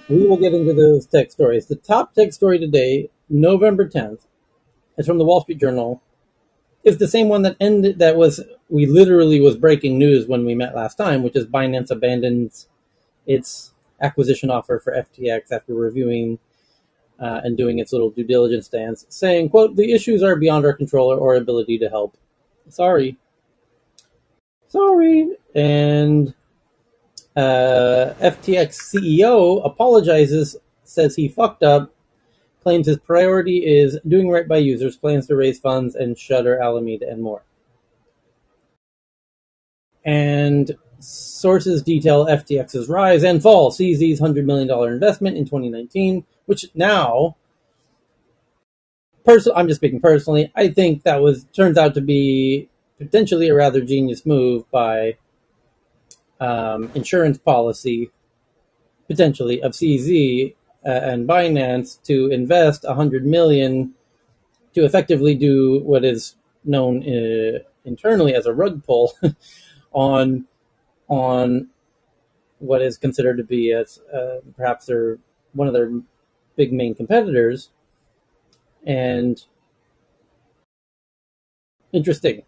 We will get into those tech stories. The top tech story today, November 10th, is from the Wall Street Journal. Is the same one that ended that was we literally was breaking news when we met last time, which is Binance abandons its acquisition offer for FTX after reviewing and doing its little due diligence stance, saying, quote, the issues are beyond our control or ability to help. Sorry. Sorry. And FTX CEO apologizes, says he fucked up, claims his priority is doing right by users, plans to raise funds and shutter Alameda and more. And sources detail FTX's rise and fall, CZ's $100 million investment in 2019, which now, I'm just speaking personally, I think that turns out to be potentially a rather genius move by insurance policy, potentially, of CZ and Binance to invest $100 million to effectively do what is known internally as a rug pull on on what is considered to be as perhaps one of their big main competitors. And interesting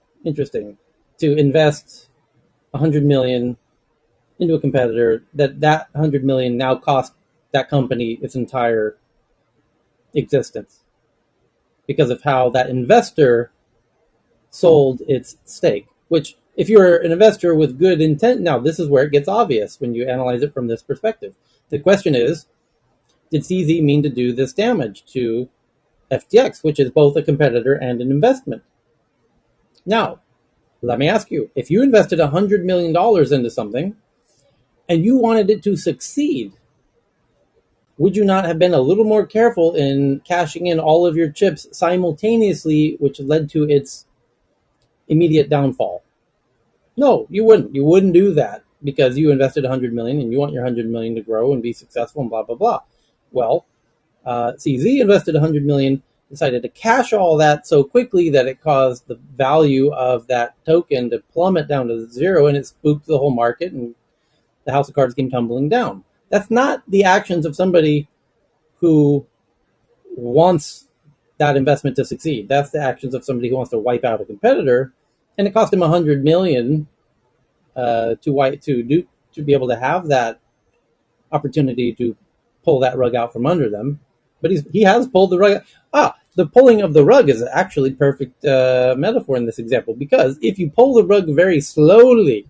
to invest 100 million into a competitor that 100 million now cost that company its entire existence because of how that investor sold its stake. Which, if you're an investor with good intent, now this is where it gets obvious when you analyze it from this perspective. The question is, did CZ mean to do this damage to FTX, which is both a competitor and an investment? Now, let me ask you, if you invested $100 million into something and you wanted it to succeed, would you not have been a little more careful in cashing in all of your chips simultaneously, which led to its immediate downfall? No, you wouldn't. You wouldn't do that because you invested 100 million and you want your 100 million to grow and be successful and blah blah blah. Well, CZ invested 100 million, decided to cash all that so quickly that it caused the value of that token to plummet down to zero, and it spooked the whole market, and the house of cards came tumbling down. That's not the actions of somebody who wants that investment to succeed. That's the actions of somebody who wants to wipe out a competitor, and it cost him 100 million to be able to have that opportunity to pull that rug out from under them. But he has pulled the rug. The pulling of the rug is actually perfect metaphor in this example, because if you pull the rug very slowly,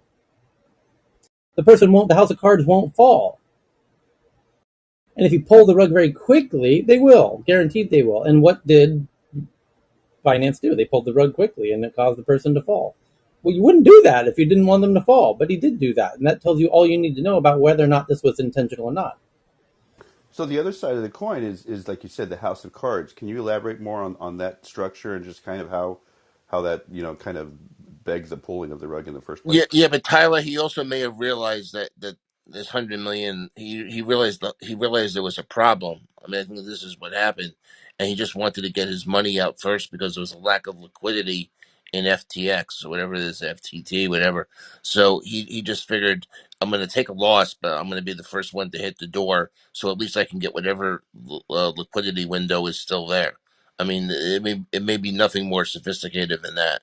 the house of cards won't fall. And if you pull the rug very quickly, they will. Guaranteed they will. And what did Binance do? They pulled the rug quickly, and it caused the person to fall. Well, you wouldn't do that if you didn't want them to fall, but he did do that. And that tells you all you need to know about whether or not this was intentional or not. So the other side of the coin is like you said, the house of cards. Can you elaborate more on that structure and just kind of how that kind of begs the pulling of the rug in the first place? Yeah, but Tyler, he also may have realized that this 100 million, he realized there was a problem. I mean, I think this is what happened, and he just wanted to get his money out first because there was a lack of liquidity in FTX or whatever it is, FTT, whatever. So he just figured, I'm going to take a loss, but I'm going to be the first one to hit the door, so at least I can get whatever liquidity window is still there. I mean, it may be nothing more sophisticated than that.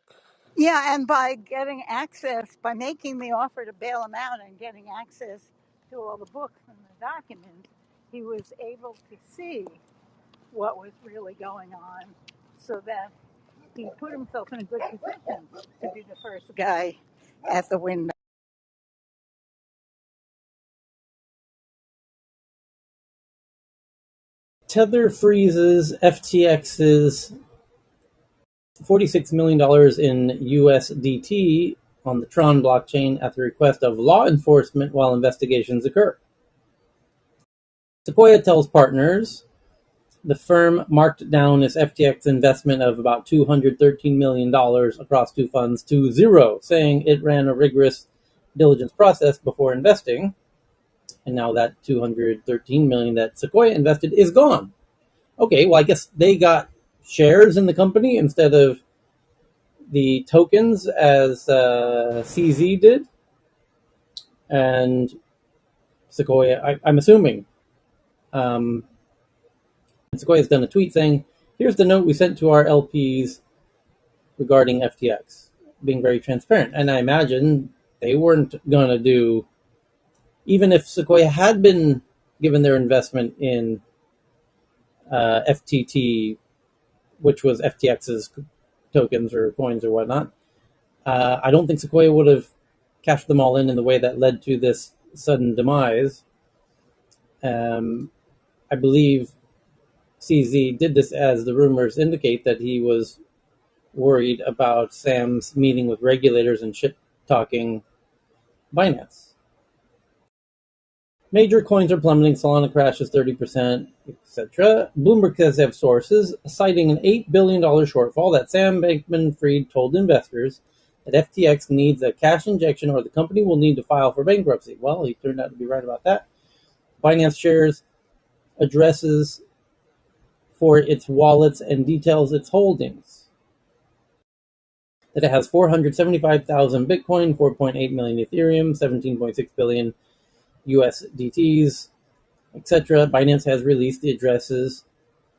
Yeah, and by getting access, by making the offer to bail him out and getting access to all the books and the documents, he was able to see what was really going on so that he put himself in a good position to be the first guy at the window. Tether freezes FTX's $46 million in USDT on the Tron blockchain at the request of law enforcement while investigations occur. Sequoia tells partners the firm marked down its FTX investment of about $213 million across two funds to zero, saying it ran a rigorous diligence process before investing. And now that $213 million that Sequoia invested is gone. Okay, well, I guess they got shares in the company instead of the tokens as CZ did. And Sequoia, I'm assuming And Sequoia has done a tweet saying, "Here's the note we sent to our LPs regarding FTX," being very transparent. And I imagine they weren't going to do, even if Sequoia had been given their investment in FTT, which was FTX's tokens or coins or whatnot, I don't think Sequoia would have cashed them all in the way that led to this sudden demise. I believe CZ did this as the rumors indicate that he was worried about Sam's meeting with regulators and shit talking Binance. Major coins are plummeting, Solana crashes 30%, etc. Bloomberg says they have sources citing an $8 billion shortfall that Sam Bankman-Fried told investors that FTX needs a cash injection or the company will need to file for bankruptcy. Well, he turned out to be right about that. Binance shares addresses for its wallets and details its holdings. That it has 475,000 Bitcoin, 4.8 million Ethereum, 17.6 billion USDTs, etc. Binance has released the addresses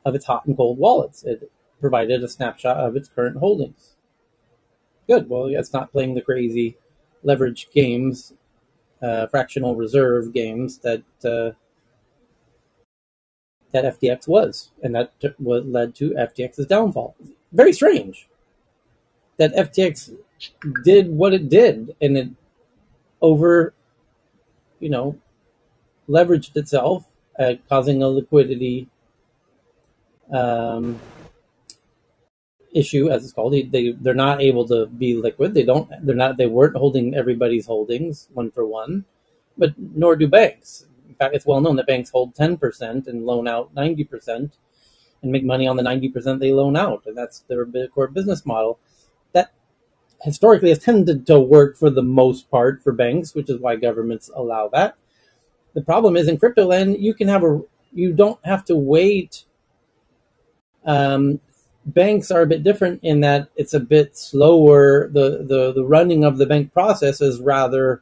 of its hot and cold wallets. It provided a snapshot of its current holdings. Good. Well, it's not playing the crazy leverage games, fractional reserve games that FTX was, and that led to FTX's downfall. Very strange that FTX did what it did, and it over, leveraged itself, causing a liquidity um, issue, as it's called. They're not able to be liquid. They weren't holding everybody's holdings one for one, but nor do banks. In fact, it's well known that banks hold 10% and loan out 90% and make money on the 90% they loan out, and that's their core business model. That historically has tended to work for the most part for banks, which is why governments allow that. The problem is in crypto land, you don't have to wait. Banks are a bit different in that it's a bit slower. The running of the bank process is rather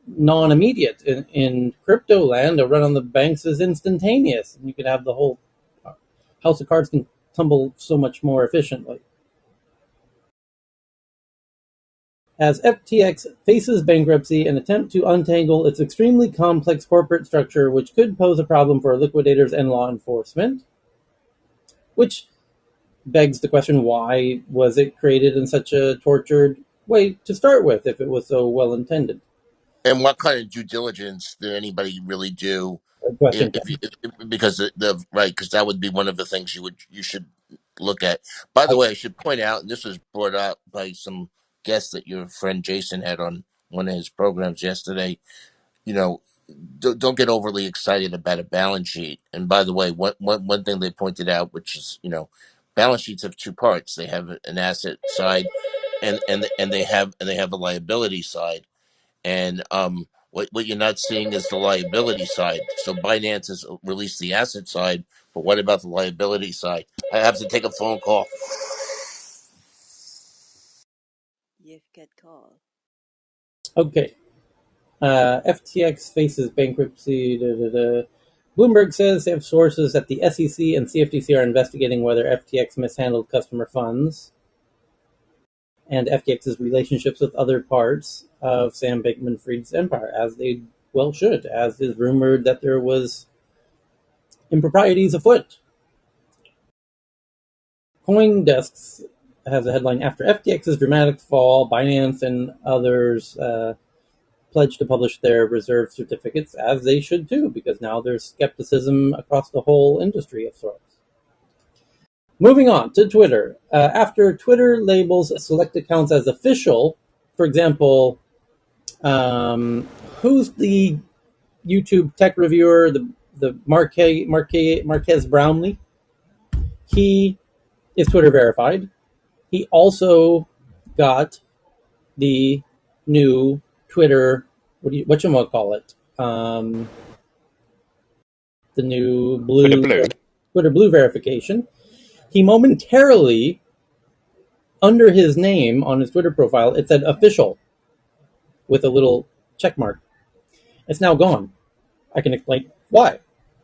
non-immediate. In crypto land, a run on the banks is instantaneous, and you can have the whole house of cards can tumble so much more efficiently. As FTX faces bankruptcy, an attempt to untangle its extremely complex corporate structure, which could pose a problem for liquidators and law enforcement, which begs the question, why was it created in such a tortured way to start with if it was so well intended? And what kind of due diligence did anybody really do? Good question. Because the right, because that would be one of the things you should look at. By the way, I should point out, and this was brought up by some guests that your friend Jason had on one of his programs yesterday. You know, don't get overly excited about a balance sheet. And by the way, one thing they pointed out, which is, balance sheets have two parts. They have an asset side, and they have a liability side. And what you're not seeing is the liability side. So Binance has released the asset side, but what about the liability side? I have to take a phone call. You've got call. Okay. FTX faces bankruptcy. Bloomberg says they have sources that the SEC and CFTC are investigating whether FTX mishandled customer funds and FTX's relationships with other parts of Sam Bankman-Fried's empire, as they well should, as is rumored that there was improprieties afoot. CoinDesk has a headline, after FTX's dramatic fall, Binance and others pledged to publish their reserve certificates, as they should too, because now there's skepticism across the whole industry of sorts. Moving on to Twitter. After Twitter labels select accounts as official, for example, who's the YouTube tech reviewer, the Marques Brownlee? He is Twitter verified. He also got the new Twitter, whatchamacallit, the new Twitter Blue verification. He momentarily, under his name on his Twitter profile, it said official with a little check mark. It's now gone. I can explain why.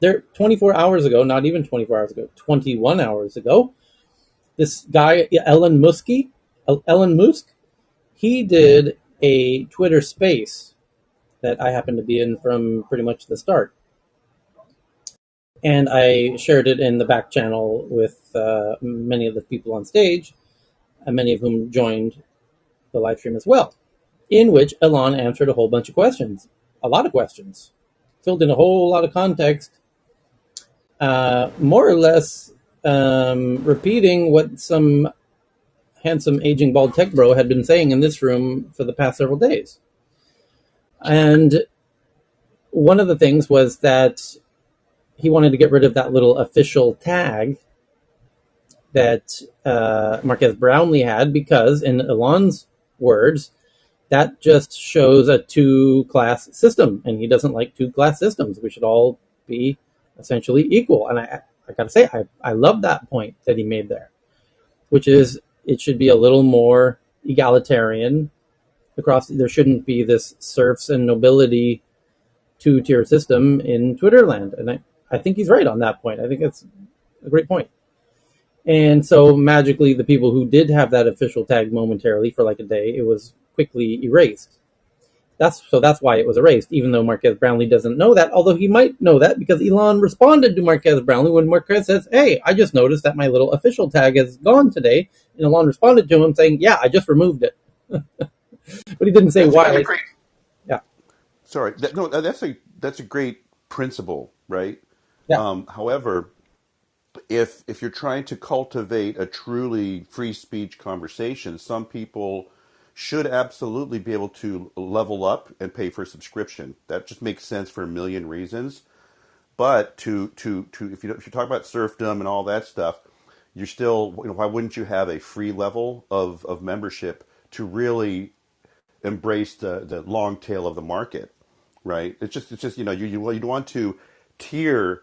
there 24 hours ago, not even 24 hours ago, 21 hours ago, this guy Ellen Musk, he did a Twitter space that I happened to be in from pretty much the start, and I shared it in the back channel with many of the people on stage, and many of whom joined the live stream as well. In which Elon answered a whole bunch of questions, a lot of questions, filled in a whole lot of context, more or less repeating what some handsome aging bald tech bro had been saying in this room for the past several days. And one of the things was that he wanted to get rid of that little official tag that Marquez Brownlee had because, in Elon's words, that just shows a two-class system, and he doesn't like two-class systems. We should all be essentially equal. And I got to say, I love that point that he made there, which is it should be a little more egalitarian across. There shouldn't be this serfs and nobility two-tier system in Twitterland. And I think he's right on that point. I think that's a great point. And so magically, the people who did have that official tag momentarily for like a day, it was quickly erased. That's why it was erased, even though Marquez Brownlee doesn't know that, although he might know that because Elon responded to Marquez Brownlee when Marquez says, "Hey, I just noticed that my little official tag is gone today." And Elon responded to him saying, "Yeah, I just removed it." But he didn't say That's a why. great. Yeah. Sorry, no, that's a great principle, right? Yeah. However, if you're trying to cultivate a truly free speech conversation, some people should absolutely be able to level up and pay for a subscription. That just makes sense for a million reasons. But to if you talk about serfdom and all that stuff, you're still, why wouldn't you have a free level of membership to really embrace the long tail of the market, right? It's just you want to tier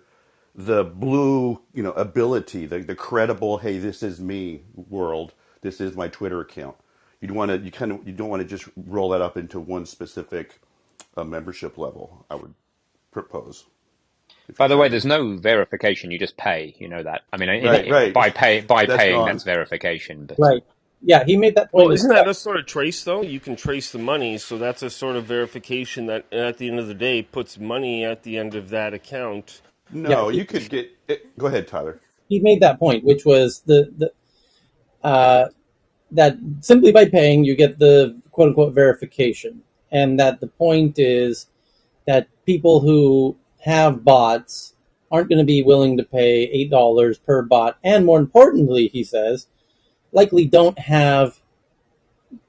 the blue ability, the credible, hey, this is me world, this is my Twitter account. You don't want to just roll that up into one specific membership level. I would propose if By you're the way, trying to. there's no verification. You just pay. You know that. I mean, Right, right. by That's paying, gone. that's verification. But Right. Yeah, he made that Well, point as isn't that well. a sort of trace, though? You can trace the money, so that's a sort of verification that at the end of the day puts money at the end of that account. Yeah, No, you could get it. Go ahead, Tyler. he made that point, which was uh, that simply by paying you get the quote unquote verification, and that the point is that people who have bots aren't going to be willing to pay $8 per bot, and more importantly, he says, likely don't have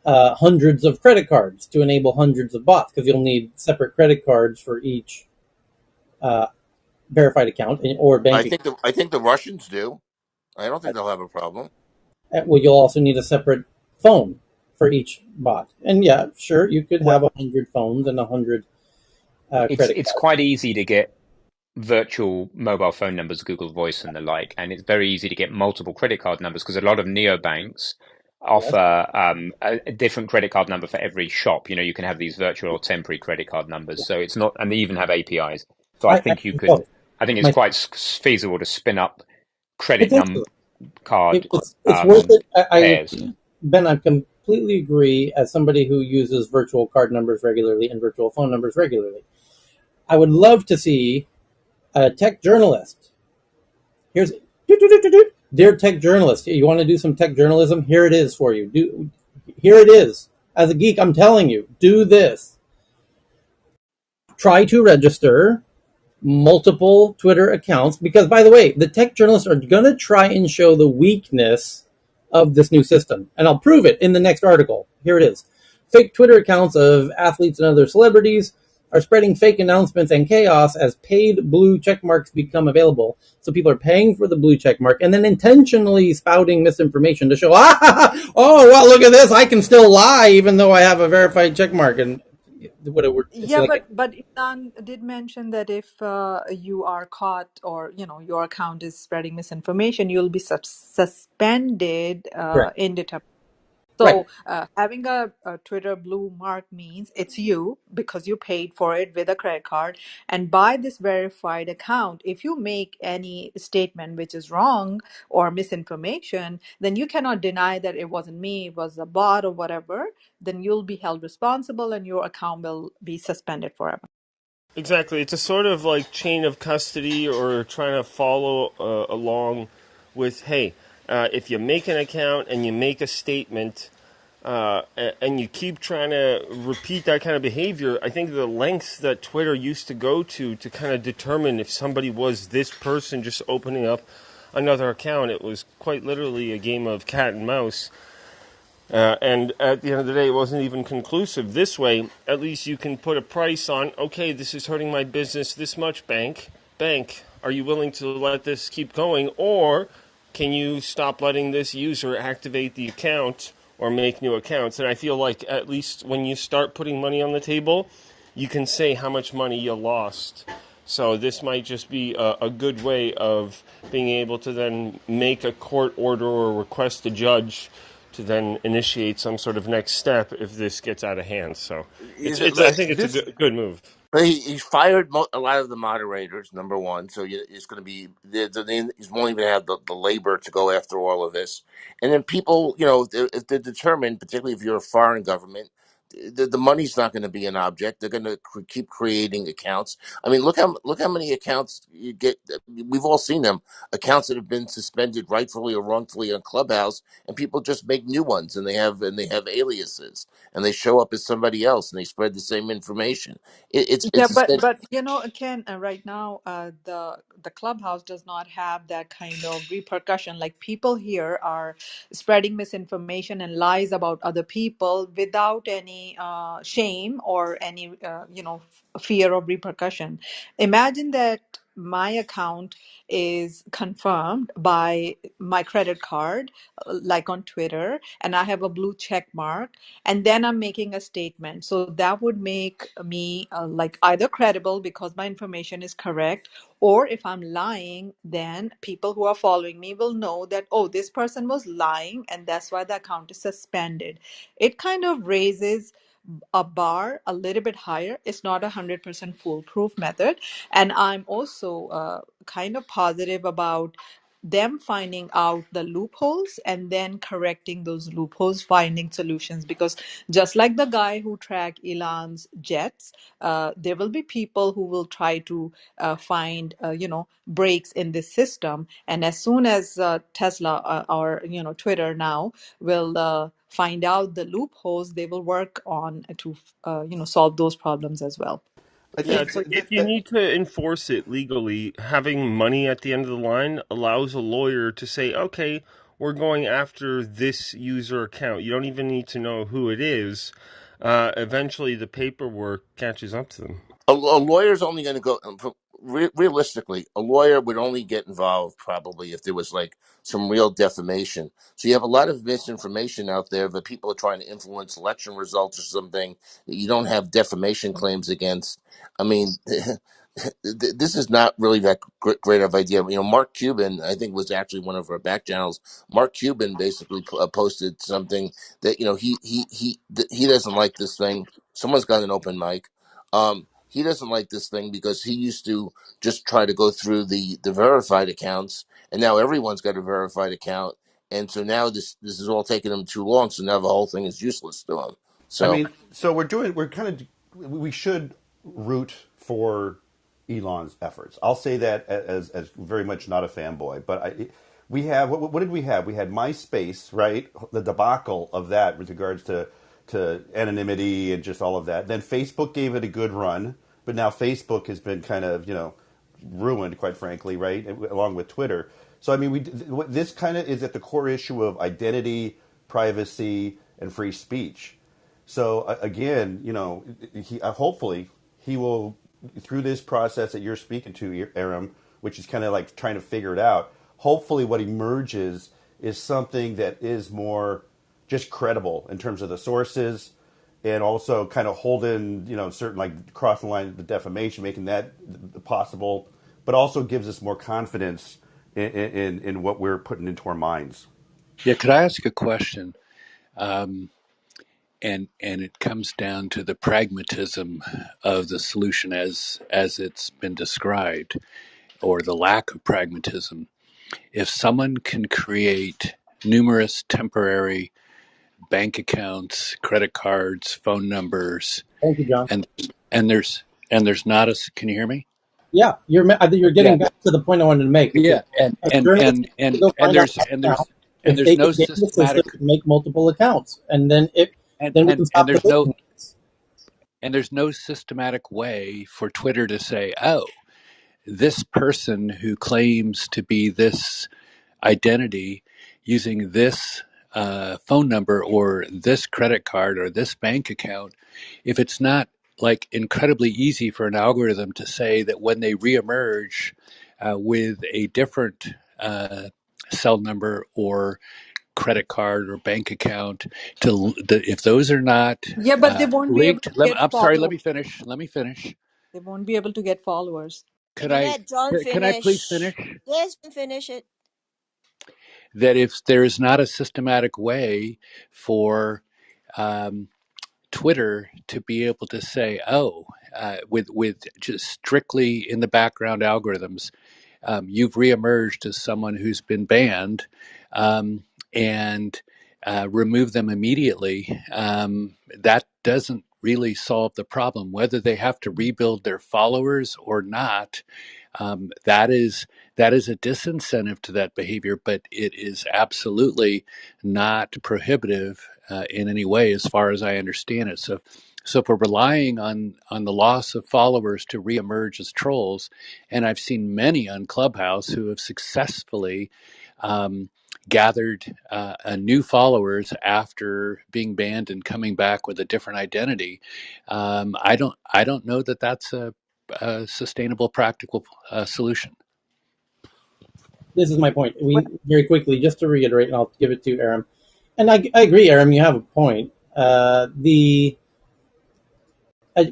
hundreds of credit cards to enable hundreds of bots because you'll need separate credit cards for each uh, verified account or bank account. I think the Russians do. I don't think they'll have a problem. Well, you'll also need a separate phone for each bot. And yeah, sure, you could well, have 100 phones and 100 credit it's cards. quite easy to get virtual mobile phone numbers, Google Voice and the like, and it's very easy to get multiple credit card numbers because a lot of neobanks Yes, offer a different credit card number for every shop. You know, you can have these virtual or temporary credit card numbers. So it's not, and they even have APIs. So I you use could, both. I think it's My quite feasible to spin up credit potentially, card it's worth it. pairs. Ben, I completely agree. As somebody who uses virtual card numbers regularly and virtual phone numbers regularly, I would love to see a tech journalist. Here's dear tech journalist. You want to do some tech journalism? Here it is for you. Here it is. As a geek, I'm telling you, do this. Try to register multiple Twitter accounts because, by the way, the tech journalists are going to try and show the weakness of this new system. And I'll prove it in the next article. Here it is. Fake Twitter accounts of athletes and other celebrities are spreading fake announcements and chaos as paid blue check marks become available. So people are paying for the blue check mark and then intentionally spouting misinformation to show, oh, well, look at this. I can still lie even though I have a verified check mark. And whatever. It's Yeah, like, but Ilan did mention that if you are caught or your account is spreading misinformation, you'll be suspended correct. indeterminately. Right. So having a Twitter blue mark means it's you because you paid for it with a credit card. And by this verified account, if you make any statement which is wrong or misinformation, then you cannot deny that it wasn't me, it was a bot or whatever. Then you'll be held responsible and your account will be suspended forever. Exactly. It's a sort of like chain of custody or trying to follow along with, hey, if you make an account and you make a statement and you keep trying to repeat that kind of behavior, I think the lengths that Twitter used to go to kind of determine if somebody was this person just opening up another account, it was quite literally a game of cat and mouse. And at the end of the day, it wasn't even conclusive. This way, at least you can put a price on, okay, this is hurting my business this much, bank. Bank, are you willing to let this keep going? Or can you stop letting this user activate the account or make new accounts? And I feel like at least when you start putting money on the table, you can say how much money you lost. So this might just be a good way of being able to then make a court order or request a judge to then initiate some sort of next step if this gets out of hand. So it's I think it's a This good move. He fired a lot of the moderators. Number one, so it's going to be he won't even have the labor to go after all of this. And then people, if they're determined, particularly if you're a foreign government, the money's not going to be an object. They're going to keep creating accounts. I mean, look how many accounts you get. We've all seen them, accounts that have been suspended rightfully or wrongfully on Clubhouse, and people just make new ones, and they have aliases, and they show up as somebody else, and they spread the same information. Yeah, It's a but Ken, right now, the clubhouse does not have that kind of repercussion. Like people here are spreading misinformation and lies about other people without any shame or any fear of repercussion. Imagine that my account is confirmed by my credit card, like on Twitter, and I have a blue check mark and then I'm making a statement. So that would make me like either credible because my information is correct, or if I'm lying, then people who are following me will know that, oh, this person was lying and that's why the account is suspended. It kind of raises a bar a little bit higher. It's not 100% foolproof method. And I'm also kind of positive about them finding out the loopholes and then correcting those loopholes, finding solutions. Because just like the guy who tracked Elon's jets, there will be people who will try to find, breaks in this system. And as soon as Tesla or Twitter now will find out the loopholes, they will work on to solve those problems as well. I Yeah, think it's like if you need to enforce it legally, having money at the end of the line allows a lawyer to say, okay, we're going after this user account. You don't even need to know who it is. Eventually, the paperwork catches up to them. a lawyer's only going to go realistically. A lawyer would only get involved probably if there was like some real defamation. So you have a lot of misinformation out there that people are trying to influence election results or something that you don't have defamation claims against. I mean, this is not really that great of idea. Mark Cuban, I think, was actually one of our back channels. Mark Cuban basically posted something that he doesn't like this thing. Someone's got an open mic. He doesn't like this thing because he used to just try to go through the verified accounts, and now everyone's got a verified account, and so now this is all taking him too long. So now the whole thing is useless to him. I So mean, so we're kind of, we should root for Elon's efforts. I'll say that as very much not a fanboy, but we have what did we have? We had MySpace, right? The debacle of that with regards to anonymity and just all of that. Then Facebook gave it a good run, but now Facebook has been kind of ruined, quite frankly, right? Along with Twitter. So I mean, this kind of is at the core issue of identity, privacy, and free speech. So again, hopefully he will, through this process that you're speaking to, Aram, which is kind of like trying to figure it out. Hopefully, what emerges is something that is more just credible in terms of the sources, and also kind of holding, certain, like, crossing the line of the defamation, making that possible, but also gives us more confidence in what we're putting into our minds. Yeah, could I ask a question? Um, and it comes down to the pragmatism of the solution as it's been described, or the lack of pragmatism. If someone can create numerous temporary bank accounts, credit cards, phone numbers, Thank you, John. and and there's not a, can you hear me? Yeah, I think you're Yeah, getting back to the point I wanted to make, which is yeah, and a and journalist and needs to and go and find out there's right and now there's and if there's they no can game the system systematic to make multiple accounts, and and then we and can and stop there's no debating this. way for Twitter to say, oh, this person who claims to be this identity using this phone number or this credit card or this bank account, if it's not like incredibly easy for an algorithm to say that when they reemerge with a different cell number or credit card or bank account, if those are not Yeah, but they won't be able rigged. to get I'm sorry. Let followers. me finish. Let me finish. They won't be able to get followers. Could Can you I? let John Can I please finish? finish? Yes, finish it. That if there is not a systematic way for um, Twitter to be able to say, oh, with just strictly in the background algorithms, you've reemerged as someone who's been banned, and remove them immediately. That doesn't really solve the problem. Whether they have to rebuild their followers or not, that is a disincentive to that behavior, but it is absolutely not prohibitive in any way, as far as I understand it. So if we're relying on the loss of followers to reemerge as trolls, and I've seen many on Clubhouse who have successfully um, gathered new followers after being banned and coming back with a different identity. I don't know that that's a sustainable, practical solution. This is my point. Well, We very quickly, just to reiterate, and I'll give it to Aram. And I agree, Aram. You have a point. The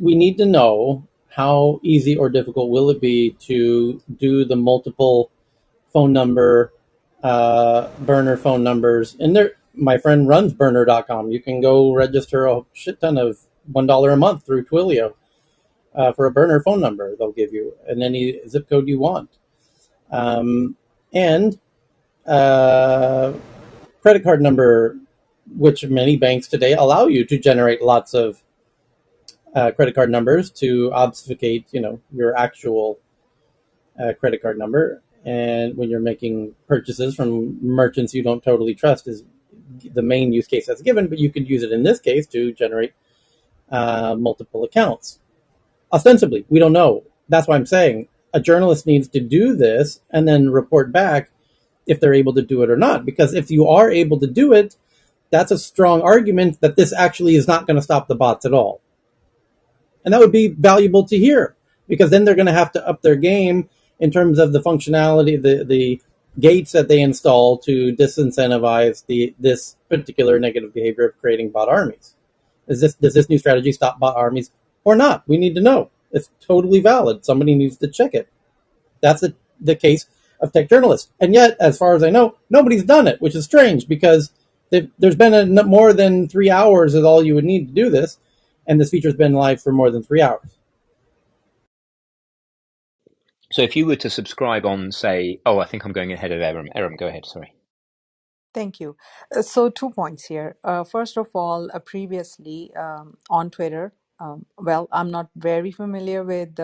We need to know how easy or difficult will it be to do the multiple phone number burner phone numbers. And there, my friend runs burner.com. You can go register a shit ton of $1 a month through Twilio for a burner phone number. They'll give you and any zip code you want. And uh, credit card number, which many banks today allow you to generate lots of credit card numbers to obfuscate, your actual credit card number. And when you're making purchases from merchants you don't totally trust, is the main use case that's given. But you could use it in this case to generate multiple accounts. Ostensibly, we don't know. That's why I'm saying a journalist needs to do this and then report back if they're able to do it or not. Because if you are able to do it, that's a strong argument that this actually is not going to stop the bots at all. And that would be valuable to hear, because then they're going to have to up their game in terms of the functionality, the gates that they install to disincentivize this particular negative behavior of creating bot armies. Does this new strategy stop bot armies or not? We need to know. It's totally valid. Somebody needs to check it. That's the case of tech journalists. And yet, as far as I know, nobody's done it, which is strange, because there's been more than 3 hours is all you would need to do this, and this feature's been live for more than 3 hours. So if you were to subscribe on, say, oh, I think I'm going ahead of Eram. Eram, go ahead. Sorry. thank you. So, 2 points here. First of all, previously on Twitter, well, I'm not very familiar with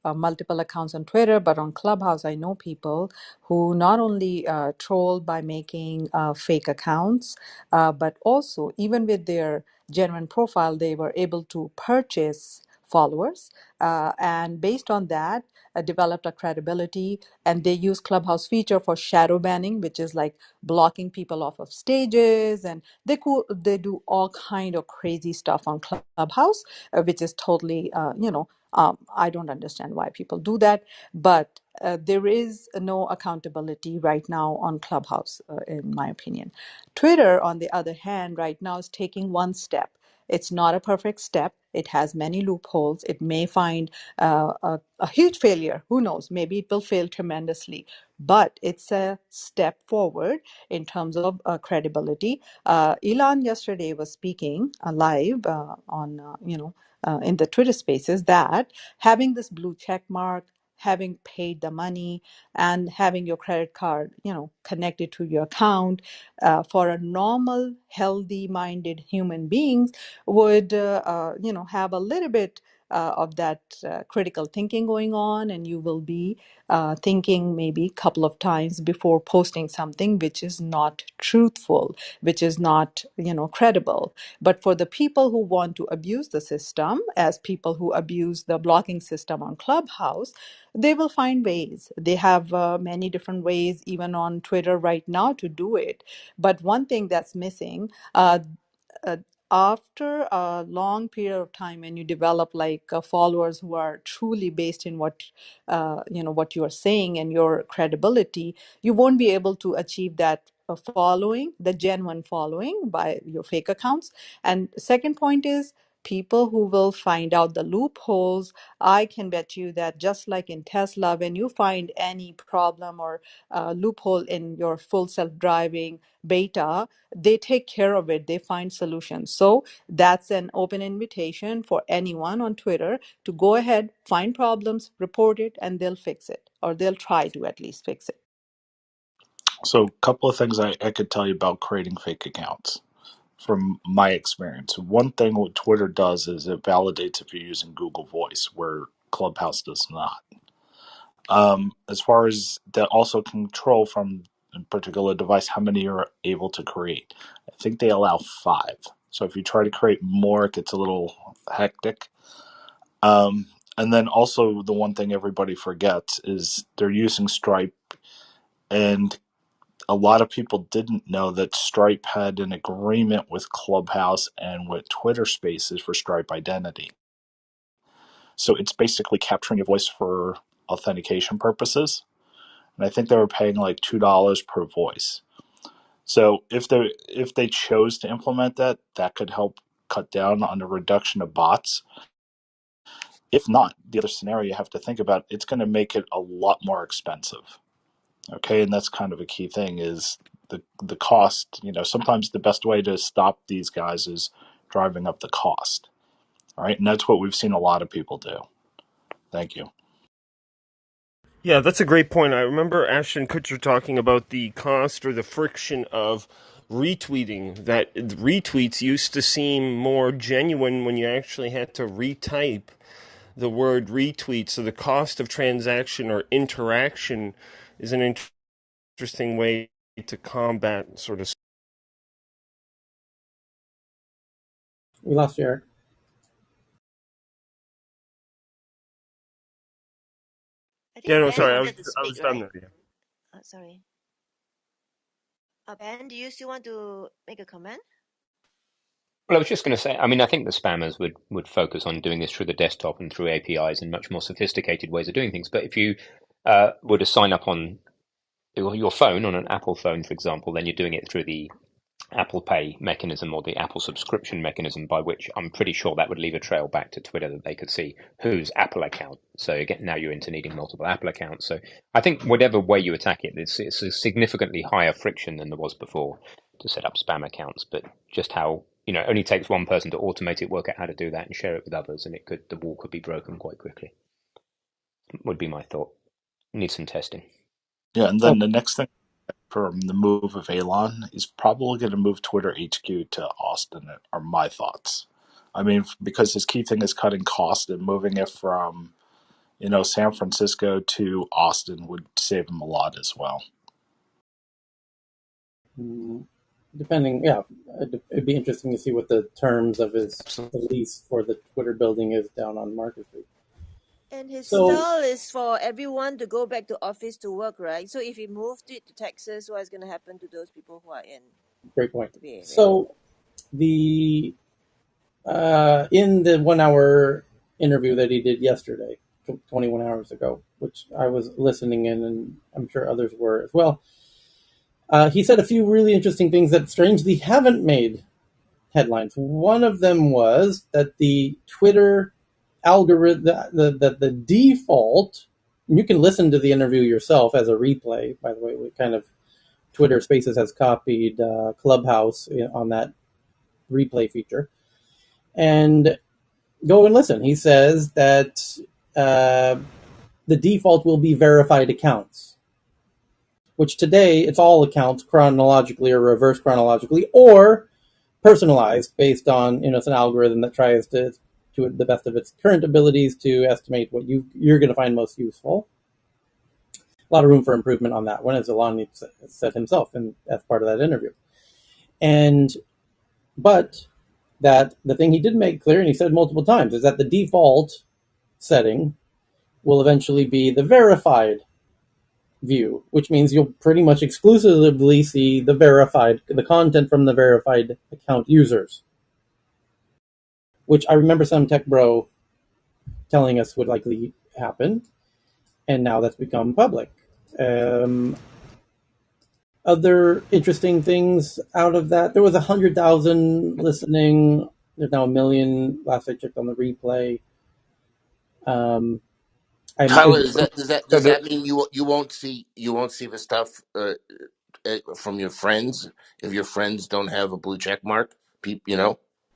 multiple accounts on Twitter, but on Clubhouse, I know people who not only troll by making fake accounts, but also, even with their genuine profile, they were able to purchase followers. And based on that, developed a credibility, and they use Clubhouse feature for shadow banning, which is like blocking people off of stages, and they do all kind of crazy stuff on Clubhouse, which is totally I don't understand why people do that, but there is no accountability right now on Clubhouse, in my opinion. Twitter, on the other hand, right now is taking one step. It's not a perfect step. It has many loopholes. It may find a huge failure. Who knows? Maybe it will fail tremendously. But it's a step forward in terms of credibility. Elon yesterday was speaking live on, in the Twitter Spaces that having this blue check mark, having paid the money, and having your credit card, connected to your account, for a normal, healthy-minded human beings would, have a little bit of that critical thinking going on, and you will be thinking maybe a couple of times before posting something which is not truthful, which is not, credible. But for the people who want to abuse the system, as people who abuse the blocking system on Clubhouse, they will find ways. They have many different ways, even on Twitter right now, to do it. But one thing that's missing, uh, after a long period of time, and you develop like followers who are truly based in what you are saying and your credibility, you won't be able to achieve that following, the genuine following, by your fake accounts. And second point is people who will find out the loopholes. I can bet you that just like in Tesla, when you find any problem or loophole in your full self-driving beta, they take care of it. They find solutions. So that's an open invitation for anyone on Twitter to go ahead, find problems, report it, and they'll fix it, or they'll try to at least fix it. So, a couple of things I could tell you about creating fake accounts from my experience. One thing what Twitter does is it validates if you're using Google Voice, where Clubhouse does not. As far as that, also control from a particular device how many you're able to create. I think they allow 5. So if you try to create more, it gets a little hectic. And then also the one thing everybody forgets is they're using Stripe, and a lot of people didn't know that Stripe had an agreement with Clubhouse and with Twitter Spaces for Stripe identity. So it's basically capturing your voice for authentication purposes. And I think they were paying like $2 per voice. So if they chose to implement that, that could help cut down on the reduction of bots. If not, the other scenario you have to think about, it's going to make it a lot more expensive. Okay, and that's kind of a key thing is the cost. Sometimes the best way to stop these guys is driving up the cost. All right, and that's what we've seen a lot of people do. Thank you. Yeah, that's a great point. I remember Ashton Kutcher talking about the cost or the friction of retweeting, that retweets used to seem more genuine when you actually had to retype the word retweet. So the cost of transaction or interaction is an interesting way to combat sort of. We lost you, Eric. I Yeah, think no, Ben sorry, wanted to I speak, was done right? there. Yeah. Sorry. Ben, do you still want to make a comment? Well, I was just going to say, I mean, I think the spammers would focus on doing this through the desktop and through APIs and much more sophisticated ways of doing things. But if you were to sign up on your phone, on an Apple phone, for example, then you're doing it through the Apple Pay mechanism or the Apple subscription mechanism, by which I'm pretty sure that would leave a trail back to Twitter that they could see whose Apple account. So again, now you're into needing multiple Apple accounts. So I think whatever way you attack it, it's a significantly higher friction than there was before to set up spam accounts. But just how, it only takes one person to automate it, work out how to do that, and share it with others, and the wall could be broken quite quickly. Would be my thought. Need some testing. Yeah, and Oh, then the next thing from the move of Elon is probably going to move Twitter HQ to Austin, are my thoughts. I mean, because his key thing is cutting cost, and moving it from, San Francisco to Austin would save him a lot as well. depending, yeah, it'd be interesting to see what the terms of his the lease for the Twitter building is down on Market Street. And his So, style is for everyone to go back to office to work, right? So if he moved it to Texas, what is going to happen to those people who are in great point. the Bay Area? So, the in the 1 hour interview that he did yesterday, 21 hours ago, which I was listening in, and I'm sure others were as well. He said a few really interesting things that strangely headlines. One of them was that the Twitter algorithm, the default, you can listen to the interview yourself as a replay, by the way. We kind of, Twitter Spaces has copied Clubhouse on that replay feature. And go and listen. He says that the default will be verified accounts, which today it's all accounts chronologically or reverse chronologically or personalized based on, it's an algorithm that tries to the best of its current abilities to estimate what you're going to find most useful. A lot of room for improvement on that one, as Alon said himself, and as part of that interview. But that the thing he did make clear, and he said multiple times, is that the default setting will eventually be the verified view, which means you'll pretty much exclusively see the content from the verified account users, which I remember some tech bro telling us would likely happen, and now that's become public. Other interesting things out of that, there was 100,000 listening. There's now 1 million. Last I checked on the replay. Um, Tyler, So does that mean you won't see the stuff from your friends if your friends don't have a blue check mark,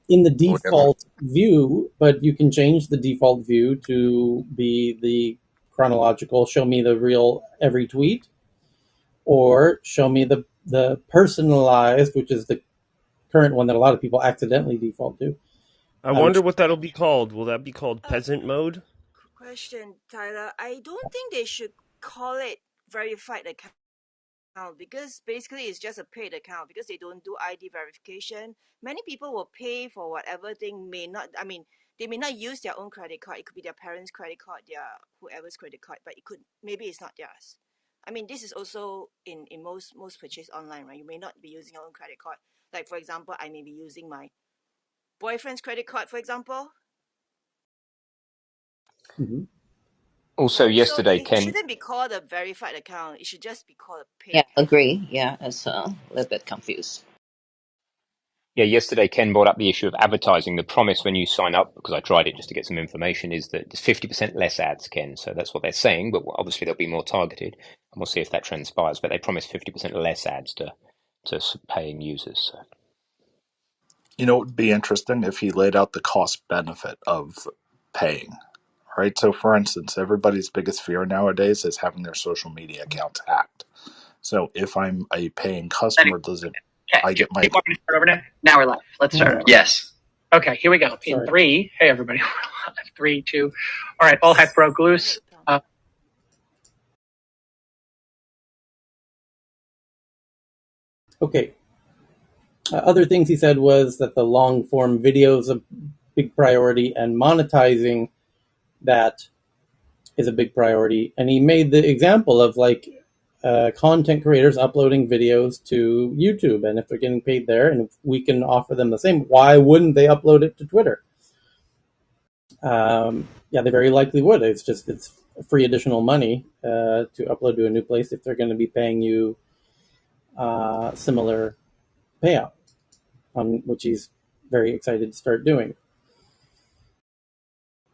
in the or whatever? default view, but you can change the default view to be the chronological, show me the real every tweet, or show me the personalized, which is the current one that a lot of people accidentally default to. I Which wonder what that'll be called. Will that be called peasant mode? Question, Tyler. I don't think they should call it verified account because basically it's just a paid account because they don't do ID verification. Many people will pay for whatever thing may not. I mean, they may not use their own credit card. It could be their parents' credit card, their whoever's credit card, but it could maybe it's not theirs. I mean, this is also in most purchase online, right? You may not be using your own credit card. Like for example, I may be using my boyfriend's credit card, for example. Mhm. also So yesterday, it Ken. shouldn't be called a verified account. It should just be called a paid Yeah, account. agree. Yeah, it's a little bit confused. Yeah, yesterday Ken brought up the issue of advertising. The promise when you sign up, because I tried it just to get some information, is that there's 50% less ads, Ken. So that's what they're saying, but obviously they'll be more targeted, and we'll see if that transpires. But they promise 50% less ads to paying users. So. You know, it would be interesting if he laid out the cost benefit of paying. Right. So, for instance, everybody's biggest fear nowadays is having their social media accounts hacked. So, if I'm a paying customer, does it? Okay, I do get my. you want me to start over now? Now we're live. Let's start over. Yes. Okay, here we go. In Sorry. three, hey everybody, we're live. 3, 2. All right, all heck broke Go loose. ahead, Tom. Okay. Other things he said was that the long form video is a big priority, and monetizing that is a big priority. And he made the example of content creators uploading videos to YouTube, and if they're getting paid there, and if we can offer them the same, why wouldn't they upload it to Twitter? Yeah, they very likely would. It's free additional money to upload to a new place if they're going to be paying you similar payout, on which he's very excited to start doing.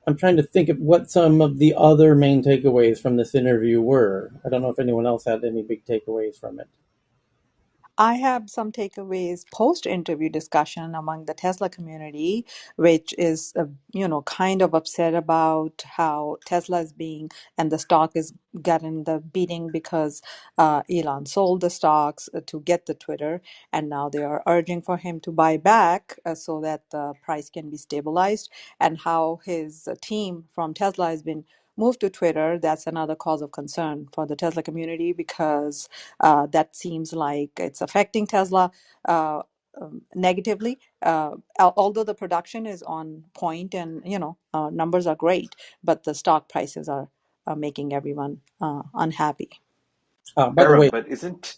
I'm trying to think of what some of the other main takeaways from this interview were. I don't know if anyone else had any big takeaways from it. I have some takeaways post-interview discussion among the Tesla community, which is, kind of upset about how Tesla is being, and the stock is getting the beating because Elon sold the stocks to get the Twitter, and now they are urging for him to buy back so that the price can be stabilized, and how his team from Tesla has been moved to Twitter. That's another cause of concern for the Tesla community because that seems like it's affecting Tesla negatively. Although the production is on point and numbers are great, but the stock prices are making everyone unhappy. By the Era, way, but isn't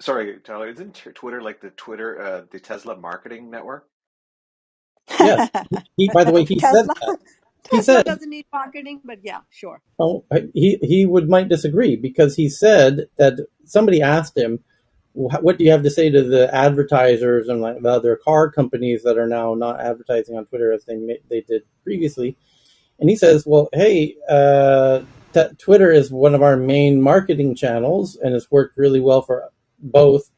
sorry, Tyler, isn't Twitter like the the Tesla marketing network? yes. By the way, he said Tesla that. He Tesla said, doesn't need marketing, but yeah, sure. oh, he might disagree, because he said that somebody asked him, what do you have to say to the advertisers and like the other car companies that are now not advertising on Twitter as they did previously? And he says, well, hey, Twitter is one of our main marketing channels, and it's worked really well for both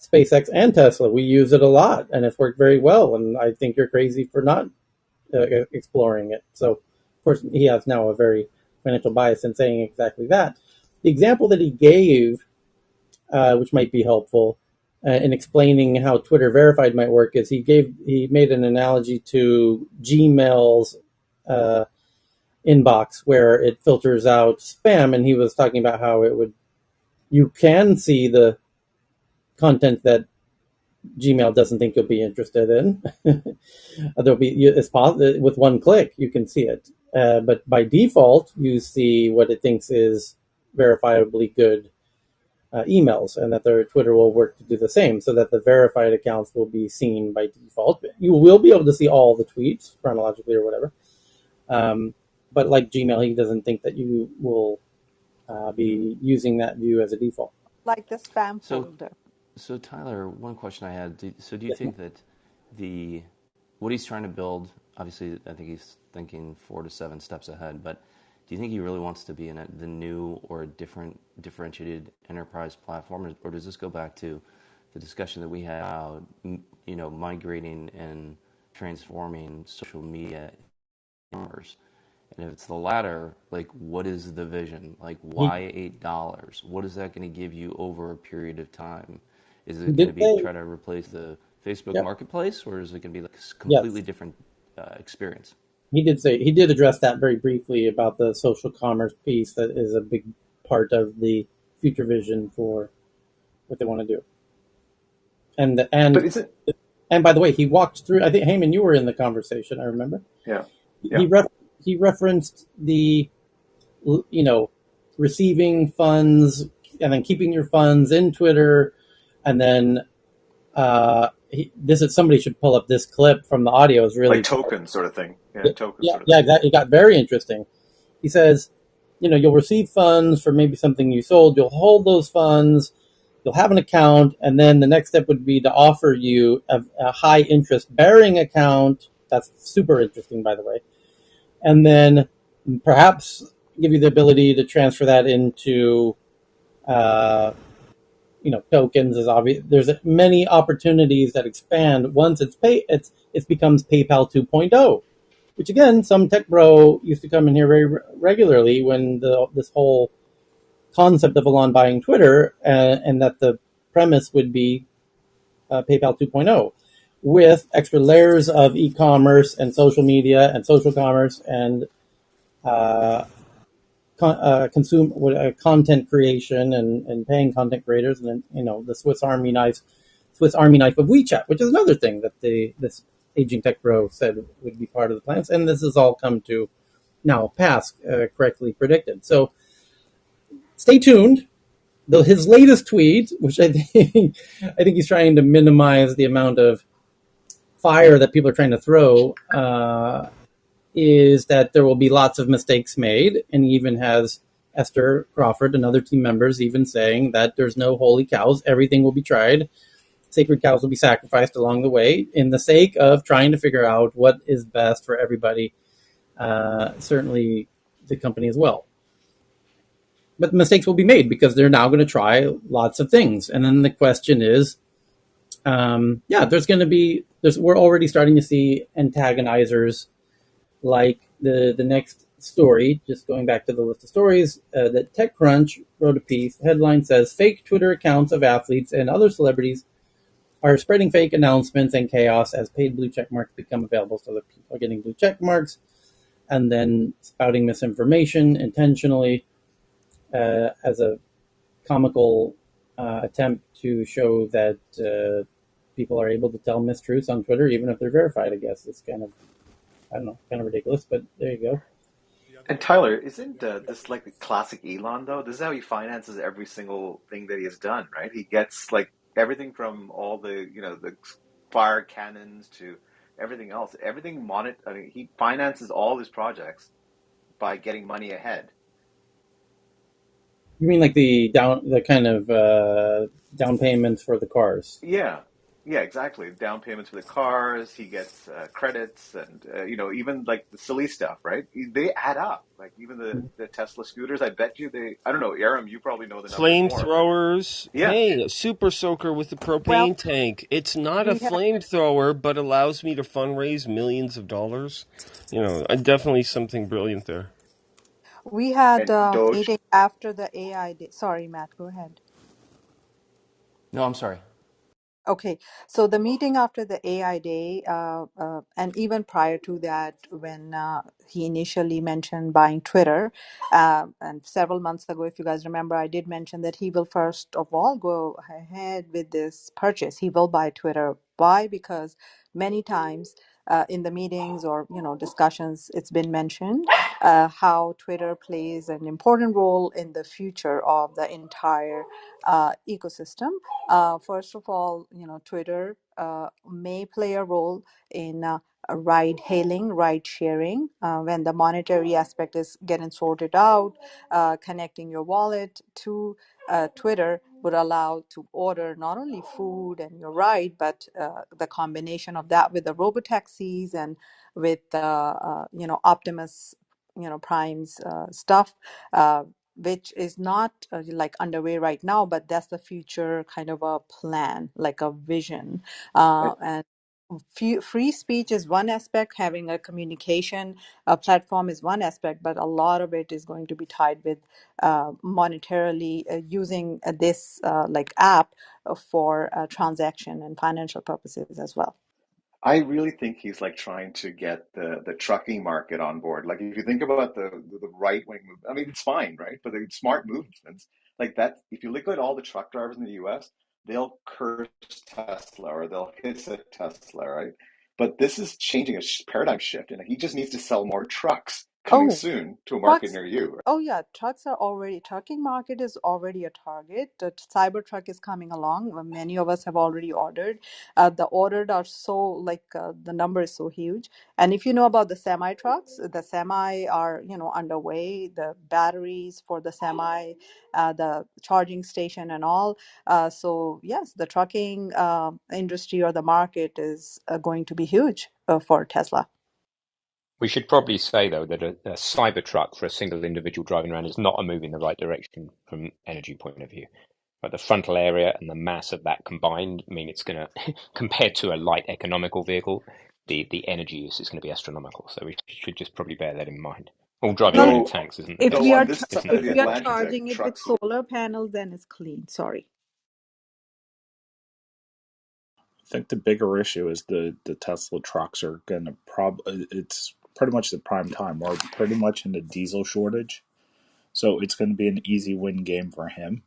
SpaceX and Tesla. We use it a lot, and it's worked very well. And I think you're crazy for not exploring it. So, of course, he has now a very financial bias in saying exactly that. The example that he gave, which might be helpful in explaining how Twitter Verified might work, is he made an analogy to Gmail's uh, inbox where it filters out spam, and he was talking about how you can see the content that Gmail doesn't think you'll be interested in. There'll be it's possible with one click you can see it, but by default you see what it thinks is verifiably good emails, and that their Twitter will work to do the same, so that the verified accounts will be seen by default. You will be able to see all the tweets chronologically or whatever, but like Gmail, he doesn't think that you will be using that view as a default. Like the spam So, folder. so Tyler, one question I had. Do you Yes, think that the what he's trying to build? Obviously, I think he's thinking 4 to 7 steps ahead. But do you think he really wants to be in the new or differentiated enterprise platform, or does this go back to the discussion that we had about, migrating and transforming social media commerce? And if it's the latter, like, what is the vision? Like, he why $8? What is that going to give you over a period of time? Is he it going did to be say, try to replace the Facebook yep, Marketplace, or is it going to be like a completely yes, different experience? he did address that very briefly about the social commerce piece that is a big part of the future vision for what they want to do. And But and isn't and by the way, he walked through. I think Heyman, you were in the conversation. I remember yeah yeah. he ref, he referenced the receiving funds and then keeping your funds in Twitter, and then this is somebody should pull up this clip from the audio. Is Like really token sort of thing. Yeah, yeah, token yeah, sort of yeah, thing. exactly. It got very interesting. He says, you'll receive funds for maybe something you sold. You'll hold those funds. You'll have an account, and then the next step would be to offer you a high interest bearing account. That's super interesting, by the way. And then perhaps give you the ability to transfer that into uh, tokens. Is obvious. There's many opportunities that expand once it becomes PayPal 2.0, which again, some tech bro used to come in here very regularly when this whole concept of Elon buying Twitter, and that the premise would be PayPal 2.0 with extra layers of e-commerce and social media and social commerce and uh, consume content creation and paying content creators, and then the Swiss Army knife of WeChat, which is another thing that this aging tech bro said would be part of the plans, and this has all come to now pass, correctly predicted. So stay tuned. His latest tweet, which I think he's trying to minimize the amount of fire that people are trying to throw, is that there will be lots of mistakes made, and he even has Esther Crawford and other team members even saying that there's no holy cows. Everything will be tried. Sacred cows will be sacrificed along the way in the sake of trying to figure out what is best for everybody. Certainly, the company as well. But mistakes will be made because they're now going to try lots of things. And then the question is, there's going to be we're already starting to see antagonizers like the next story. Just going back to the list of stories, that TechCrunch wrote a piece. The headline says fake Twitter accounts of athletes and other celebrities are spreading fake announcements and chaos as paid blue check marks become available. So that people are getting blue check marks and then spouting misinformation intentionally, as a comical attempt to show that people are able to tell mistruths on Twitter, even if they're verified. I guess it's kind of, I don't know, kind of ridiculous, but there you go. And Tyler, isn't this like the classic Elon though? This is how he finances every single thing that he has done, right? He gets like everything from all the, the fire cannons to everything else. I mean, he finances all his projects by getting money ahead. You mean like the kind of down payments for the cars? Yeah, yeah, exactly. Down payments for the cars. He gets credits, and even like the silly stuff, right? They add up. Like even the Tesla scooters. I bet you they. I don't know, Aram. You probably know the numbers more, but Flamethrowers. yeah. Hey, a super soaker with the Well, propane tank. It's not a we had flamethrower, but allows me to fundraise millions of dollars. Definitely something brilliant there. we had And a Doge. meeting after the AI day. Sorry, Matt, go ahead. No, I'm sorry. Okay, so the meeting after the AI day, and even prior to that, when he initially mentioned buying Twitter, and several months ago, if you guys remember, I did mention that he will first of all go ahead with this purchase. He will buy Twitter. Why? Because many times in the meetings or discussions, it's been mentioned how Twitter plays an important role in the future of the entire ecosystem. First of all, Twitter may play a role in ride hailing, ride sharing. When the monetary aspect is getting sorted out, connecting your wallet to Twitter would allow to order not only food and your ride, but the combination of that with the robotaxis and with Optimus, Prime's stuff. Which is not like underway right now, but that's the future kind of a plan, like a vision. And free speech is one aspect, having a communication platform is one aspect, but a lot of it is going to be tied with monetarily using this like app for transaction and financial purposes as well. I really think he's like trying to get the trucking market on board. Like if you think about the right wing move, I mean it's fine, right? But the smart movements like that. If you look at all the truck drivers in the U.S., they'll curse Tesla or they'll hiss at Tesla, right? But this is changing a paradigm shift, and he just needs to sell more trucks coming Oh, soon to a market trucks. near you. Oh yeah, trucking market is already a target. The Cybertruck is coming along. Many of us have already ordered. The ordered are so like the number is so huge. And if you know about the semi trucks, the semi are underway. The batteries for the semi, the charging station and all. So yes, the trucking industry or the market is going to be huge for Tesla. We should probably say, though, that a Cybertruck for a single individual driving around is not a move in the right direction from an energy point of view. But the frontal area and the mass of that combined mean it's going to, compared to a light economical vehicle, the energy use is going to be astronomical. So we should just probably bear that in mind. All driving around in Though, tanks isn't the If though we best. are on this side Isn't of the if the we are best. Atlantic, charging it with trucks. solar panels, then it's clean. Sorry. I think the bigger issue is the Tesla trucks are going to it's pretty much the prime time. We're pretty much in a diesel shortage, so it's going to be an easy win game for him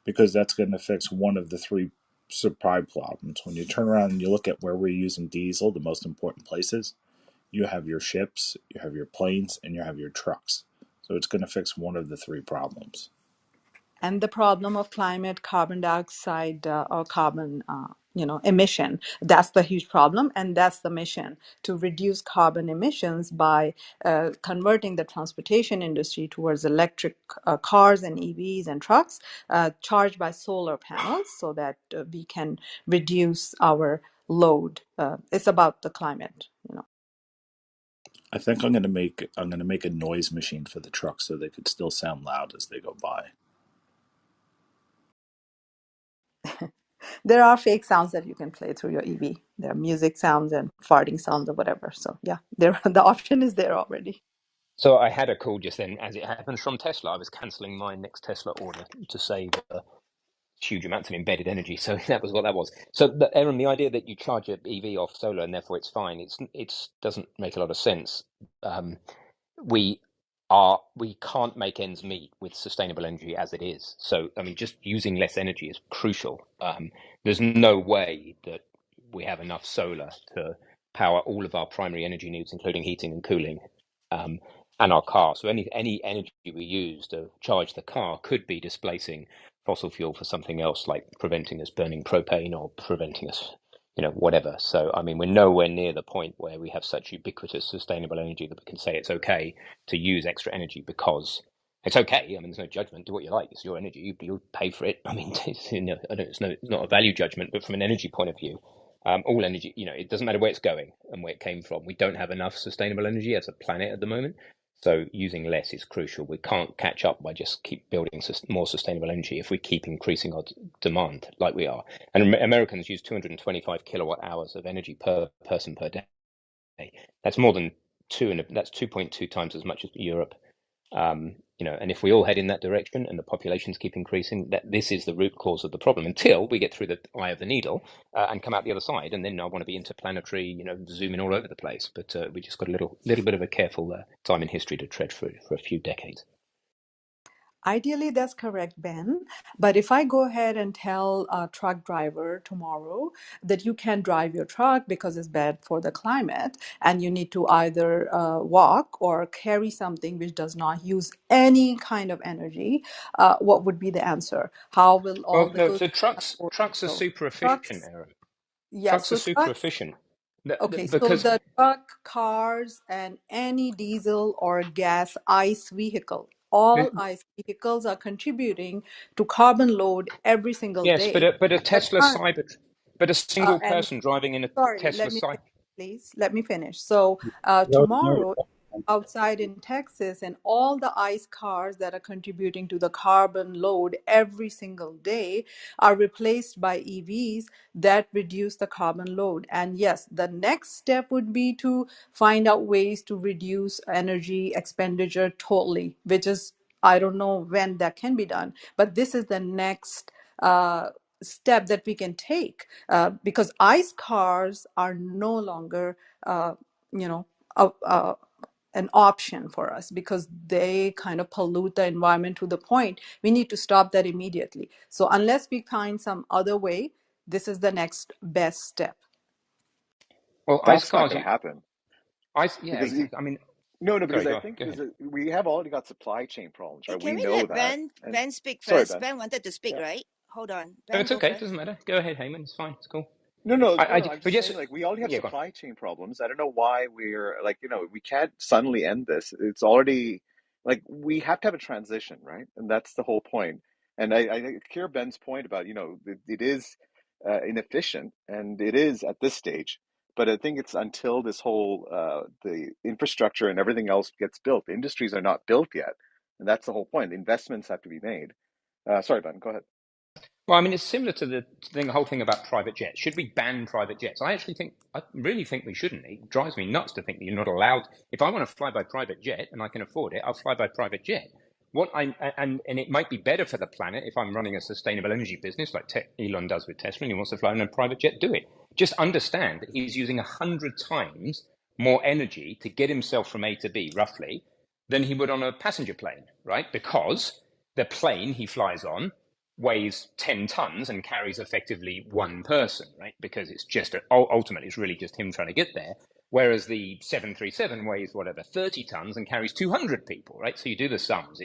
because that's going to fix one of the three supply problems. When you turn around and you look at where we're using diesel, the most important places, you have your ships, you have your planes, and you have your trucks. So it's going to fix one of the three problems. And the problem of climate, carbon dioxide, or carbon, emission. That's the huge problem, and that's the mission to reduce carbon emissions by converting the transportation industry towards electric cars and EVs and trucks charged by solar panels, so that we can reduce our load. It's about the climate. I think I'm going to make a noise machine for the trucks so they could still sound loud as they go by. There are fake sounds that you can play through your EV. There are music sounds and farting sounds or whatever. So yeah, there the option is there already. So I had a call just then, as it happens, from Tesla. I was cancelling my next Tesla order to save huge amounts of embedded energy. So that was what that was. So, Aaron, the idea that you charge an EV off solar and therefore it's fine, it's doesn't make a lot of sense. Um, we we can't make ends meet with sustainable energy as it is. So, I mean, just using less energy is crucial. There's no way that we have enough solar to power all of our primary energy needs, including heating and cooling, um, and our car. So, any energy we use to charge the car could be displacing fossil fuel for something else, like preventing us burning propane or preventing us, whatever. So, I mean, we're nowhere near the point where we have such ubiquitous sustainable energy that we can say it's okay to use extra energy because It's okay. I mean, there's no judgment. Do what you like. It's your energy. You pay for it. I mean, it's not a value judgment, but from an energy point of view, all energy, it doesn't matter where it's going and where it came from. We don't have enough sustainable energy as a planet at the moment. So using less is crucial. We can't catch up by just keep building more sustainable energy if we keep increasing our demand like we are. And Americans use 225 kilowatt hours of energy per person per day. That's more than that's 2.2 times as much as Europe. And if we all head in that direction and the populations keep increasing, that this is the root cause of the problem until we get through the eye of the needle and come out the other side. And then I want to be interplanetary, zooming all over the place. But we just got a little bit of a careful time in history to tread through for a few decades. Ideally, that's correct, Ben. But if I go ahead and tell a truck driver tomorrow that you can't drive your truck because it's bad for the climate, and you need to either walk or carry something which does not use any kind of energy, what would be the answer? How will all Well, the no, goods so trucks are go? super efficient, Trucks, Aaron. yes. Trucks are So super trucks. efficient Okay, so because the truck, cars, and any diesel or gas ICE vehicle, all ICE vehicles are contributing to carbon load every single yes, day. but a But Tesla aren't- but a single and person driving in a sorry, Tesla let me Cyber. finish, please. Let me finish. So You already know tomorrow, the outside in Texas, and all the ICE cars that are contributing to the carbon load every single day are replaced by EVs that reduce the carbon load. And yes, the next step would be to find out ways to reduce energy expenditure totally, which is, I don't know when that can be done, but this is the next step that we can take because ICE cars are no longer, you know, an option for us because they kind of pollute the environment to the point we need to stop that immediately. So unless we find some other way, this is the next best step. Well, ICE That's not cars, going to happen yeah, because exactly. I mean, no, no, because sorry, I go think go ahead. we have already got supply chain problems, Hey, right? can We we know let that. And Ben speak sorry, first? Ben. Ben wanted to speak, Yeah. right? Hold on. No, Ben, it's go okay. It first. doesn't matter. Go ahead, Heyman. It's fine. It's cool. No, no, no, no. I'm But just yes, saying, like, we already have yeah, go on. supply chain problems. I don't know why we're like, we can't suddenly end this. It's already like we have to have a transition, right? And that's the whole point. And I hear Ben's point about, it is inefficient, and it is at this stage. But I think it's until this whole the infrastructure and everything else gets built. The industries are not built yet, and that's the whole point. Investments have to be made. Sorry, Ben, go ahead. Well, I mean, it's similar to the whole thing about private jets. Should we ban private jets? I really think we shouldn't. It drives me nuts to think that you're not allowed. If I want to fly by private jet and I can afford it, I'll fly by private jet. And it might be better for the planet if I'm running a sustainable energy business like Elon does with Tesla, and he wants to fly on a private jet. Do it. Just understand that he's using 100 times more energy to get himself from A to B, roughly, than he would on a passenger plane, right? Because the plane he flies on weighs 10 tons and carries effectively one person, right? Because ultimately it's really just him trying to get there. Whereas the 737 weighs whatever 30 tons and carries 200 people, right? So you do the sums.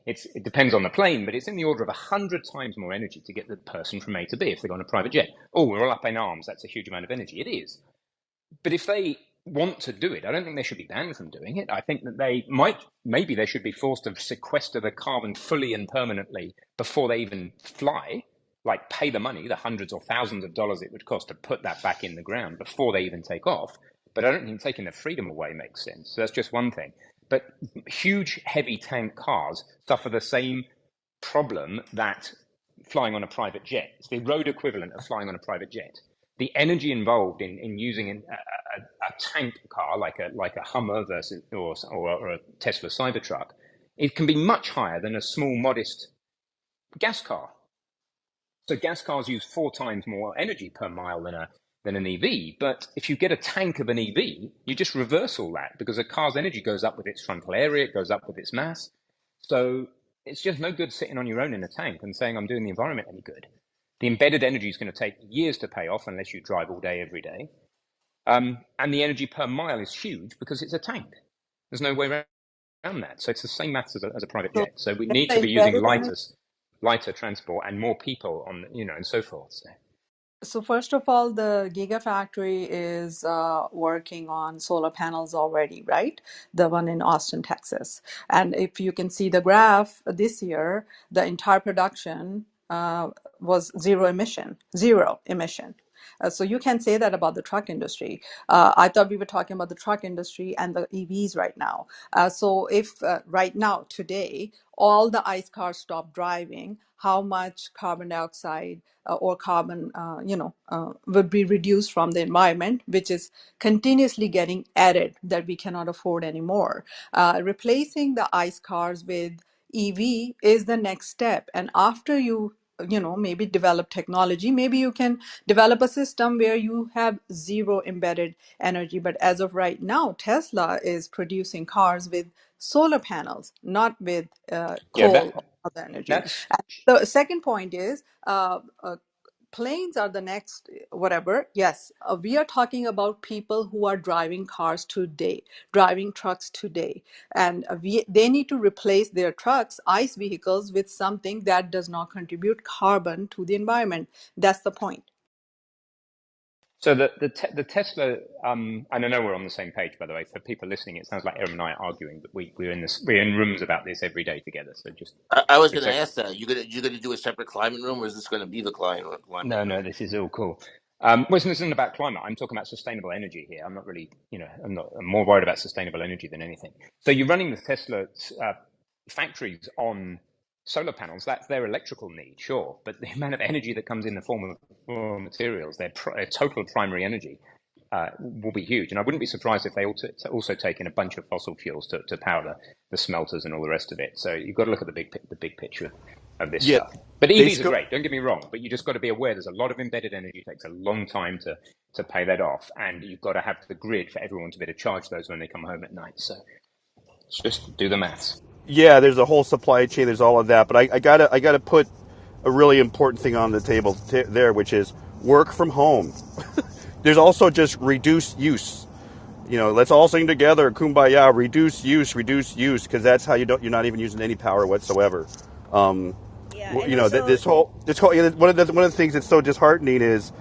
It depends on the plane, but it's in the order of 100 times more energy to get the person from A to B if they go on a private jet. Oh, we're all up in arms. That's a huge amount of energy. It is. But if they want to do it, I don't think they should be banned from doing it. I think that maybe they should be forced to sequester the carbon fully and permanently before they even fly, like pay the money, the hundreds or thousands of dollars it would cost to put that back in the ground before they even take off. But I don't think taking the freedom away makes sense. So that's just one thing. But huge, heavy tank cars suffer the same problem that flying on a private jet. It's the road equivalent of flying on a private jet. The energy involved in using a tank car like a Hummer versus or a Tesla Cybertruck, it can be much higher than a small, modest gas car. So gas cars use 4 times more energy per mile than an EV. But if you get a tank of an EV, you just reverse all that because a car's energy goes up with its frontal area, it goes up with its mass. So it's just no good sitting on your own in a tank and saying I'm doing the environment any good. The embedded energy is going to take years to pay off unless you drive all day, every day. And the energy per mile is huge because it's a tank. There's no way around that. So it's the same maths as a private So jet. So we that's need the to be using embedded energy. lighter transport and more people and so forth. So. So first of all, the Gigafactory is working on solar panels already, right? The one in Austin, Texas. And if you can see the graph this year, the entire production was zero emission. So you can say that about the truck industry. I thought we were talking about the truck industry and the EVs right now. So if right now, today, all the ICE cars stop driving, how much carbon dioxide or carbon, would be reduced from the environment, which is continuously getting added that we cannot afford anymore. Replacing the ICE cars with EV is the next step. And after maybe develop technology, maybe you can develop a system where you have zero embedded energy. But as of right now, Tesla is producing cars with solar panels, not with Yeah, coal or other energy. that's And the second point is planes are the next whatever. Yes, we are talking about people who are driving cars today, driving trucks today, and they need to replace their trucks, ICE vehicles, with something that does not contribute carbon to the environment. That's the point. so the Tesla. And I know we're on the same page, by the way. For people listening, it sounds like Erin and I are arguing, but we're in rooms about this every day together. So I was going just to so ask that. You gonna do a separate climate room, or is this going to be the climate no, room? no, this is all cool. Well, this isn't about climate. I'm talking about sustainable energy here. I'm not really, I'm more worried about sustainable energy than anything. So you're running the Tesla factories on solar panels. That's their electrical need, sure, but the amount of energy that comes in the form of raw materials, their total primary energy, will be huge. And I wouldn't be surprised if they also take in a bunch of fossil fuels to power the smelters and all the rest of it. So you've got to look at the big picture of this Yeah, stuff. But they EVs are sco- great. Don't get me wrong. But you just got to be aware there's a lot of embedded energy. It takes a long time to pay that off, and you've got to have the grid for everyone to be able to charge those when they come home at night. So just do the maths. yeah, there's a whole supply chain. There's all of that, but I gotta put a really important thing on the table there, which is work from home. There's also just reduced use. Let's all sing together, kumbaya, reduce use, because that's how you're not even using any power whatsoever. Um, Yeah, and also, this whole one of the things that's so disheartening is,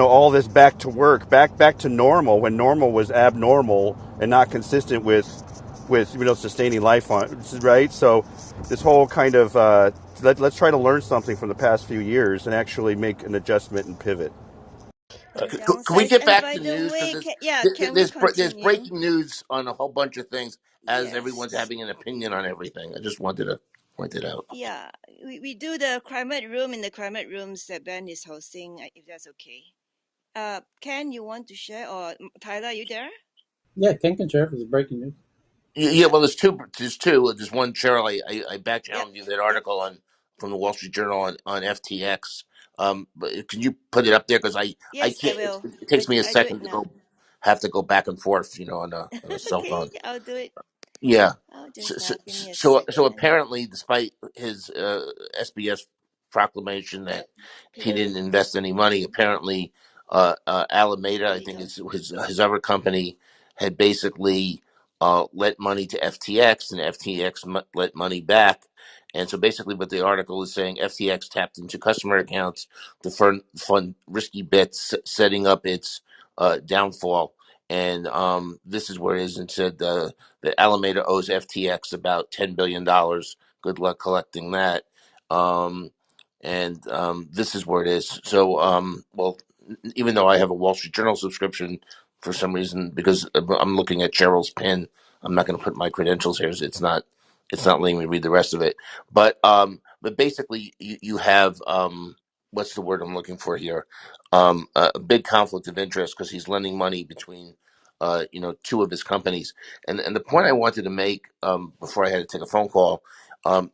all this back to work, back to normal when normal was abnormal and not consistent with sustaining life on right. So this whole kind of let's try to learn something from the past few years and actually make an adjustment and pivot. and Can we downsides. get And back by to the news? way, Because can we there's continue? breaking news on a whole bunch of things as everyone's Yes. having an opinion on everything. I just wanted to point it out. Yeah, we do the climate room in the climate rooms that Ben is hosting, if that's okay. Ken, you want to share, or Tyler, you there? Yeah, Ken can share if it's breaking news. Yeah, well, there's two. There's two. There's one, Cheryl. I back Yep, channeled you that yep. article from the Wall Street Journal on FTX. But can you put it up there? Because I Yes, I can't. will. It takes me a I do it second to now. have to go back and forth, on a cell Okay, phone. I'll do it. Yeah. I'll do So it so now. Give me a so second. apparently, despite his SBS proclamation that he didn't invest any money, apparently Alameda, I think it's his other company, had basically lent money to FTX, and FTX lent money back. And so basically, what the article is saying, FTX tapped into customer accounts to fund risky bets, setting up its downfall. And this is where it is, and said that Alameda owes FTX about $10 billion. Good luck collecting that. Um, and this is where it is. So, well, even though I have a Wall Street Journal subscription, for some reason, because I'm looking at Cheryl's pin, I'm not going to put my credentials here. So it's not letting me read the rest of it. But basically, you have what's the word I'm looking for here? A big conflict of interest because he's lending money between two of his companies. And the point I wanted to make before I had to take a phone call,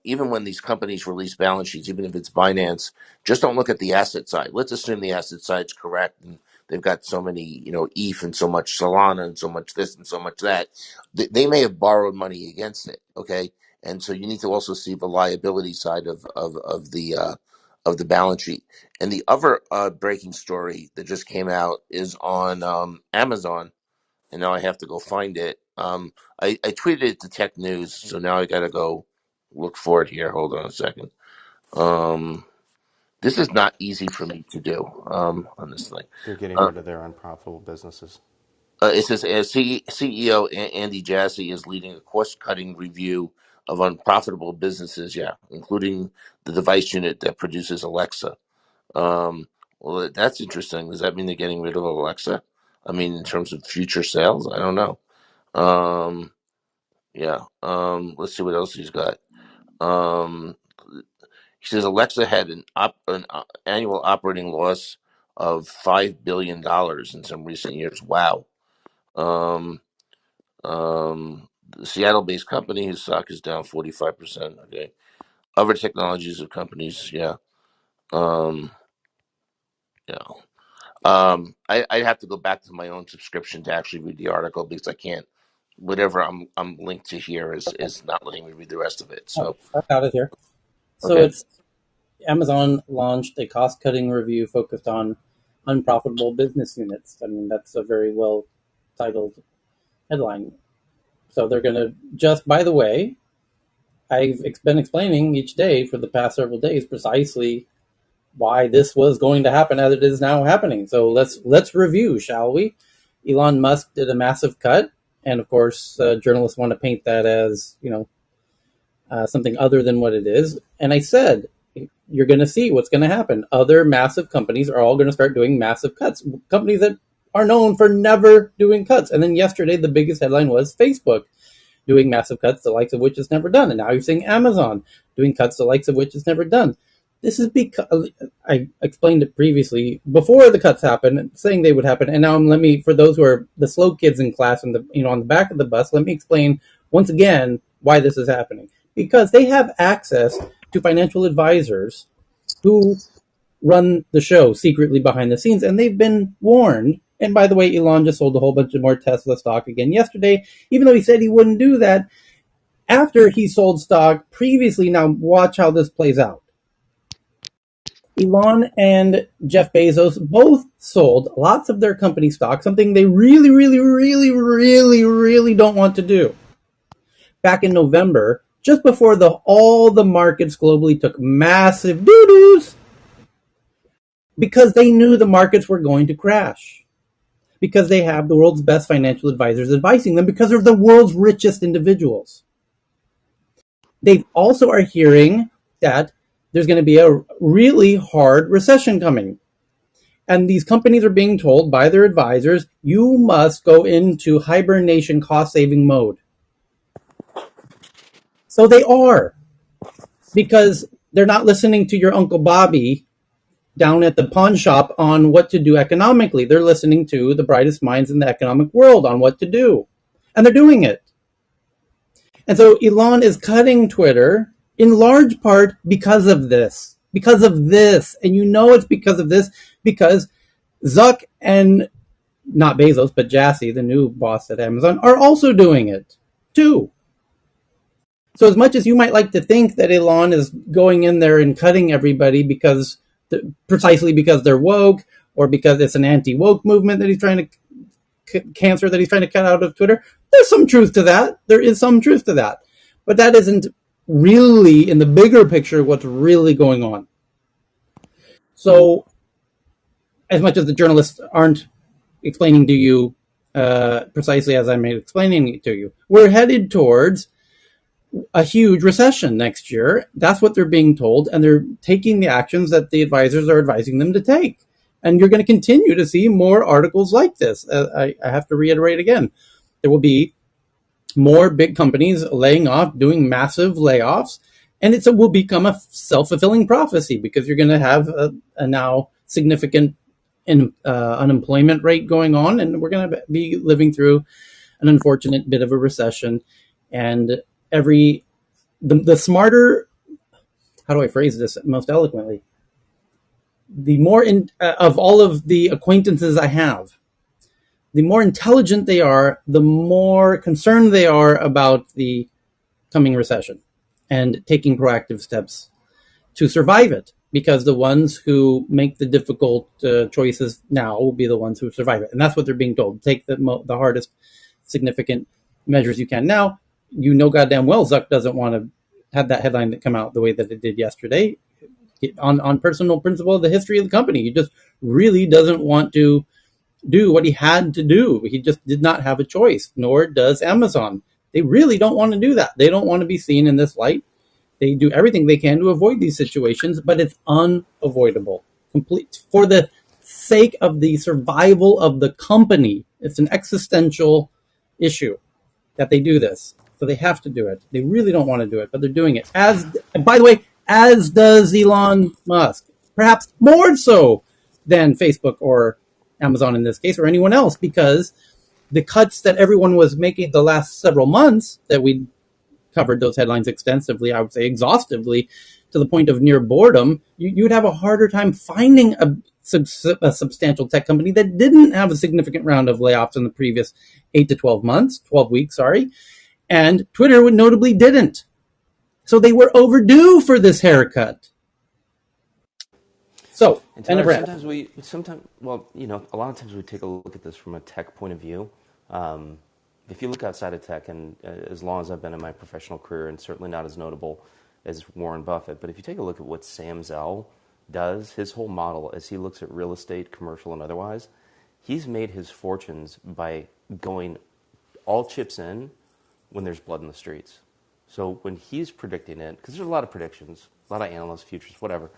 even when these companies release balance sheets, even if it's Binance, just don't look at the asset side. Let's assume the asset side's correct and they've got so many, ETH and so much Solana and so much this and so much that. They may have borrowed money against it. Okay. And so you need to also see the liability side of the balance sheet. And the other breaking story that just came out is on Amazon, and now I have to go find it. I tweeted it to Tech News, so now I got to go look for it here. Hold on a second. Um, This is not easy for me to do, honestly. They're getting Uh, rid of their unprofitable businesses. it says CEO Andy Jassy is leading a cost-cutting review of unprofitable businesses, yeah, including the device unit that produces Alexa. Well, that's interesting. Does that mean they're getting rid of Alexa? I mean, in terms of future sales, I don't know. Um, yeah. Let's see what else he's got. Um, he says Alexa had an annual operating loss of $5 billion in some recent years. Wow. Um, the Seattle-based company, his stock is down 45%. Okay. Other technologies of companies, yeah. Um, yeah. I have to go back to my own subscription to actually read the article because I can't. Whatever I'm linked to here is not letting me read the rest of it. Oh, So I got it here. So okay, it's Amazon launched a cost-cutting review focused on unprofitable business units. I mean, that's a very well titled headline. So they're going to just, by the way, I've been explaining each day for the past several days precisely why this was going to happen as it is now happening. So let's review, shall we? Elon Musk did a massive cut, and of course, journalists want to paint that as something other than what it is. And I said, you're going to see what's going to happen. Other massive companies are all going to start doing massive cuts. Companies that are known for never doing cuts. And then yesterday, the biggest headline was Facebook doing massive cuts, the likes of which it's never done. And now you're seeing Amazon doing cuts, the likes of which it's never done. This is because I explained it previously before the cuts happened, saying they would happen. And now let me, for those who are the slow kids in class and on the back of the bus, let me explain once again why this is happening. Because they have access to financial advisors who run the show secretly behind the scenes, and they've been warned. And by the way, Elon just sold a whole bunch of more Tesla stock again yesterday, even though he said he wouldn't do that after he sold stock previously. Now, watch how this plays out. Elon and Jeff Bezos both sold lots of their company stock, something they really, really, really, really, really don't want to do. Back in November, just before all the markets globally took massive doo-doos, because they knew the markets were going to crash. Because they have the world's best financial advisors advising them because they're the world's richest individuals. They also are hearing that there's going to be a really hard recession coming. And these companies are being told by their advisors, you must go into hibernation cost saving mode. So they are, because they're not listening to your Uncle Bobby down at the pawn shop on what to do economically. They're listening to the brightest minds in the economic world on what to do. And they're doing it. And so Elon is cutting Twitter in large part because of this. Because of this. And it's because of this, because Zuck and not Bezos, but Jassy, the new boss at Amazon, are also doing it too. So as much as you might like to think that Elon is going in there and cutting everybody precisely because they're woke, or because it's an anti-woke movement that he's trying to cancer that he's trying to cut out of Twitter, there's some truth to that. There is some truth to that. But that isn't really, in the bigger picture, what's really going on. So as much as the journalists aren't explaining to you precisely as I'm explaining it to you, we're headed towards a huge recession next year. That's what they're being told, and they're taking the actions that the advisors are advising them to take. And you're going to continue to see more articles like this. I have to reiterate again, there will be more big companies laying off, doing massive layoffs, and it will become a self-fulfilling prophecy, because you're going to have a now significant unemployment rate going on, and we're going to be living through an unfortunate bit of a recession. And the smarter, how do I phrase this most eloquently? The more of all of the acquaintances I have, the more intelligent they are, the more concerned they are about the coming recession and taking proactive steps to survive it. Because the ones who make the difficult choices now will be the ones who survive it. And that's what they're being told. Take the hardest, significant measures you can. Now, goddamn well Zuck doesn't want to have that headline that come out the way that it did yesterday. on personal principle of the history of the company. He just really doesn't want to do what he had to do. He just did not have a choice, nor does Amazon. They really don't want to do that. They don't want to be seen in this light. They do everything they can to avoid these situations, but it's unavoidable. Complete for the sake of the survival of the company. It's an existential issue that they do this. So they have to do it. They really don't want to do it, but they're doing it. And by the way, as does Elon Musk. Perhaps more so than Facebook or Amazon in this case, or anyone else, because the cuts that everyone was making the last several months that we covered those headlines extensively, I would say exhaustively, to the point of near boredom, you'd have a harder time finding a substantial tech company that didn't have a significant round of layoffs in the previous 8 to 12 months, 12 weeks, sorry. And Twitter notably didn't. So they were overdue for this haircut. So, And end of Tyler, rant. well, a lot of times we take a look at this from a tech point of view. If you look outside of tech, and as long as I've been in my professional career, and certainly not as notable as Warren Buffett, but if you take a look at what Sam Zell does, his whole model as he looks at real estate, commercial and otherwise, he's made his fortunes by going all chips in when there's blood in the streets. So when he's predicting it, because there's a lot of predictions, a lot of analysts, futures, whatever,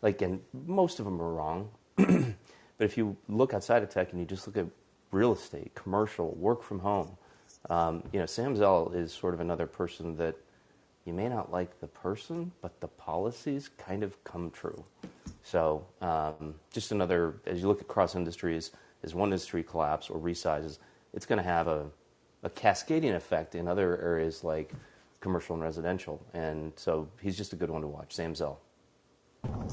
and most of them are wrong. But if you look outside of tech and you just look at real estate, commercial, work from home, Sam Zell is sort of another person that you may not like the person, but the policies kind of come true. So just another, as you look across industries, as one industry collapses or resizes, it's going to have a cascading effect in other areas like commercial and residential. And so he's just a good one to watch, Sam Zell.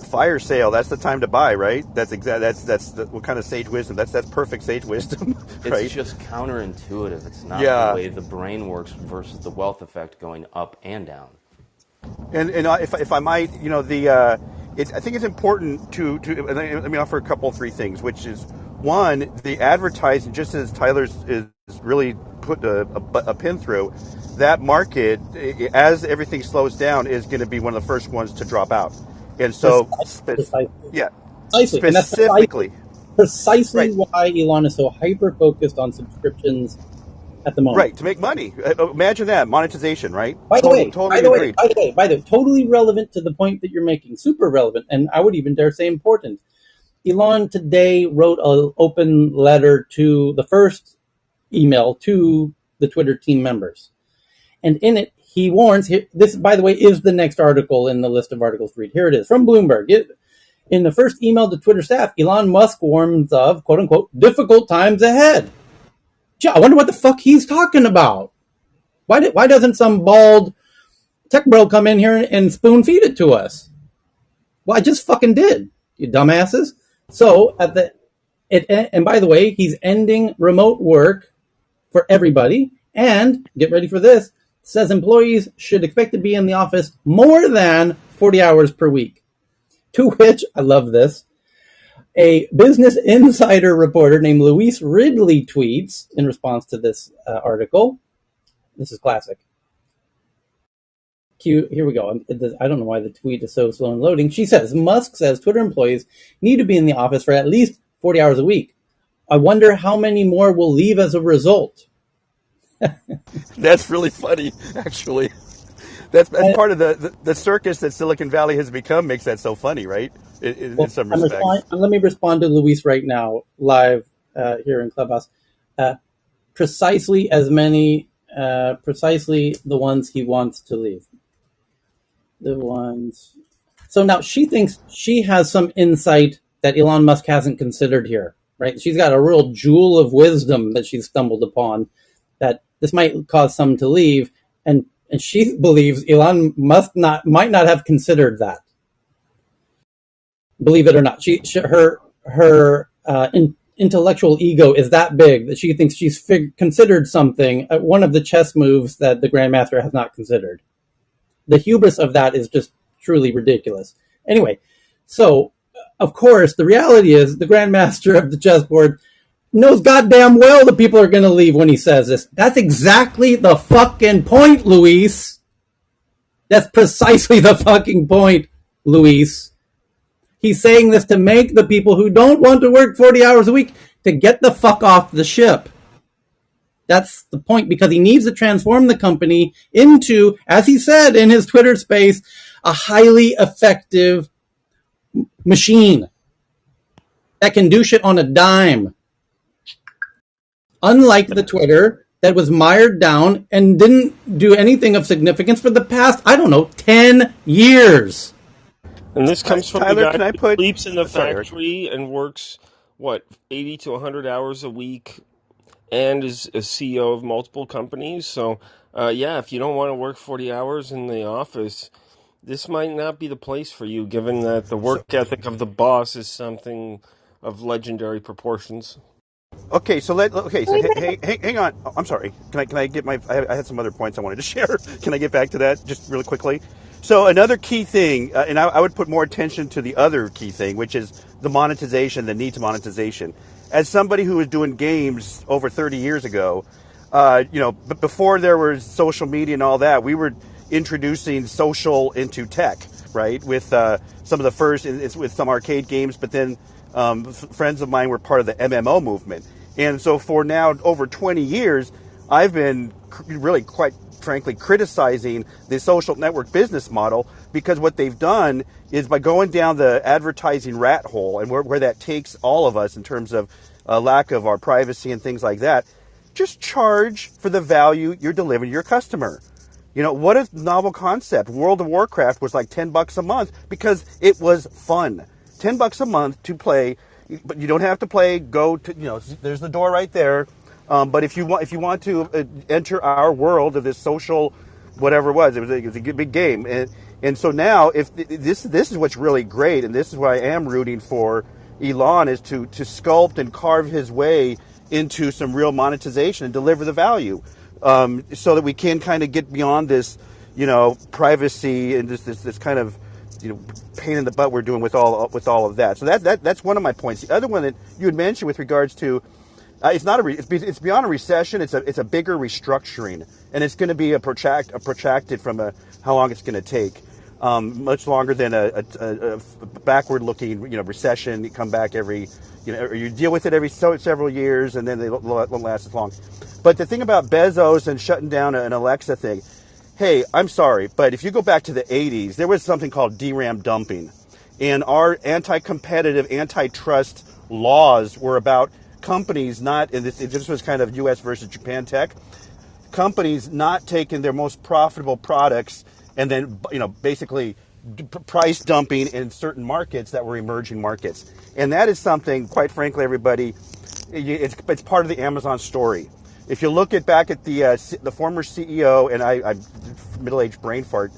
Fire sale. That's the time to buy, right? What kind of sage wisdom? That's perfect sage wisdom, right? It's just counterintuitive. It's not the Yeah. way the brain works versus the wealth effect going up and down. And if I might, I think it's important to let me offer a couple, three things, which is one, the advertising, just as Tyler's is really put a pin through, that market, as everything slows down, is going to be one of the first ones to drop out. And so, Precisely. yeah, Precisely. And that's specifically, precisely right. why Elon is so hyper-focused on subscriptions at the moment. Right, to make money. Imagine that, monetization, right? By the way, Agreed. totally relevant to the point that you're making, super relevant, and I would even dare say important. Elon today wrote an open letter to the first email to the Twitter team members. And in it, he warns, this, by the way, is the next article in the list of articles to read. Here it is, from Bloomberg. In the first email to Twitter staff, Elon Musk warns of, quote unquote, difficult times ahead. Gee, I wonder what the fuck he's talking about. Why doesn't some bald tech bro come in here and spoon feed it to us? Well, I just fucking did, you dumbasses. So and by the way, he's ending remote work for everybody. And get ready for this. Says employees should expect to be in the office more than 40 hours per week. To which, I love this, a Business Insider reporter named Louise Ridley tweets in response to this article. This is classic. Here we go. I don't know why the tweet is so slow in loading. She says, Musk says Twitter employees need to be in the office for at least 40 hours a week. I wonder how many more will leave as a result. That's really funny, actually. That's part of the circus that Silicon Valley has become, makes that so funny, right? In some respects. Let me respond to Luis right now, live here in Clubhouse. Precisely the ones he wants to leave. The ones. So now she thinks she has some insight that Elon Musk hasn't considered here, right? She's got a real jewel of wisdom that she's stumbled upon, that this might cause some to leave, and she believes Elon Musk might not have considered that. Believe it or not, her intellectual ego is that big that she thinks she's considered something, one of the chess moves that the Grandmaster has not considered. The hubris of that is just truly ridiculous. Anyway, so of course the reality is the Grandmaster of the chessboard knows goddamn well that people are going to leave when he says this. That's exactly the fucking point, Luis. That's precisely the fucking point, Luis. He's saying this to make the people who don't want to work 40 hours a week to get the fuck off the ship. That's the point, because he needs to transform the company into, as he said in his Twitter space, a highly effective machine that can do shit on a dime. Unlike the Twitter that was mired down and didn't do anything of significance for the past, I don't know, 10 years. And this comes from the Tyler, guy can I who put? sleeps in the Sorry, Eric. factory and works, what, 80 to 100 hours a week and is a CEO of multiple companies. So, yeah, if you don't want to work 40 hours in the office, this might not be the place for you, given that the work So ethic of the boss is something of legendary proportions. okay, so hang on. Oh, I'm sorry. Can I get my? I had some other points I wanted to share. Can I get back to that just really quickly? So another key thing, and I would put more attention to the other key thing, which is the monetization, the need to monetization. As somebody who was doing games over 30 years ago, but before there was social media and all that, we were introducing social into tech, right? With some of the first, it's with some arcade games, but then friends of mine were part of the MMO movement. And so for now, over 20 years, I've been really quite frankly criticizing the social network business model, because what they've done is, by going down the advertising rat hole and where that takes all of us in terms of lack of our privacy and things like that, just charge for the value you're delivering to your customer. What a novel concept. World of Warcraft was like $10 a month because it was fun. $10 a month to play, but you don't have to play. Go to, there's the door right there. But if you want to enter our world of this social, whatever it was a big game. And so now, if this is what's really great, and this is what I am rooting for Elon, is to sculpt and carve his way into some real monetization and deliver the value, so that we can kind of get beyond this, privacy and this kind of, pain in the butt we're doing with all of that. So that's one of my points. The other one that you had mentioned with regards to, it's not it's beyond a recession. It's a bigger restructuring, and it's going to be a protracted from how long it's going to take. Much longer than a backward-looking, recession. You come back every, or you deal with it every several years, and then they won't last as long. But the thing about Bezos and shutting down an Alexa thing, hey, I'm sorry, but if you go back to the 80s, there was something called DRAM dumping. And our anti-competitive, antitrust laws were about companies not, and this was kind of U.S. versus Japan tech, companies not taking their most profitable products and then, basically price dumping in certain markets that were emerging markets. And that is something, quite frankly, everybody, it's part of the Amazon story. If you look back at the former CEO, and I'm middle-aged brain fart,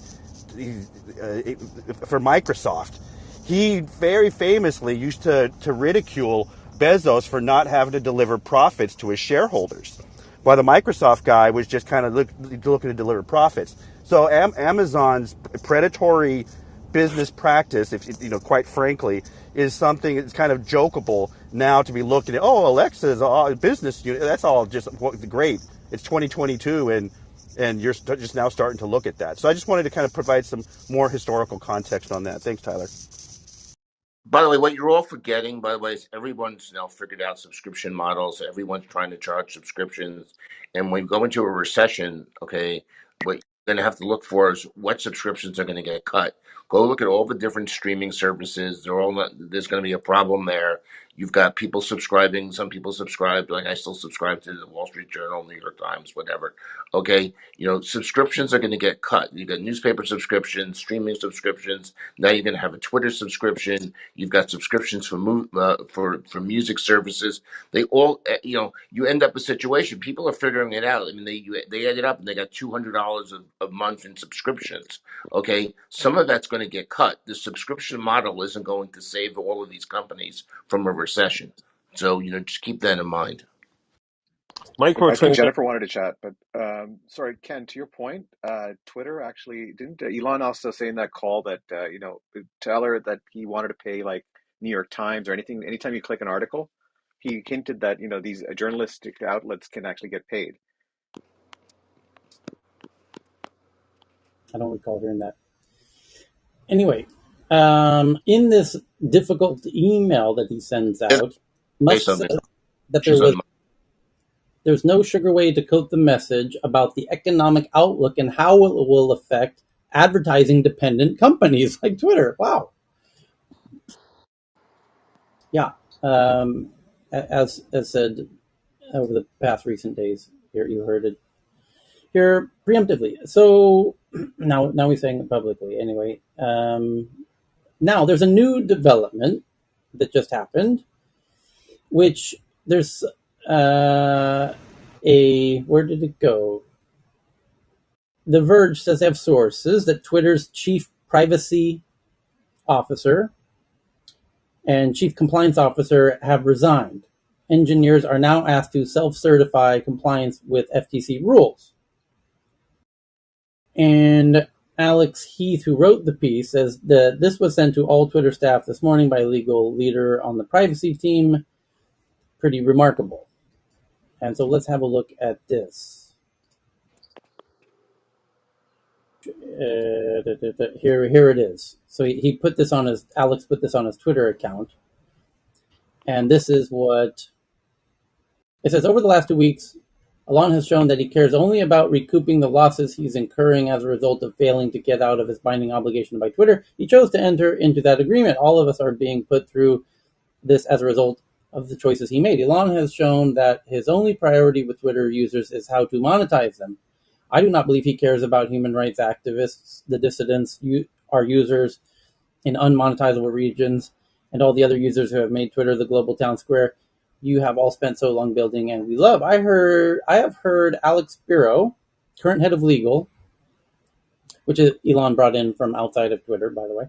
for Microsoft, he very famously used to ridicule Bezos for not having to deliver profits to his shareholders, while the Microsoft guy was just kind of looking to deliver profits. So Amazon's predatory business practice, if quite frankly, is something that's kind of jokeable now to be looking at. Oh, Alexa's business unit. That's all just great. It's 2022, and you're just now starting to look at that. So I just wanted to kind of provide some more historical context on that. Thanks, Tyler. By the way, what you're all forgetting, by the way, is everyone's now figured out subscription models. Everyone's trying to charge subscriptions. And when you go into a recession, okay, what you're going to have to look for is what subscriptions are going to get cut. Go look at all the different streaming services. They're all not, there's going to be a problem there. You've got people subscribing. Some people subscribe, like I still subscribe to the Wall Street Journal, New York Times, whatever. Okay, subscriptions are going to get cut. You got newspaper subscriptions, streaming subscriptions. Now you're going to have a Twitter subscription. You've got subscriptions for music services. They all, you end up a situation. People are figuring it out. I mean, they add it up and they got $200 a month in subscriptions. Okay, some of that's going to get cut. The subscription model isn't going to save all of these companies from a recession. So just keep that in mind. Micro I think transaction. Jennifer wanted to chat, but sorry, Ken. To your point, Twitter actually didn't Elon also say in that call that tell her that he wanted to pay like New York Times or anything. Anytime you click an article, he hinted that these journalistic outlets can actually get paid. I don't recall hearing that. Anyway, In this difficult email that he sends Say out, Musk something. said that She's on the. there's no sugar way to coat the message about the economic outlook and how it will affect advertising dependent companies like Twitter. Wow. Yeah. As said over the past recent days, here you heard it here preemptively. So now he's saying it publicly. Anyway, now there's a new development that just happened, which there's a where did it go? The Verge says they have sources that Twitter's chief privacy officer and chief compliance officer have resigned. Engineers are now asked to self-certify compliance with FTC rules. And Alex Heath, who wrote the piece, says that this was sent to all Twitter staff this morning by a legal leader on the privacy team. Pretty remarkable. And so let's have a look at this. Here it is. So he put this on Alex put this on his Twitter account. And this is what it says. Over the last 2 weeks, Elon has shown that he cares only about recouping the losses he's incurring as a result of failing to get out of his binding obligation by Twitter. He chose to enter into that agreement. All of us are being put through this as a result of the choices he made. Elon has shown that his only priority with Twitter users is how to monetize them. I do not believe he cares about human rights activists, the dissidents, our users in unmonetizable regions, and all the other users who have made Twitter the global town square you have all spent so long building and we love. I have heard Alex Spiro, current head of legal, which Elon brought in from outside of Twitter, by the way,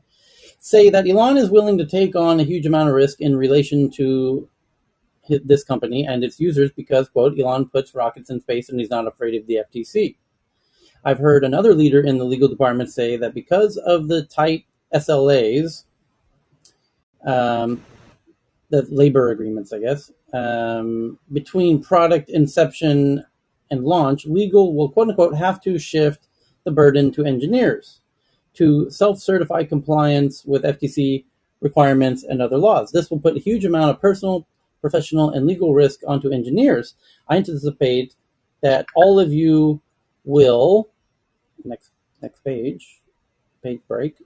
say that Elon is willing to take on a huge amount of risk in relation to this company and its users because, quote, Elon puts rockets in space and he's not afraid of the FTC. I've heard another leader in the legal department say that because of the tight SLAs, the labor agreements, I guess, between product inception and launch, legal will, quote unquote, have to shift the burden to engineers to self-certify compliance with FTC requirements and other laws. This will put a huge amount of personal, professional, and legal risk onto engineers. I anticipate that all of you will, next page break.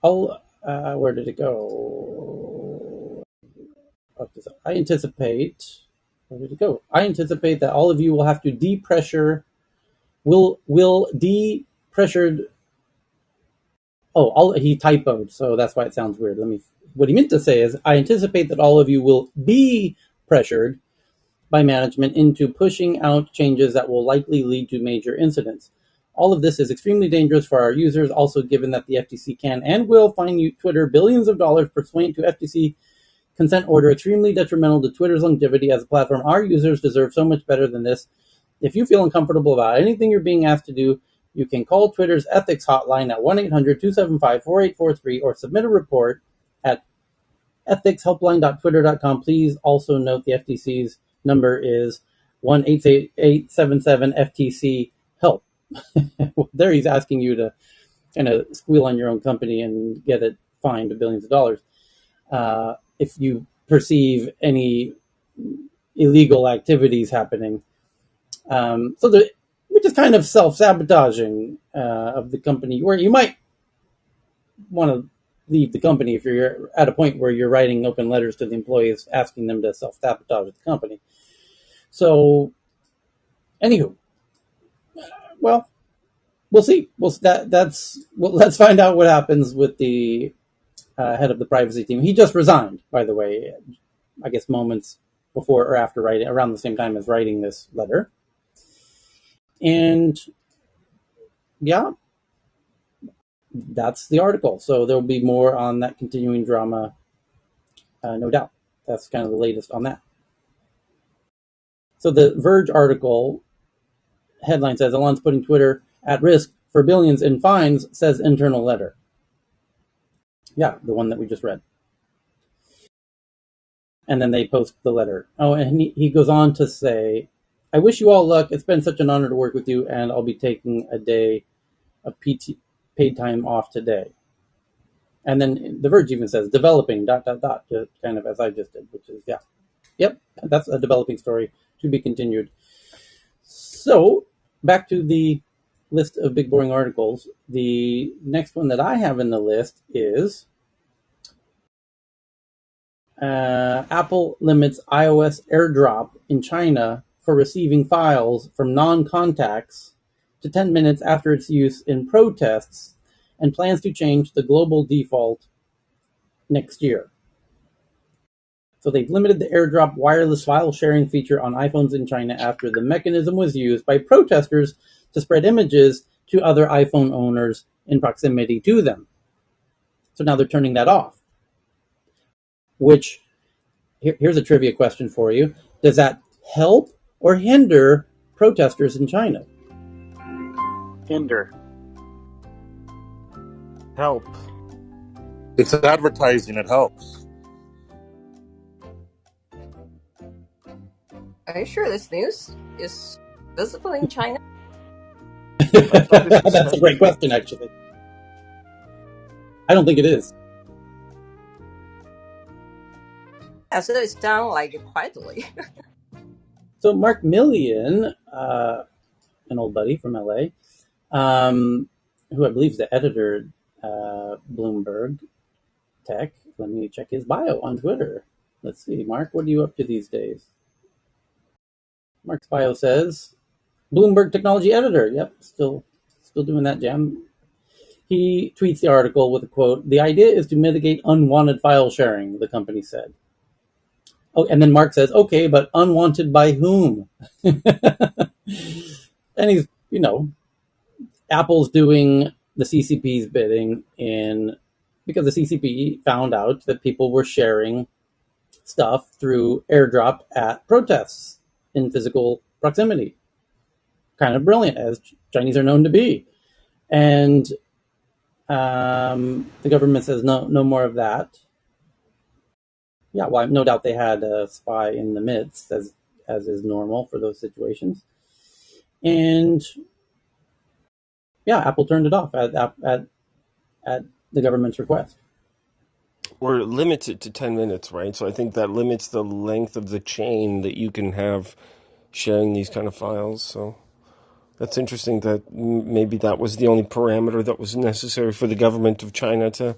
Where did it go? I anticipate. Where did it go? I anticipate that all of you will have to depressure. Will depressured. He typoed, so that's why it sounds weird. What he meant to say is, I anticipate that all of you will be pressured by management into pushing out changes that will likely lead to major incidents. All of this is extremely dangerous for our users, also given that the FTC can and will fine Twitter billions of dollars pursuant to FTC consent order, extremely detrimental to Twitter's longevity as a platform. Our users deserve so much better than this. If you feel uncomfortable about anything you're being asked to do, you can call Twitter's ethics hotline at 1-800-275-4843 or submit a report at ethicshelpline.twitter.com. Please also note the FTC's number is 1-877-FTC-HELP. There he's asking you to kind of squeal on your own company and get it fined billions of dollars if you perceive any illegal activities happening. Which is kind of self-sabotaging of the company, where you might want to leave the company if you're at a point where you're writing open letters to the employees asking them to self-sabotage the company. So, anywho, well, we'll see. Let's find out what happens with the head of the privacy team. He just resigned, by the way, I guess moments before or after writing, around the same time as writing this letter. And yeah, that's the article. So there'll be more on that continuing drama, no doubt. That's kind of the latest on that. So the Verge article headline says Elon's putting Twitter at risk for billions in fines, says internal letter. Yeah, the one that we just read. And then they post the letter. Oh, and he goes on to say, I wish you all luck. It's been such an honor to work with you, and I'll be taking a day of paid time off today. And then The Verge even says developing dot dot dot, just kind of as I just did, which is, yeah, yep, that's a developing story to be continued. So back to the list of big boring articles. The next one that I have in the list is Apple limits iOS AirDrop in China for receiving files from non-contacts to 10 minutes after its use in protests, and plans to change the global default next year. So they've limited the AirDrop wireless file sharing feature on iPhones in China after the mechanism was used by protesters to spread images to other iPhone owners in proximity to them. So now they're turning that off. Which, here's a trivia question for you. Does that help or hinder protesters in China? Hinder. Help. It's advertising. It helps. Are you sure this news is visible in China? I thought this was That's a great question, actually. I don't think it is. Yeah, so it's done like quietly. So Mark Millian, an old buddy from LA, who I believe is the editor Bloomberg Tech. Let me check his bio on Twitter. Let's see, Mark, what are you up to these days? Mark's bio says Bloomberg Technology Editor. Yep, still doing that jam. He tweets the article with a quote: "The idea is to mitigate unwanted file sharing," the company said. Oh, and then Mark says, "Okay, but unwanted by whom?" And he's, Apple's doing the CCP's bidding because the CCP found out that people were sharing stuff through AirDrop at protests in physical proximity. Kind of brilliant, as Chinese are known to be. And the government says no more of that. Yeah, well, no doubt they had a spy in the midst, as is normal for those situations. And yeah, Apple turned it off at the government's request. Or limits it to 10 minutes, right? So I think that limits the length of the chain that you can have sharing these kind of files. So that's interesting that maybe that was the only parameter that was necessary for the government of China to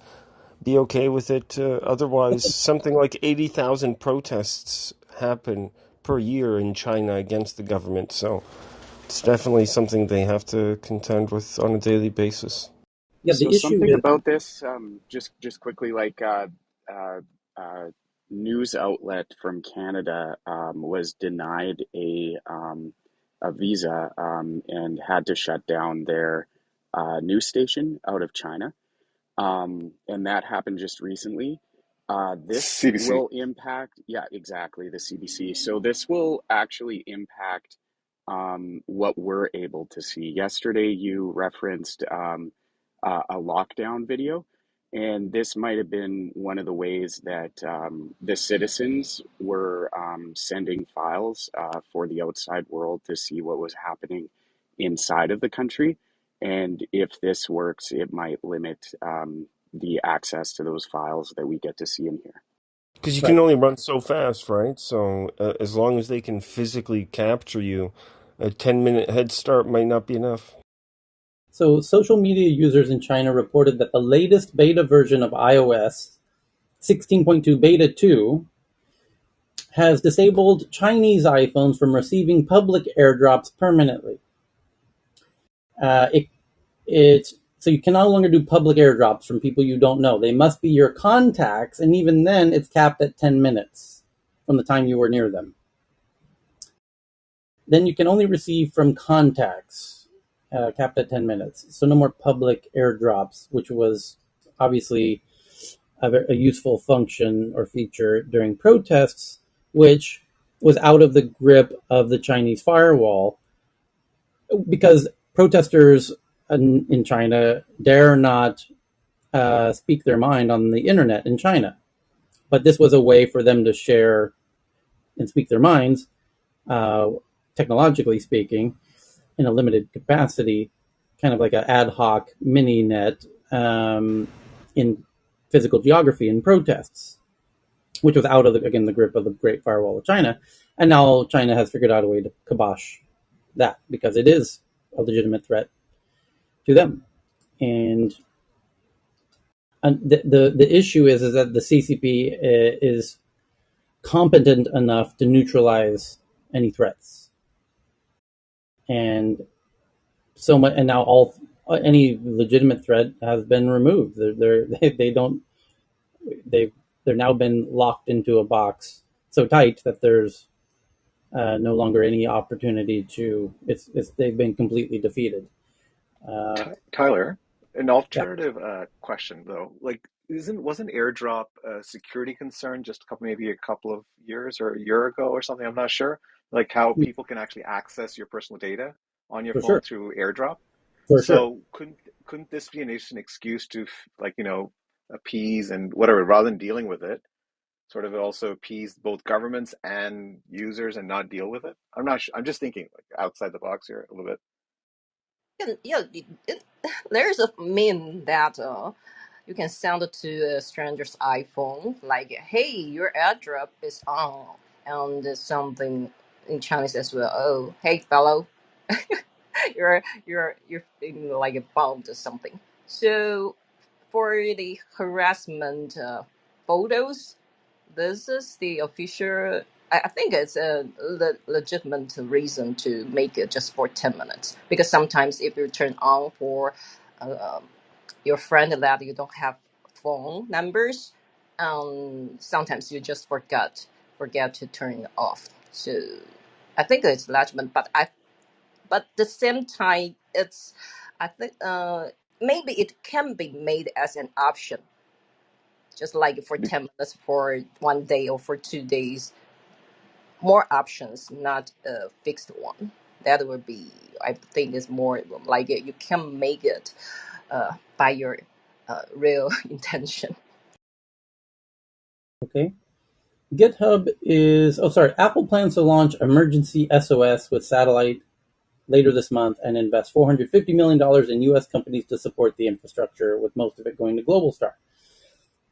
be okay with it. Otherwise, something like 80,000 protests happen per year in China against the government. So it's definitely something they have to contend with on a daily basis. Yeah, So the issue something is about this, just quickly, like uh, uh, news outlet from Canada was denied a visa and had to shut down their news station out of China. And that happened just recently. This CBC. will impact, yeah, exactly, the CBC. So this will actually impact what we're able to see. Yesterday, you referenced a lockdown video, and this might have been one of the ways that the citizens were sending files for the outside world to see what was happening inside of the country. And if this works, it might limit the access to those files that we get to see and hear. Because you can right. only run so fast, right? So as long as they can physically capture you, a 10-minute head start might not be enough. So social media users in China reported that the latest beta version of iOS 16.2 Beta 2 has disabled Chinese iPhones from receiving public airdrops permanently. Uh, it so you can no longer do public airdrops from people you don't know. They must be your contacts, and even then, it's capped at 10 minutes from the time you were near them. Then you can only receive from contacts, capped at 10 minutes. So no more public airdrops, which was obviously a useful function or feature during protests, which was out of the grip of the Chinese firewall because protesters in China dare not speak their mind on the internet in China. But this was a way for them to share and speak their minds technologically speaking, in a limited capacity, kind of like an ad hoc mini net in physical geography and protests, which was out of the grip of the Great Firewall of China, and now China has figured out a way to kibosh that because it is a legitimate threat to them. And the issue is that the CCP is competent enough to neutralize any threats, and so much, and now all any legitimate threat has been removed. They don't they're now been locked into a box so tight that there's no longer any opportunity to. It's they've been completely defeated. Uh, Tyler, an yeah, alternative question though, like isn't wasn't airdrop a security concern just maybe a couple of years or a year ago or something? I'm not sure. Like how people can actually access your personal data on your for phone sure, through airdrop. for sure. So couldn't this be an interesting excuse to like appease and whatever rather than dealing with it, sort of also appease both governments and users and not deal with it? I'm not sure. I'm just thinking like outside the box here a little bit. Yeah, there's a meme that you can send it to a stranger's iPhone, like, "Hey, your airdrop is on," and something in Chinese as well. "Oh, hey, fellow, you're feeling like a bombed or something." So for the harassment photos, this is the official. I think it's a legitimate reason to make it just for 10 minutes, because sometimes if you turn on for uh, your friend that you don't have phone numbers, sometimes you just forget to turn it off. So I think it's legitimate, but at the same time, it's I think maybe it can be made as an option, just like for 10 minutes, for 1 day, or for 2 days. More options, not a fixed one. That would be, I think, is more like it. You can make it by your real intention. Okay. GitHub is. Oh, sorry. Apple plans to launch emergency SOS with satellite later this month and invest $450 million in U.S. companies to support the infrastructure, with most of it going to Globalstar.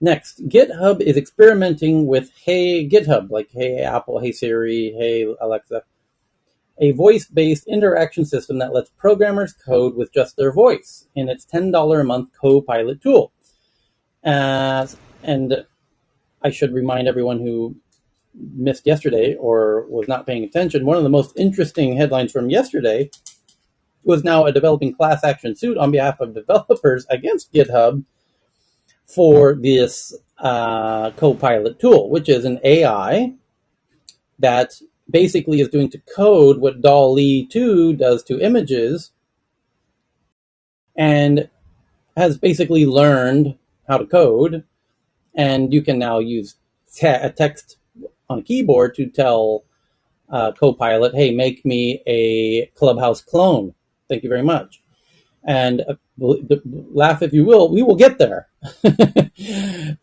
Next, GitHub is experimenting with Hey GitHub, like Hey Apple, Hey Siri, Hey Alexa, a voice-based interaction system that lets programmers code with just their voice in its $10 a month Copilot tool. And I should remind everyone who missed yesterday or was not paying attention, one of the most interesting headlines from yesterday was now a developing class action suit on behalf of developers against GitHub for this Copilot tool, which is an AI that basically is doing to code what DALL-E 2 does to images, and has basically learned how to code. And you can now use a text on a keyboard to tell Copilot, hey, make me a Clubhouse clone. Thank you very much. And laugh if you will, we will get there.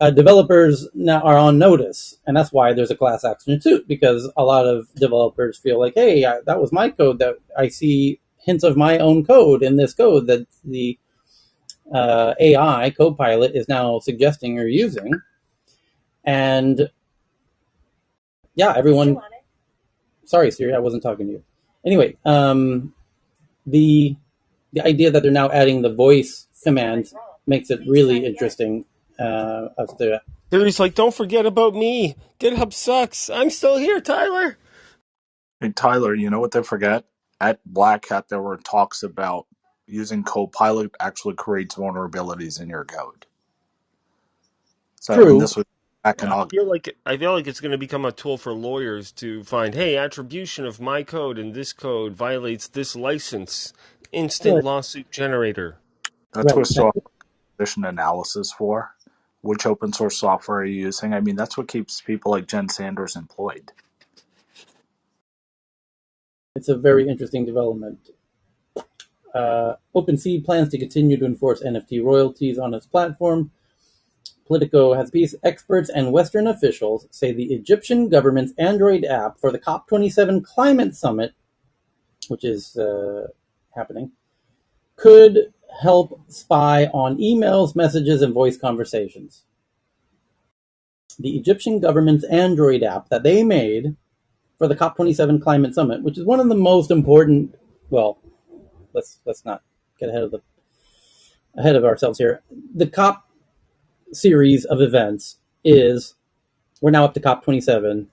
Developers now are on notice, and that's why there's a class action suit, because a lot of developers feel like, hey, that was my code, that I see hints of my own code in this code that the AI Copilot is now suggesting or using. And yeah, everyone. Sorry, Siri, I wasn't talking to you. Anyway, the idea that they're now adding the voice command makes it really interesting as to. There's like, don't forget about me. GitHub sucks. I'm still here, Tyler. Hey, Tyler, you know what they forget? At Black Hat, there were talks about using Copilot actually creates vulnerabilities in your code. So, and True. this was back in Yeah, August. I feel like it's going to become a tool for lawyers to find, hey, attribution of my code in this code violates this license. Instant Right. lawsuit generator. That's Right. what software condition analysis for. Which open source software are you using? I mean, that's what keeps people like Jen Sanders employed. It's a very interesting development. OpenSea plans to continue to enforce NFT royalties on its platform. Politico has peace experts and Western officials say the Egyptian government's Android app for the COP27 climate summit which is happening, could help spy on emails, messages, and voice conversations. The Egyptian government's Android app that they made for the COP27 climate summit, which is one of the most important. Well, let's not get ahead of ourselves here. The COP series of events is we're now up to COP27.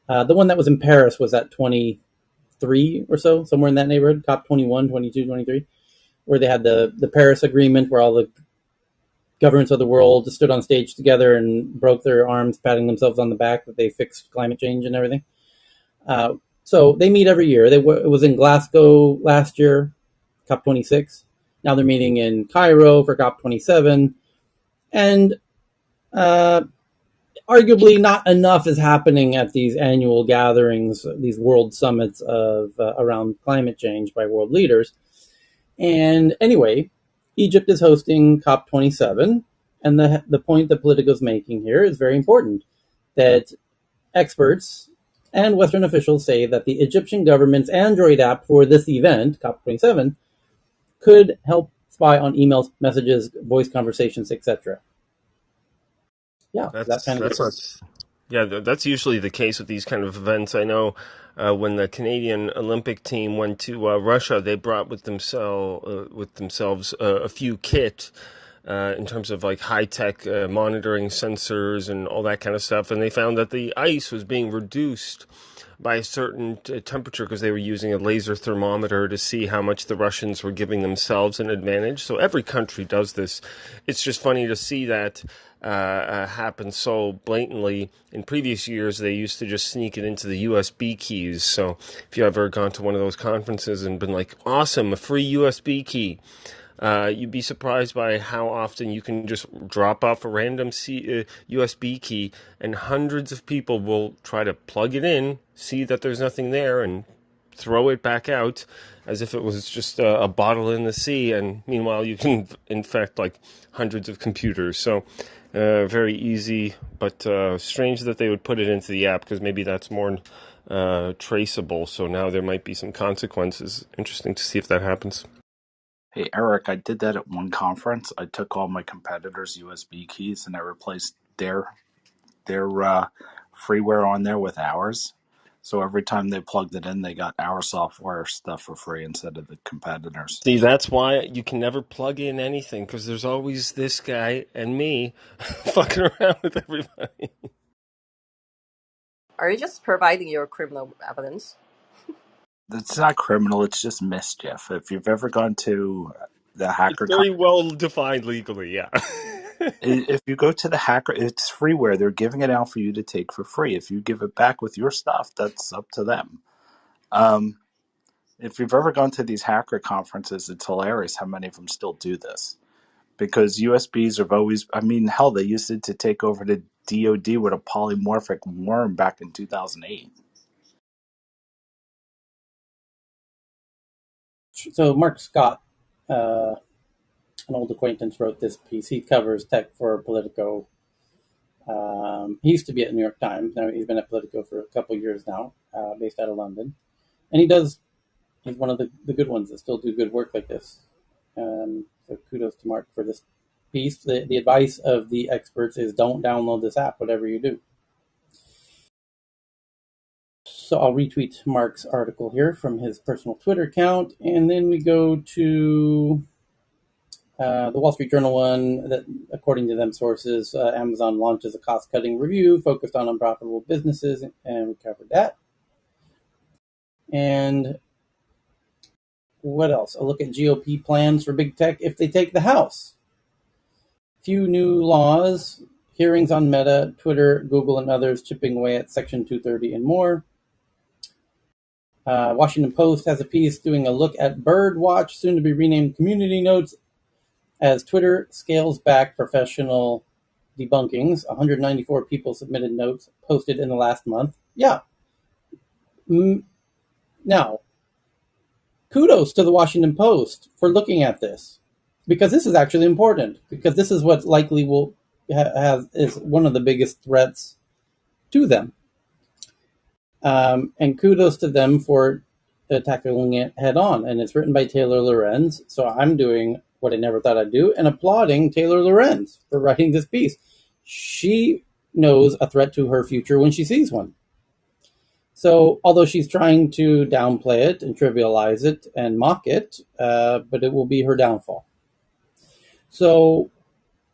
The one that was in Paris was at 23 or so, somewhere in that neighborhood. COP 21, 22, 23, where they had the Paris Agreement, where all the governments of the world stood on stage together and broke their arms, patting themselves on the back that they fixed climate change and everything. So they meet every year. It was in Glasgow last year, COP26. Now they're meeting in Cairo for COP27. And arguably not enough is happening at these annual gatherings, these world summits of around climate change by world leaders. And anyway, Egypt is hosting COP27, and the point that Politico's making here is very important, that experts and Western officials say that the Egyptian government's Android app for this event, COP27, could help spy on emails, messages, voice conversations, etc. Yeah, that kind of That's gets it. not. Yeah, that's usually the case with these kind of events. I know when the Canadian Olympic team went to Russia, they brought with themselves a few kit in terms of like high tech monitoring sensors and all that kind of stuff, and they found that the ice was being reduced by a certain temperature because they were using a laser thermometer to see how much the Russians were giving themselves an advantage. So every country does this. It's just funny to see that happen so blatantly. In previous years, they used to just sneak it into the USB keys. So if you ever gone to one of those conferences and been like, awesome, a free USB key, you'd be surprised by how often you can just drop off a random USB key and hundreds of people will try to plug it in, see that there's nothing there, and throw it back out as if it was just a bottle in the sea. And meanwhile, you can infect like hundreds of computers. So very easy, but strange that they would put it into the app because maybe that's more traceable. So now there might be some consequences. Interesting to see if that happens. Hey, Eric, I did that at one conference. I took all my competitors' USB keys and I replaced their freeware on there with ours. So every time they plugged it in, they got our software stuff for free instead of the competitors. See, that's why you can never plug in anything because there's always this guy and me fucking around with everybody. Are you just providing your criminal evidence? It's not criminal, it's just mischief. If you've ever gone to the It's hacker very well defined legally, yeah. if you go to the hacker, it's freeware. They're giving it out for you to take for free. If you give it back with your stuff, that's up to them. Um, if you've ever gone to these hacker conferences, it's hilarious how many of them still do this. Because USBs have always, I mean, hell, they used it to take over the DoD with a polymorphic worm back in 2008. So Mark Scott, an old acquaintance, wrote this piece. He covers tech for Politico. He used to be at New York Times. Now he's been at Politico for a couple of years now, based out of London. And he's one of the good ones that still do good work like this. So kudos to Mark for this piece. The advice of the experts is don't download this app, whatever you do. So I'll retweet Mark's article here from his personal Twitter account. And then we go to the Wall Street Journal one, that according to them sources, Amazon launches a cost-cutting review focused on unprofitable businesses, and we covered that. And what else? A look at GOP plans for big tech if they take the House. Few new laws, hearings on Meta, Twitter, Google, and others chipping away at Section 230 and more. Washington Post has a piece doing a look at Birdwatch, soon to be renamed Community Notes, as Twitter scales back professional debunkings. 194 people submitted notes posted in the last month. Yeah. Now, kudos to the Washington Post for looking at this, because this is actually important, because this is what likely will is one of the biggest threats to them. And kudos to them for tackling it head on, and it's written by Taylor Lorenz. So I'm doing what I never thought I'd do and applauding Taylor Lorenz for writing this piece. She knows a threat to her future when she sees one. So, although she's trying to downplay it and trivialize it and mock it, but it will be her downfall. So,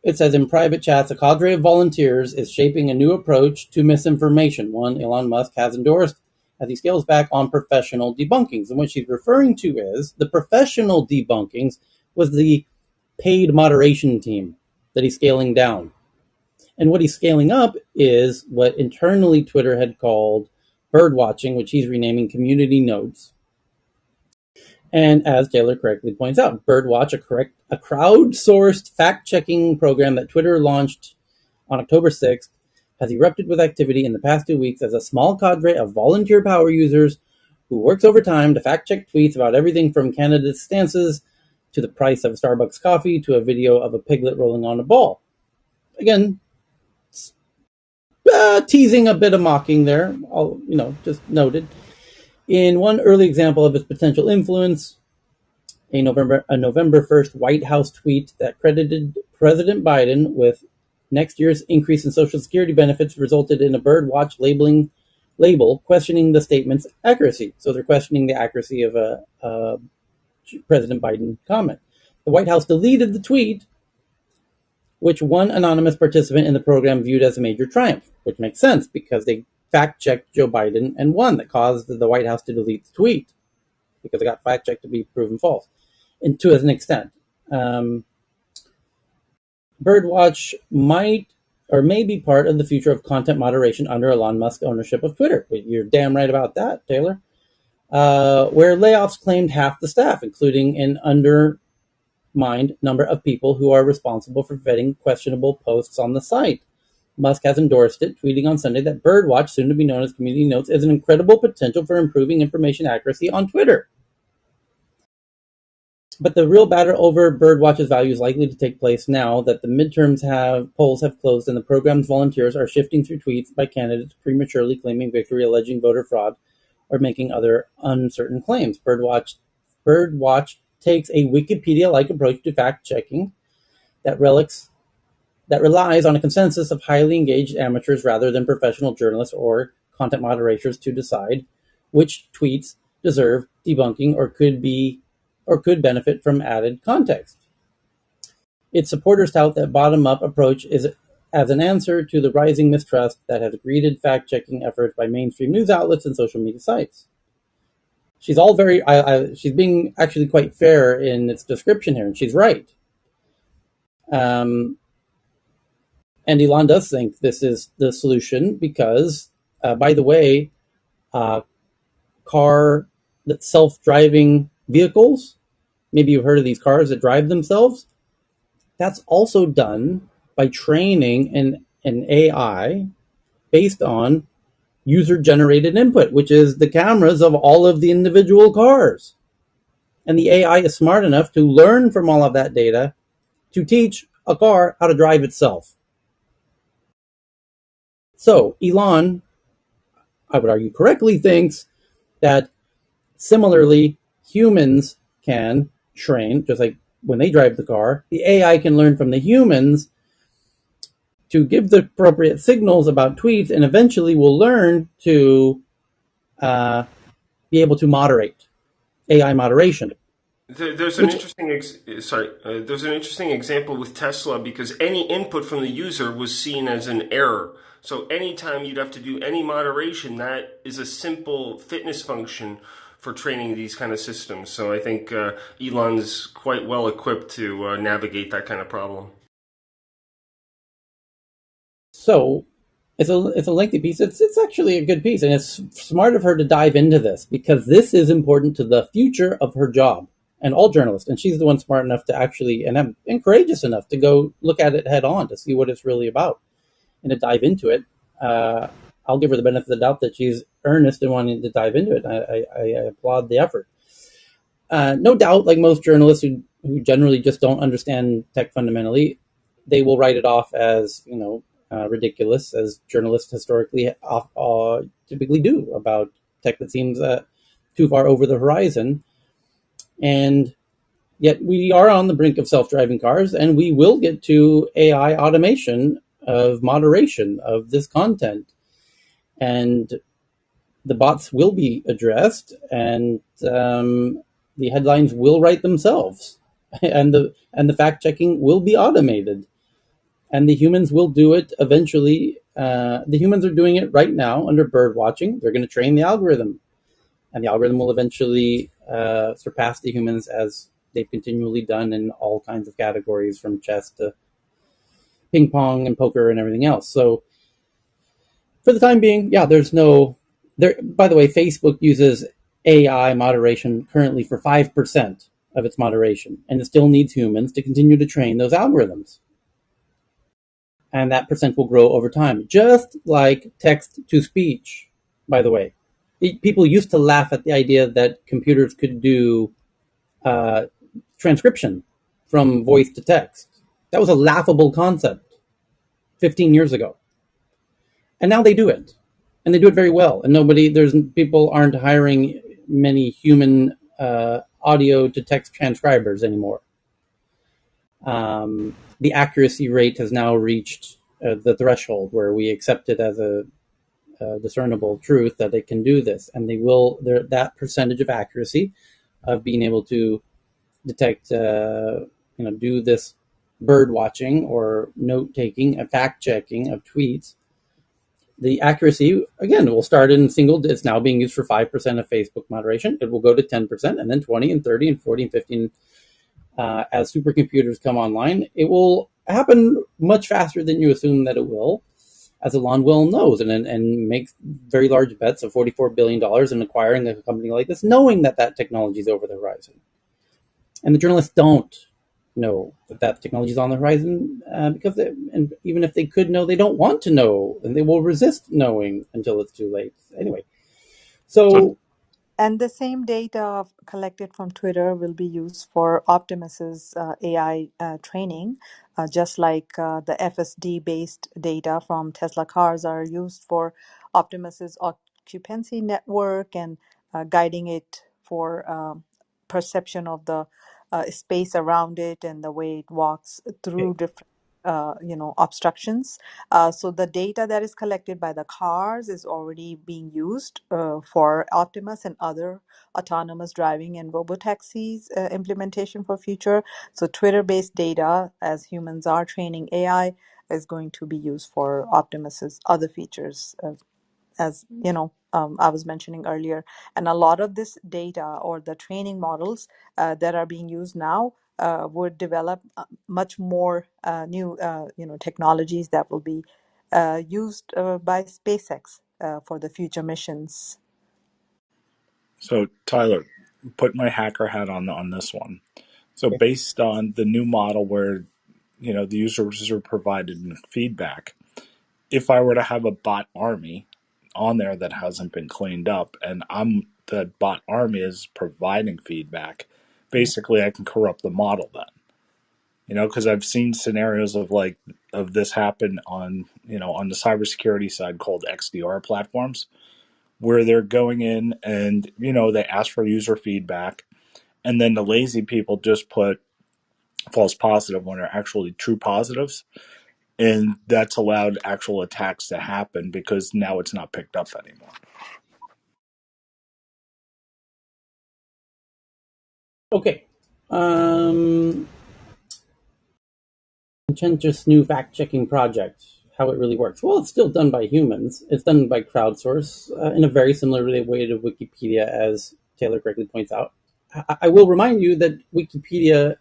it says in private chats, a cadre of volunteers is shaping a new approach to misinformation, one Elon Musk has endorsed as he scales back on professional debunkings. And what she's referring to is the professional debunkings was the paid moderation team that he's scaling down. And what he's scaling up is what internally Twitter had called bird watching, which he's renaming community notes. And as Taylor correctly points out, Birdwatch, a crowdsourced fact-checking program that Twitter launched on October 6th, has erupted with activity in the past 2 weeks as a small cadre of volunteer power users who works overtime to fact-check tweets about everything from candidates' stances to the price of Starbucks coffee to a video of a piglet rolling on a ball. Again, teasing a bit of mocking there, just noted. In one early example of its potential influence, a November 1st White House tweet that credited President Biden with next year's increase in Social Security benefits resulted in a Birdwatch label questioning the statement's accuracy. So they're questioning the accuracy of a President Biden comment. The White House deleted the tweet, which one anonymous participant in the program viewed as a major triumph, which makes sense because they fact-checked Joe Biden and won. That caused the White House to delete the tweet because it got fact-checked to be proven false, and to an extent. Birdwatch might or may be part of the future of content moderation under Elon Musk ownership of Twitter. But you're damn right about that, Taylor. Where layoffs claimed half the staff, including an undermined number of people who are responsible for vetting questionable posts on the site. Musk has endorsed it, tweeting on Sunday that Birdwatch, soon to be known as Community Notes, is an incredible potential for improving information accuracy on Twitter. But the real battle over Birdwatch's value is likely to take place now that the midterms polls have closed and the program's volunteers are shifting through tweets by candidates prematurely claiming victory, alleging voter fraud, or making other uncertain claims. Birdwatch takes a Wikipedia-like approach to fact-checking that relies on a consensus of highly engaged amateurs rather than professional journalists or content moderators to decide which tweets deserve debunking or could benefit from added context. Its supporters tout that bottom-up approach is as an answer to the rising mistrust that has greeted fact-checking efforts by mainstream news outlets and social media sites. She's she's being actually quite fair in its description here, and she's right. And Elon does think this is the solution because, by the way, self-driving vehicles, maybe you've heard of these cars that drive themselves, that's also done by training an AI based on user-generated input, which is the cameras of all of the individual cars. And the AI is smart enough to learn from all of that data to teach a car how to drive itself. So Elon, I would argue correctly, thinks that similarly humans can train, just like when they drive the car, the AI can learn from the humans to give the appropriate signals about tweets, and eventually will learn to be able to moderate AI moderation. There's an Which, interesting there's an interesting example with Tesla because any input from the user was seen as an error. So anytime you'd have to do any moderation, that is a simple fitness function for training these kind of systems. So I think Elon's quite well equipped to navigate that kind of problem. so it's a lengthy piece. It's actually a good piece, and it's smart of her to dive into this because this is important to the future of her job and all journalists. And she's the one smart enough to actually and courageous enough to go look at it head on to see what it's really about and to dive into it. I'll give her the benefit of the doubt that she's earnest in wanting to dive into it. I applaud the effort. No doubt, like most journalists who generally just don't understand tech fundamentally, they will write it off as ridiculous, as journalists historically typically do about tech that seems too far over the horizon. And yet we are on the brink of self-driving cars, and we will get to AI automation of moderation of this content. And the bots will be addressed, and the headlines will write themselves, and the fact checking will be automated, and the humans will do it eventually. The humans are doing it right now under bird watching. They're going to train the algorithm, and the algorithm will eventually surpass the humans, as they've continually done in all kinds of categories, from chess to ping pong and poker and everything else. So for the time being, yeah, there's no there. By the way, Facebook uses AI moderation currently for 5% of its moderation, and it still needs humans to continue to train those algorithms. And that percent will grow over time, just like text to speech. By the way, people used to laugh at the idea that computers could do uh, transcription from voice to text. That was a laughable concept 15 years ago. And now they do it. And they do it very well. And people aren't hiring many human audio to text transcribers anymore. The accuracy rate has now reached the threshold where we accept it as a discernible truth that they can do this. And that percentage of accuracy of being able to detect, do this bird watching or note taking, fact checking of tweets. The accuracy, again, will start in it's now being used for 5% of Facebook moderation. It will go to 10%, and then 20 and 30 and 40 and 15 as supercomputers come online. It will happen much faster than you assume that it will, as Elon well knows, and makes very large bets of $44 billion in acquiring a company like this, knowing that technology is over the horizon. And the journalists don't know that technology is on the horizon, and even if they could know, they don't want to know, and they will resist knowing until it's too late. Anyway, So so And the same data collected from Twitter will be used for Optimus's AI training, just like the FSD based data from Tesla cars are used for Optimus's occupancy network and guiding it for perception of the space around it and the way it walks okay, through different. Obstructions. So the data that is collected by the cars is already being used for Optimus and other autonomous driving and robotaxis implementation for future. So Twitter-based data, as humans are training AI, is going to be used for Optimus's other features, as I was mentioning earlier. And a lot of this data or the training models that are being used now would develop much more new technologies that will be used by SpaceX for the future missions. so Tyler, put my hacker hat on this one. So based on the new model where the users are provided feedback, if I were to have a bot army on there that hasn't been cleaned up, and the bot army is providing feedback, basically I can corrupt the model then. Because I've seen scenarios of this happen on the cybersecurity side called XDR platforms, where they're going in and they ask for user feedback, and then the lazy people just put false positive when they're actually true positives, and that's allowed actual attacks to happen because now it's not picked up anymore. okay. Um, Conscientious new fact-checking project. How it really works? Well, it's still done by humans. It's done by crowdsource in a very similar way to Wikipedia, as Taylor correctly points out. I will remind you that Wikipedia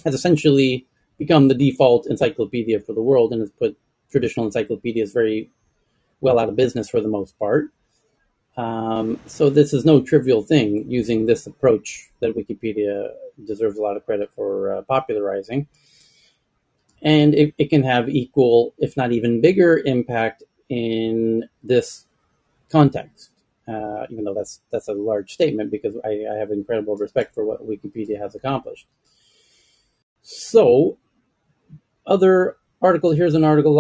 has essentially become the default encyclopedia for the world, and has put traditional encyclopedias very well out of business for the most part. So this is no trivial thing, using this approach that Wikipedia deserves a lot of credit for popularizing. And it can have equal, if not even bigger, impact in this context. Even though that's a large statement, because I have incredible respect for what Wikipedia has accomplished. So other article. Here's an article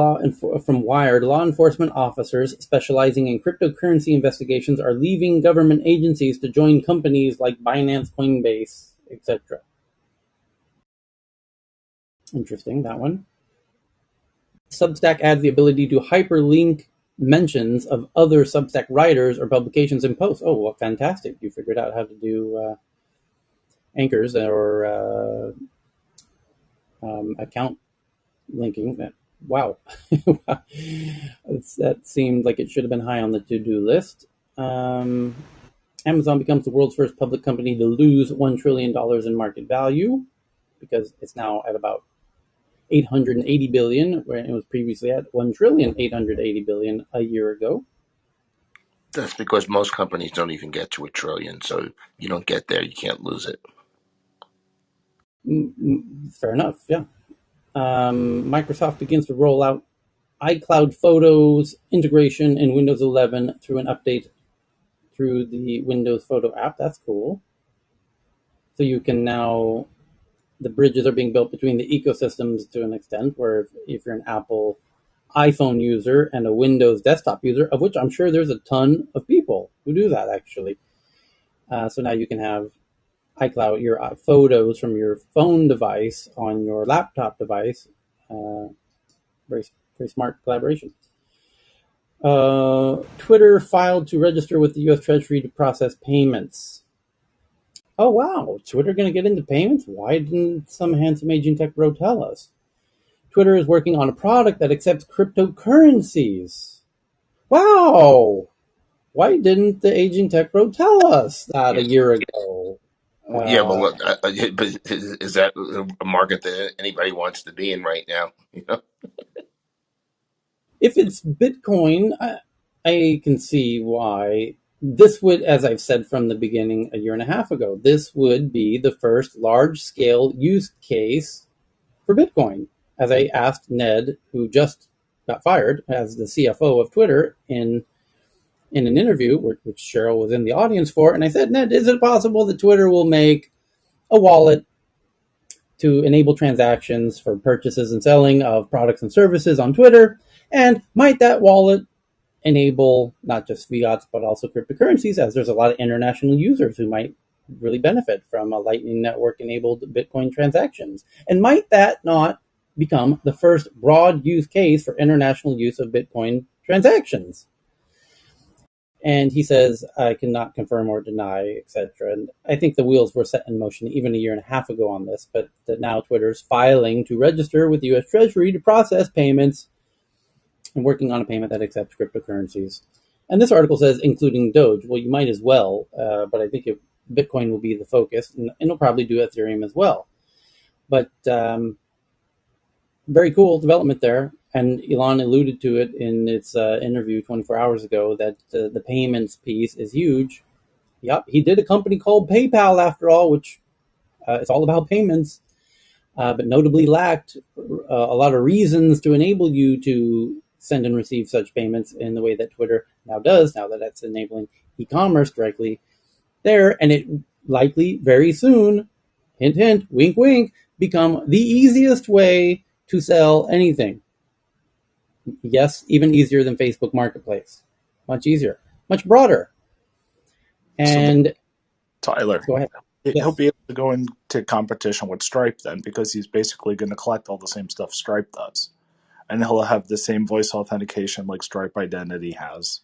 from Wired. Law enforcement officers specializing in cryptocurrency investigations are leaving government agencies to join companies like Binance, Coinbase, etc. Interesting, that one. Substack adds the ability to hyperlink mentions of other Substack writers or publications in posts. Oh, well, fantastic. You figured out how to do anchors or account linking. Wow. That seemed like it should have been high on the to-do list. Amazon becomes the world's first public company to lose $1 trillion in market value because it's now at about 880 billion, where it was previously at 1,880 billion a year ago. That's because most companies don't even get to a trillion. So you don't get there, you can't lose it. Fair enough, yeah. Microsoft begins to roll out iCloud Photos integration in Windows 11 through an update through the Windows Photo app. That's cool. So you can now, the bridges are being built between the ecosystems to an extent, where if you're an Apple iPhone user and a Windows desktop user, of which I'm sure there's a ton of people who do that actually. So now you can have iCloud, your photos from your phone device on your laptop device. Very, very smart collaboration. Twitter filed to register with the U.S. Treasury to process payments. Oh, wow. Twitter going to get into payments? Why didn't some handsome aging tech bro tell us? Twitter is working on a product that accepts cryptocurrencies. Wow. Why didn't the aging tech bro tell us that a Yeah. year ago? Yeah, Uh, well, but is that a market that anybody wants to be in right now? You know, if it's Bitcoin, I can see why. This would, as I've said from the beginning a year and a half ago, this would be the first large scale use case for Bitcoin. As I asked Ned, who just got fired as the CFO of Twitter, in an interview, which Cheryl was in the audience for, and I said, Ned, is it possible that Twitter will make a wallet to enable transactions for purchases and selling of products and services on Twitter? And might that wallet enable not just fiats but also cryptocurrencies, as there's a lot of international users who might really benefit from a Lightning Network enabled Bitcoin transactions? And might that not become the first broad use case for international use of Bitcoin transactions? And he says, I cannot confirm or deny, etc. And I think the wheels were set in motion even a year and a half ago on this, but that now Twitter's filing to register with the US Treasury to process payments and working on a payment that accepts cryptocurrencies. And this article says, including Doge. Well, you might as well, but I think Bitcoin will be the focus, and it'll probably do Ethereum as well. But very cool development there. And Elon alluded to it in its interview 24 hours ago that the payments piece is huge. Yep, he did a company called PayPal after all, which is all about payments, but notably lacked a lot of reasons to enable you to send and receive such payments in the way that Twitter now does, now that it's enabling e-commerce directly there. And it likely very soon, hint, hint, wink, wink, become the easiest way to sell anything. Yes, even easier than Facebook Marketplace. Much easier, much broader. So, And Tyler, go ahead. he'll Yes. be able to go into competition with Stripe then, because he's basically going to collect all the same stuff Stripe does. And he'll have the same voice authentication like Stripe Identity has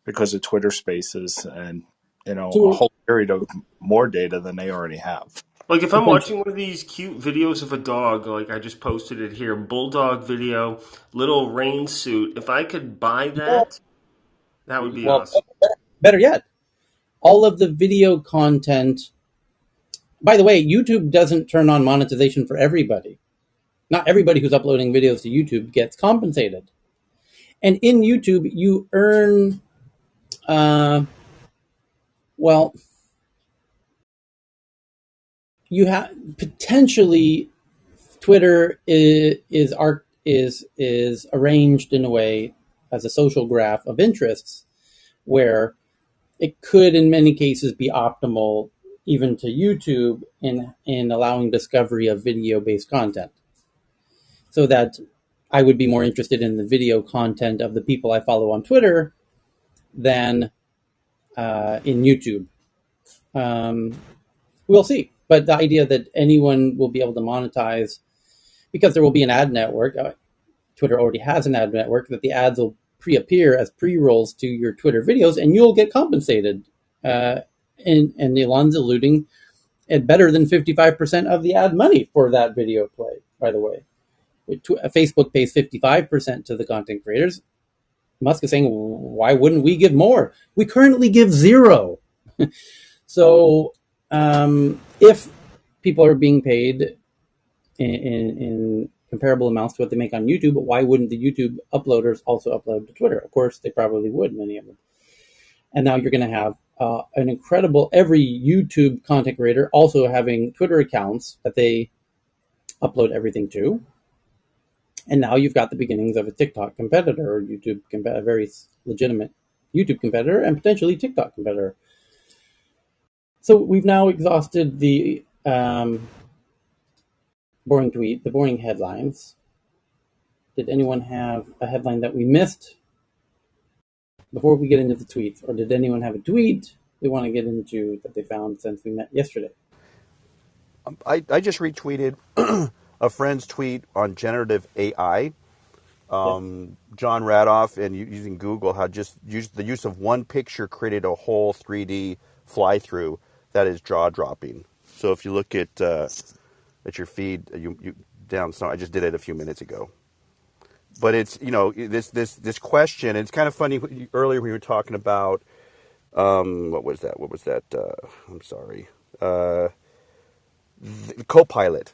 because of Twitter Spaces and, a To whole period of more data than they already have. Like if I'm potentially. watching one of these cute videos of a dog, like I just posted it here, bulldog video, little rain suit. If I could buy that, that would be Well, awesome. better yet, all of the video content. By the way, YouTube doesn't turn on monetization for everybody. Not everybody who's uploading videos to YouTube gets compensated. And in YouTube, you earn, uh, well, you have potentially Twitter is arranged in a way as a social graph of interests where it could, in many cases, be optimal even to YouTube in allowing discovery of video based content. So that I would be more interested in the video content of the people I follow on Twitter than in YouTube. Um, we'll see. But the idea that anyone will be able to monetize because there will be an ad network. Twitter already has an ad network that the ads will pre-appear as pre-rolls to your Twitter videos, and you'll get compensated. And Elon's alluding at better than 55% of the ad money for that video play. By the way, Facebook pays 55% to the content creators. Musk is saying, why wouldn't we give more? We currently give zero. So if people are being paid in comparable amounts to what they make on YouTube, but why wouldn't the YouTube uploaders also upload to Twitter? Of course, they probably would, many of them. And now you're going to have an incredible, every YouTube content creator also having Twitter accounts that they upload everything to. And now you've got the beginnings of a TikTok competitor, or YouTube, a very legitimate YouTube competitor, and potentially TikTok competitor. So we've now exhausted the boring headlines. Did anyone have a headline that we missed before we get into the tweets? Or did anyone have a tweet they want to get into that they found since we met yesterday? I just retweeted a friend's tweet on generative AI. Yes. John Radoff and using Google how just the use of one picture created a whole 3D fly through that is jaw dropping. So if you look at your feed, you down. So I just did it a few minutes ago. But it's this question. It's kind of funny. Earlier we were talking about what was that? What was that? I'm sorry. The Copilot.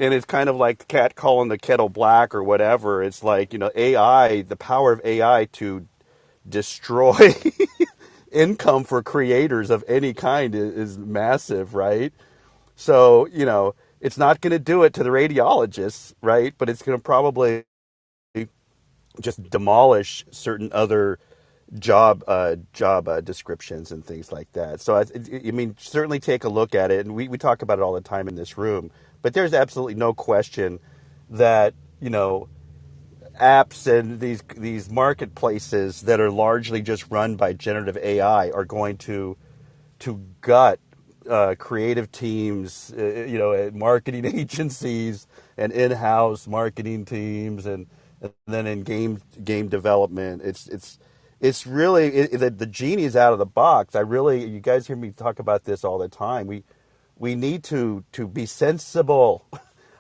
And it's kind of like the cat calling the kettle black or whatever. It's like, AI, the power of AI to destroy income for creators of any kind is massive, right? So, it's not going to do it to the radiologists, right? But it's going to probably just demolish certain other job descriptions and things like that. So I mean, certainly take a look at it, and we talk about it all the time in this room. But there's absolutely no question that apps and these marketplaces that are largely just run by generative AI are going to gut creative teams, marketing agencies, and in-house marketing teams, and then in game development. It's really the genie is out of the box. You guys hear me talk about this all the time. We need to be sensible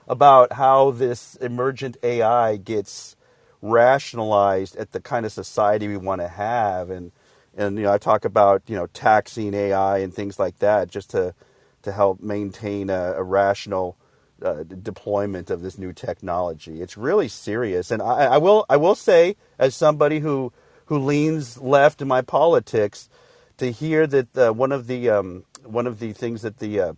about how this emergent AI gets rationalized at the kind of society we want to have, and I talk about taxing AI and things like that just to help maintain a rational deployment of this new technology. It's really serious, and I will say, as somebody who leans left in my politics, to hear that one of the things that the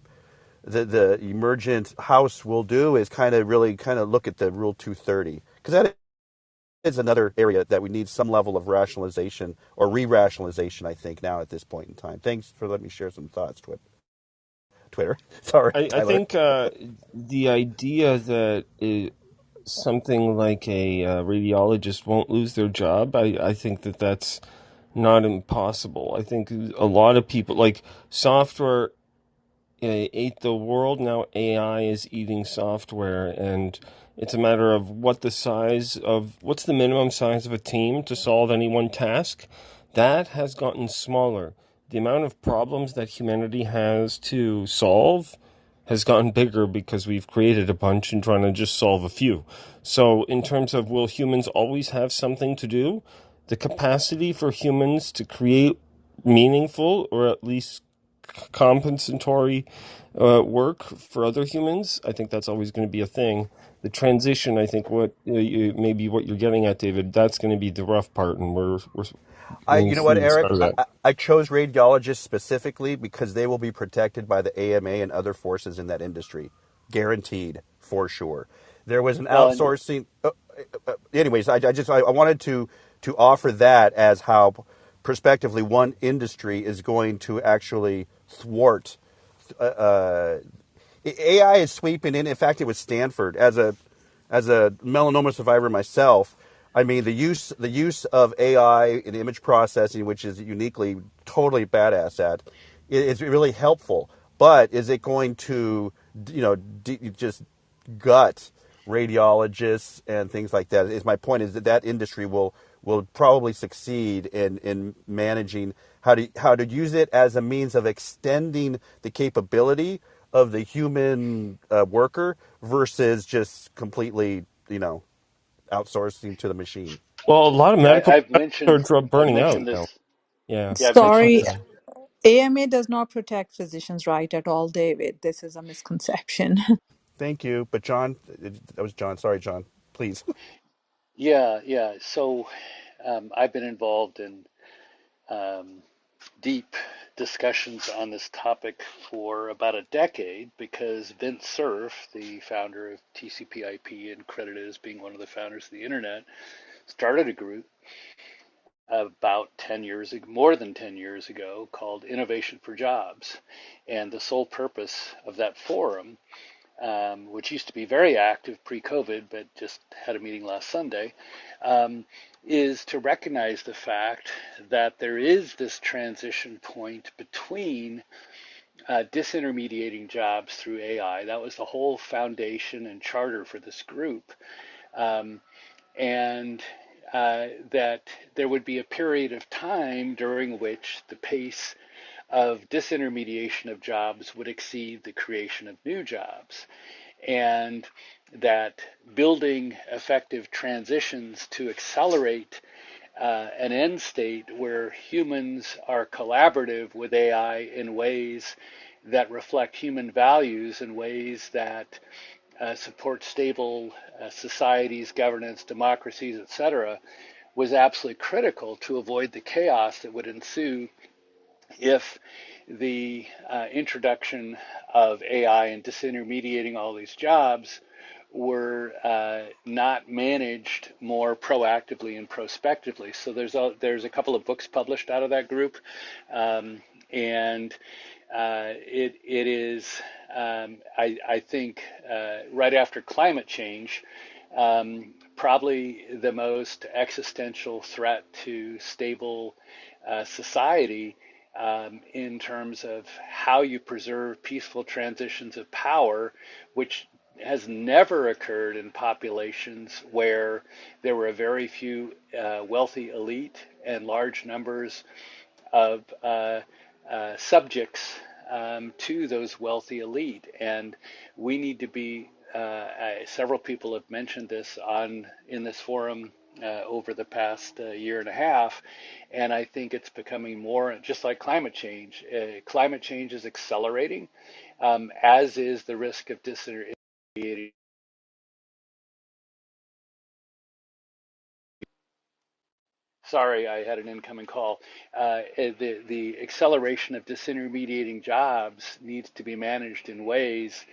emergent House will do is really look at the Rule 230, because that is another area that we need some level of rationalization or re-rationalization, I think, now at this point in time. Thanks for letting me share some thoughts, Twitter. Sorry, I Tyler. think the idea that something like a radiologist won't lose their job, I think that that's not impossible. I think a lot of people, like software ate the world. Now AI is eating software, and it's a matter of what's the minimum size of a team to solve any one task. That has gotten smaller. The amount of problems that humanity has to solve has gotten bigger because we've created a bunch and trying to just solve a few. So, in terms of will humans always have something to do, the capacity for humans to create meaningful or at least compensatory work for other humans, I think that's always going to be a thing. The transition, I think, maybe what you're getting at, David, that's going to be the rough part, and we're You know what, seeing the Eric? start of that. I chose radiologists specifically because they will be protected by the AMA and other forces in that industry, guaranteed for sure. There was an Well, and outsourcing. Anyways, I wanted to offer that as how prospectively one industry is going to actually thwart. AI is sweeping in. In fact, it was Stanford as as a melanoma survivor myself, I mean the use of AI in image processing, which is uniquely totally badass at, is really helpful. But is it going to just gut radiologists and things like that? Is my point is that that industry will probably succeed in managing how to use it as a means of extending the capability of the human worker versus just completely outsourcing to the machine. Well, a lot of Yeah, medical are I've burning out mentioned now. this. Yeah, Yeah, I've mentioned Sorry, this. AMA does not protect physicians' right at all, David. This is a misconception. Thank you, but John, that was John. Sorry, John. Please. Yeah, yeah. So I've been involved in um, deep discussions on this topic for about a decade because Vint Cerf, the founder of TCP/IP and credited as being one of the founders of the internet, started a group about 10 years ago, more than 10 years ago, called Innovation for Jobs. And the sole purpose of that forum, which used to be very active pre-COVID, but just had a meeting last Sunday, is to recognize the fact that there is this transition point between disintermediating jobs through AI. That was the whole foundation and charter for this group. Um, and that there would be a period of time during which the pace of disintermediation of jobs would exceed the creation of new jobs, and that building effective transitions to accelerate an end state where humans are collaborative with AI in ways that reflect human values, in ways that support stable societies, governance, democracies, etc., was absolutely critical to avoid the chaos that would ensue if the introduction of AI and disintermediating all these jobs were not managed more proactively and prospectively. So there's a couple of books published out of that group, and it is I think right after climate change. Probably the most existential threat to stable society in terms of how you preserve peaceful transitions of power, which has never occurred in populations where there were a very few wealthy elite and large numbers of subjects to those wealthy elite. And we need to be, several people have mentioned this in this forum over the past year and a half, and I think it's becoming more just like climate change. Climate change is accelerating, as is the risk of disintermediating. Sorry, I had an incoming call. The acceleration of disintermediating jobs needs to be managed in ways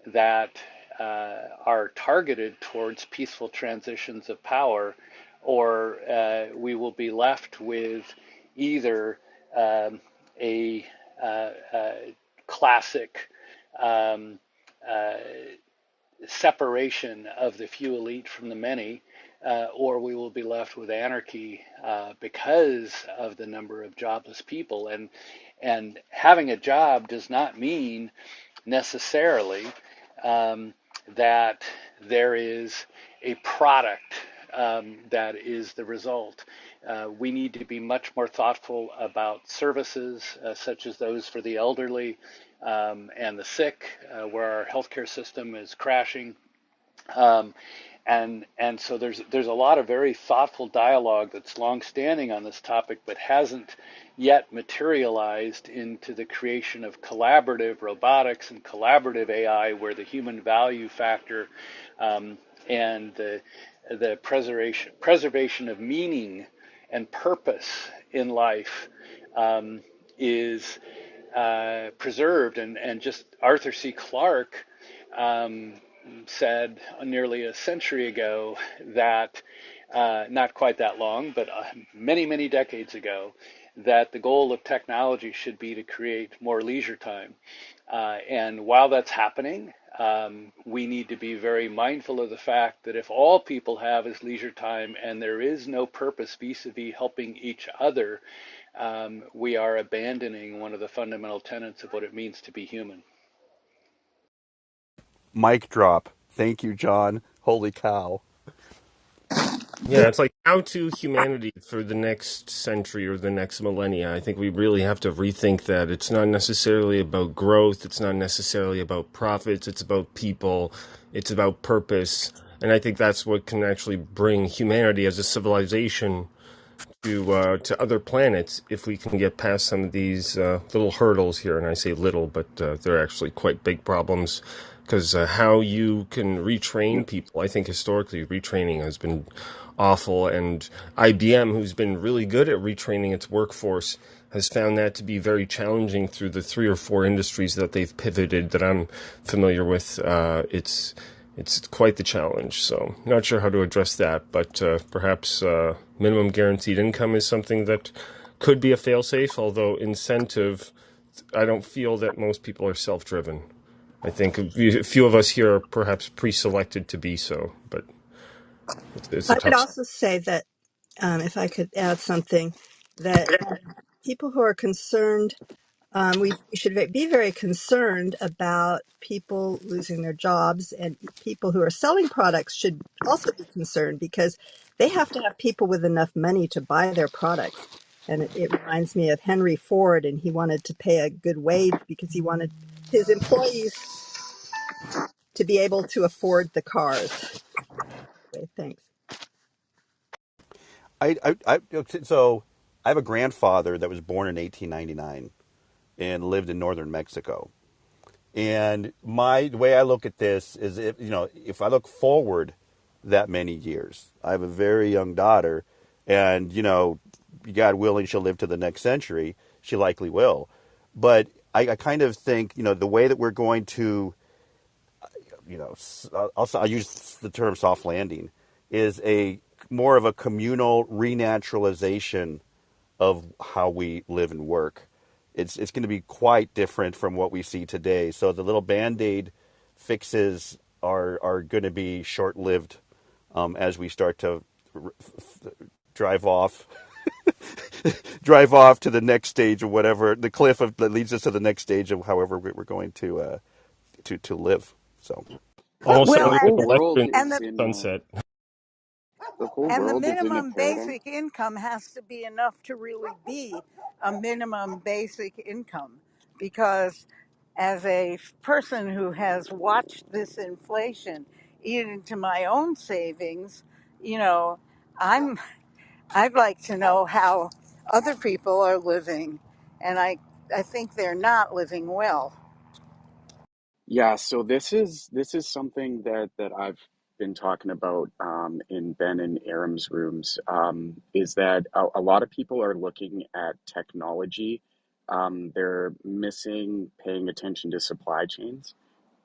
that are targeted towards peaceful transitions of power, or we will be left with either a, classic um, uh, separation of the few elite from the many, or we will be left with anarchy because of the number of jobless people. And having a job does not mean necessarily um, that there is a product that is the result. We need to be much more thoughtful about services such as those for the elderly and the sick, where our healthcare system is crashing. Um, and so there's a lot of very thoughtful dialogue that's long-standing on this topic, but hasn't yet materialized into the creation of collaborative robotics and collaborative AI, where the human value factor and the preservation of meaning and purpose in life is preserved. And just Arthur C. Clarke um, said nearly a century ago that, not quite that long, but many, many decades ago, that the goal of technology should be to create more leisure time. And while that's happening, We need to be very mindful of the fact that if all people have is leisure time and there is no purpose vis-a-vis helping each other, we are abandoning one of the fundamental tenets of what it means to be human. Mic drop. Thank you, John. Holy cow. Yeah, it's like how to humanity for the next century or the next millennia. I think we really have to rethink that. It's not necessarily about growth, it's not necessarily about profits, it's about people, it's about purpose. And I think that's what can actually bring humanity as a civilization to other planets if we can get past some of these little hurdles here. And I say little, but they're actually quite big problems because how you can retrain people, I think historically retraining has been awful. And IBM, who's been really good at retraining its workforce, has found that to be very challenging through the 3 or 4 industries that they've pivoted that I'm familiar with. It's quite the challenge. So not sure how to address that, but perhaps minimum guaranteed income is something that could be a failsafe, although incentive, I don't feel that most people are self-driven. I think a few of us here are perhaps pre-selected to be so, but it's a I would tough. also say that, if I could add something, that people who are concerned, we should be very concerned about people losing their jobs, and people who are selling products should also be concerned because they have to have people with enough money to buy their products. And it reminds me of Henry Ford, and he wanted to pay a good wage because he wanted his employees to be able to afford the cars. Okay, thanks. So I have a grandfather that was born in 1899 and lived in northern Mexico. And the way I look at this is, if I look forward that many years, I have a very young daughter, and God willing, she'll live to the next century. She likely will, but I kind of think the way that we're going to, I'll use the term soft landing, is a more of a communal renaturalization of how we live and work. It's going to be quite different from what we see today. So the little band-aid fixes are going to be short-lived as we start to drive off drive off to the next stage of whatever the cliff that leads us to the next stage of however we're going to live. So All The Well, sounding whole like a world Western and is the in sunset. the whole and the world is in a minimum paradigm. basic income has to be enough to really be a minimum basic income, because as a person who has watched this inflation eat into my own savings, you know, I'm I'd like to know how other people are living, and I think they're not living well. Yeah, so this is something that I've been talking about in Ben and Aram's rooms, is that a lot of people are looking at technology. They're missing paying attention to supply chains.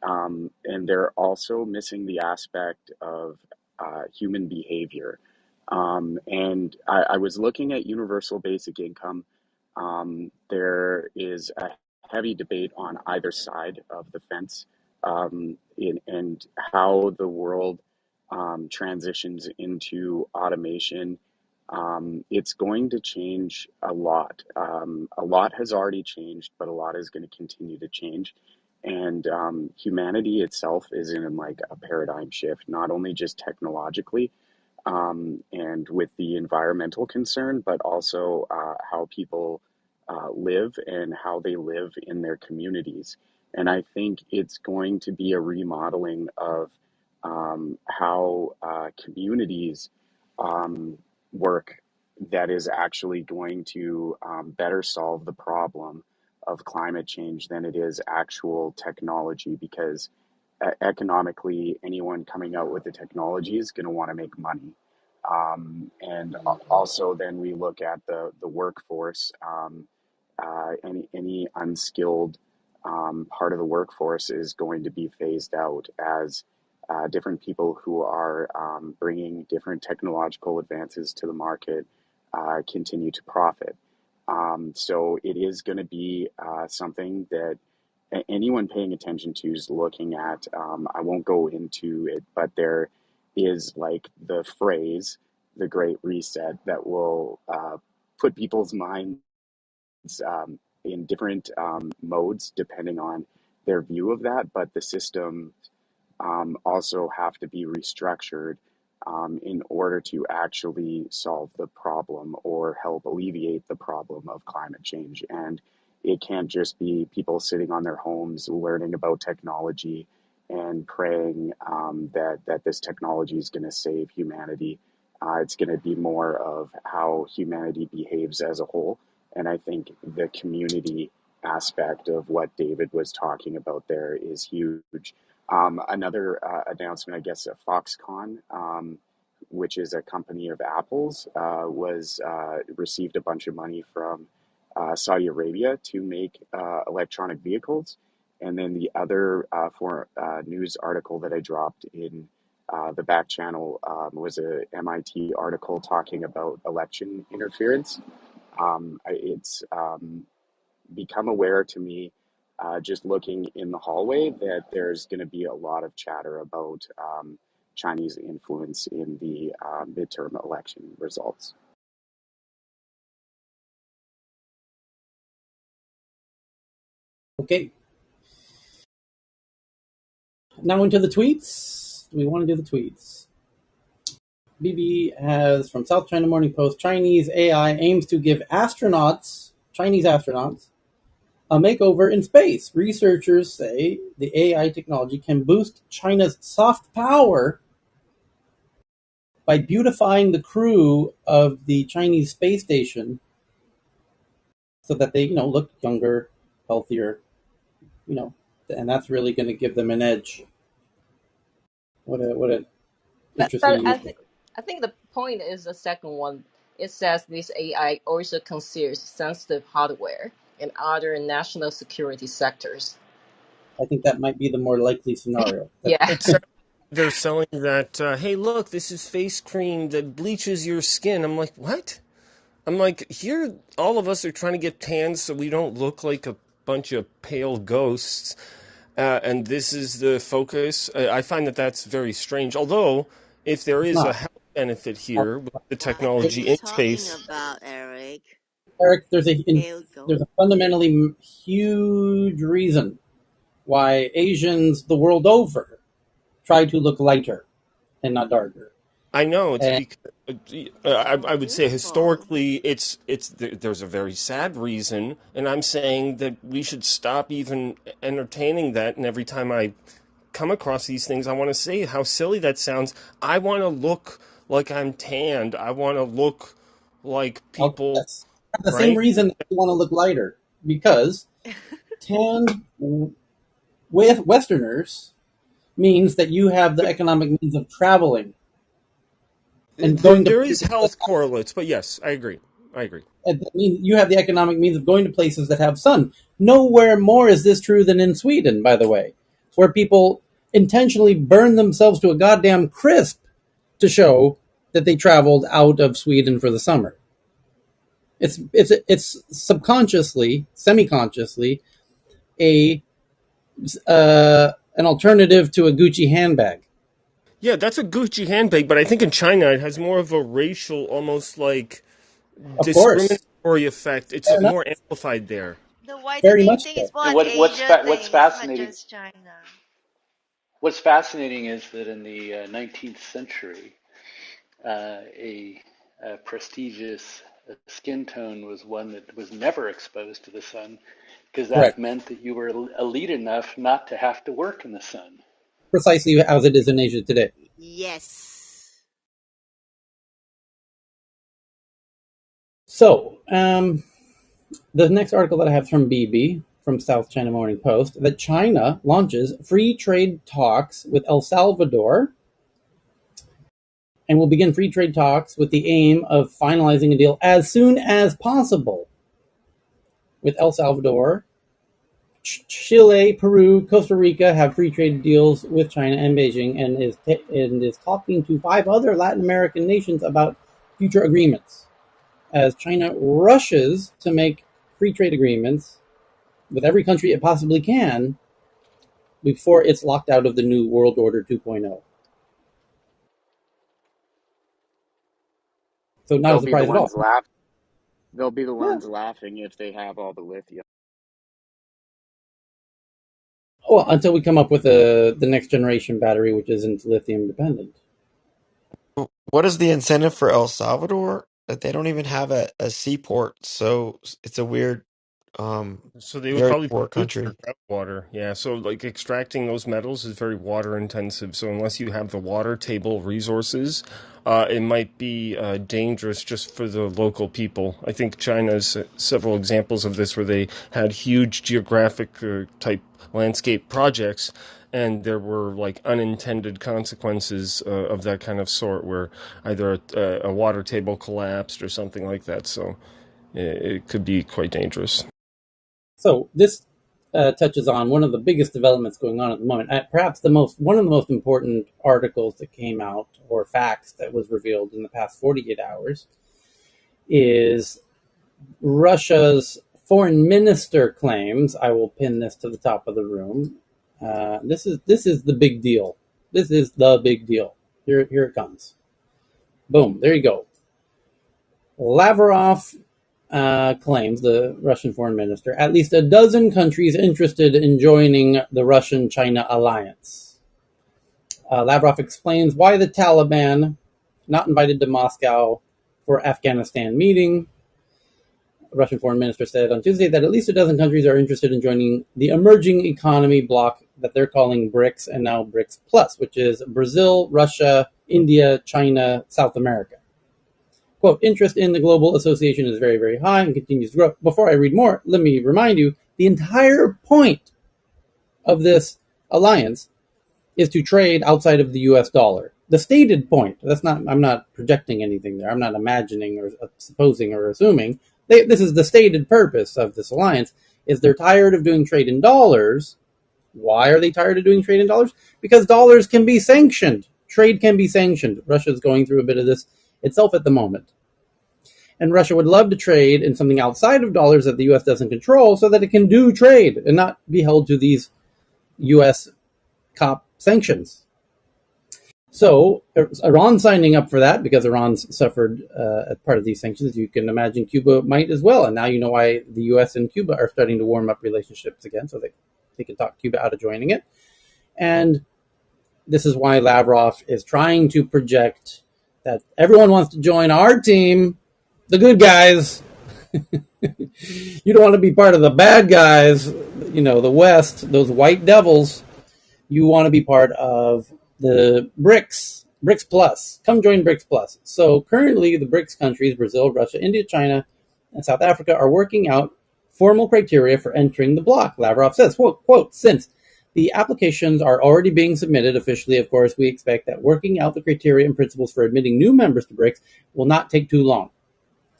And they're also missing the aspect of human behavior. And I was looking at universal basic income. There is a heavy debate on either side of the fence, and how the world transitions into automation. It's going to change a lot. A lot has already changed, but a lot is going to continue to change. And humanity itself is in like a paradigm shift, not only just technologically, and with the environmental concern, but also how people live and how they live in their communities. And I think it's going to be a remodeling of how communities work, that is actually going to better solve the problem of climate change than it is actual technology, because economically, anyone coming out with the technology is going to want to make money. And also, then we look at the workforce. Any unskilled part of the workforce is going to be phased out as different people who are bringing different technological advances to the market continue to profit. So it is going to be something that anyone paying attention to is looking at. I won't go into it, but there is like the phrase, the Great Reset, that will put people's minds in different modes depending on their view of that. But the system also have to be restructured in order to actually solve the problem or help alleviate the problem of climate change. And it can't just be people sitting on their homes learning about technology and praying that this technology is going to save humanity. It's going to be more of how humanity behaves as a whole. And I think the community aspect of what David was talking about there is huge. Another announcement, I guess, Foxconn, which is a company of Apple's, was received a bunch of money from Saudi Arabia to make electronic vehicles. And then the other for news article that I dropped in the back channel was a MIT article talking about election interference. It's become aware to me, just looking in the hallway, that there's going to be a lot of chatter about Chinese influence in the midterm election results. Okay, now into the tweets. Do we want to do the tweets? BB has from South China Morning Post: Chinese AI aims to give Chinese astronauts, a makeover in space. Researchers say the AI technology can boost China's soft power by beautifying the crew of the Chinese space station so that they, look younger, healthier, you know, and that's really going to give them an edge. What an interesting But use. I think the point is the second one. It says this AI also considers sensitive hardware in other national security sectors. I think that might be the more likely scenario. That Yeah. It sounds like they're selling that, hey, look, this is face cream that bleaches your skin. I'm like, what? I'm like, here, all of us are trying to get tans so we don't look like a bunch of pale ghosts. And this is the focus. I find that that's very strange. Although, if there it's is a not. health benefit Uh, here with the What are technology you in talking space, about, Eric? Eric, Pale there's goat? a fundamentally huge reason why Asians the world over try to look lighter and not darker. I know it's And because So I would say beautiful. historically there's a very sad reason, and I'm saying that we should stop even entertaining that. And every time I come across these things, I want to say how silly that sounds. I want to look like I'm tanned. I want to look like okay, people, yes, the same right? reason that you want to look lighter, because tan with Westerners means that you have the economic means of traveling and There going to there is places that health correlates, but yes, I agree. I agree. mean you have the economic means of going to places that have sun. Nowhere more is this true than in Sweden, by the way, where people intentionally burn themselves to a goddamn crisp to show that they traveled out of Sweden for the summer. It's subconsciously, semi-consciously, a an alternative to a Gucci handbag. Yeah, that's a Gucci handbag, but I think in China it has more of a racial, almost like Of course, discriminatory effect. It's fair enough, more amplified there. The very whitening much thing is so. more an Asia What's thing. It's not fascinating? just China. What's fascinating is that in the 19th century, a prestigious skin tone was one that was never exposed to the sun, because that Correct, meant that you were elite enough not to have to work in the sun. precisely as it is in Asia today. Yes. So, the next article that I have from BB from South China Morning Post that China launches free trade talks with El Salvador and will begin free trade talks with the aim of finalizing a deal as soon as possible with El Salvador. Chile, Peru, Costa Rica have free trade deals with China and Beijing, and is talking to 5 other Latin American nations about future agreements. As China rushes to make free trade agreements with every country it possibly can before it's locked out of the new World Order 2.0. So not a They'll be the surprise at all. ones laugh. They'll be the Yeah. ones laughing if they have all the lithium. Well, until we come up with the next generation battery, which isn't lithium dependent. What is the incentive for El Salvador? That they don't even have a seaport, so it's a weird, So they would very probably poor pollute country. their groundwater. Yeah, so like extracting those metals is very water intensive. So unless you have the water table resources, it might be dangerous just for the local people. I think China's several examples of this where they had huge geographic type landscape projects, and there were like unintended consequences of that kind of sort, where either a water table collapsed or something like that. So it could be quite dangerous. So this touches on one of the biggest developments going on at the moment. Perhaps one of the most important articles that came out, or facts that was revealed in the past 48 hours, is Russia's foreign minister claims. I will pin this to the top of the room. This is the big deal. This is the big deal. Here it comes. Boom. There you go. Lavrov claims, the Russian foreign minister, at least a dozen countries interested in joining the Russian-China alliance. Lavrov explains why the Taliban not invited to Moscow for Afghanistan meeting. The Russian foreign minister said on Tuesday that at least a dozen countries are interested in joining the emerging economy bloc that they're calling BRICS and now BRICS Plus, which is Brazil, Russia, India, China, South America. Quote, interest in the global association is very, very high and continues to grow. Before I read more, let me remind you, the entire point of this alliance is to trade outside of the US dollar. The stated point, I'm not projecting anything there. I'm not imagining or supposing or assuming. This is the stated purpose of this alliance, is they're tired of doing trade in dollars. Why are they tired of doing trade in dollars? Because dollars can be sanctioned. Trade can be sanctioned. Russia's going through a bit of this itself at the moment. And Russia would love to trade in something outside of dollars that the U.S. doesn't control so that it can do trade and not be held to these U.S. COP sanctions. So Iran signing up for that because Iran's suffered as part of these sanctions. You can imagine Cuba might as well. And now you know why the U.S. and Cuba are starting to warm up relationships again, so they can talk Cuba out of joining it. And this is why Lavrov is trying to project that everyone wants to join our team, the good guys. You don't want to be part of the bad guys, the West, those white devils. You want to be part of the BRICS Plus. Come join BRICS Plus. So currently, the BRICS countries, Brazil, Russia, India, China, and South Africa, are working out formal criteria for entering the bloc. Lavrov says, quote, since the applications are already being submitted officially, of course, we expect that working out the criteria and principles for admitting new members to BRICS will not take too long.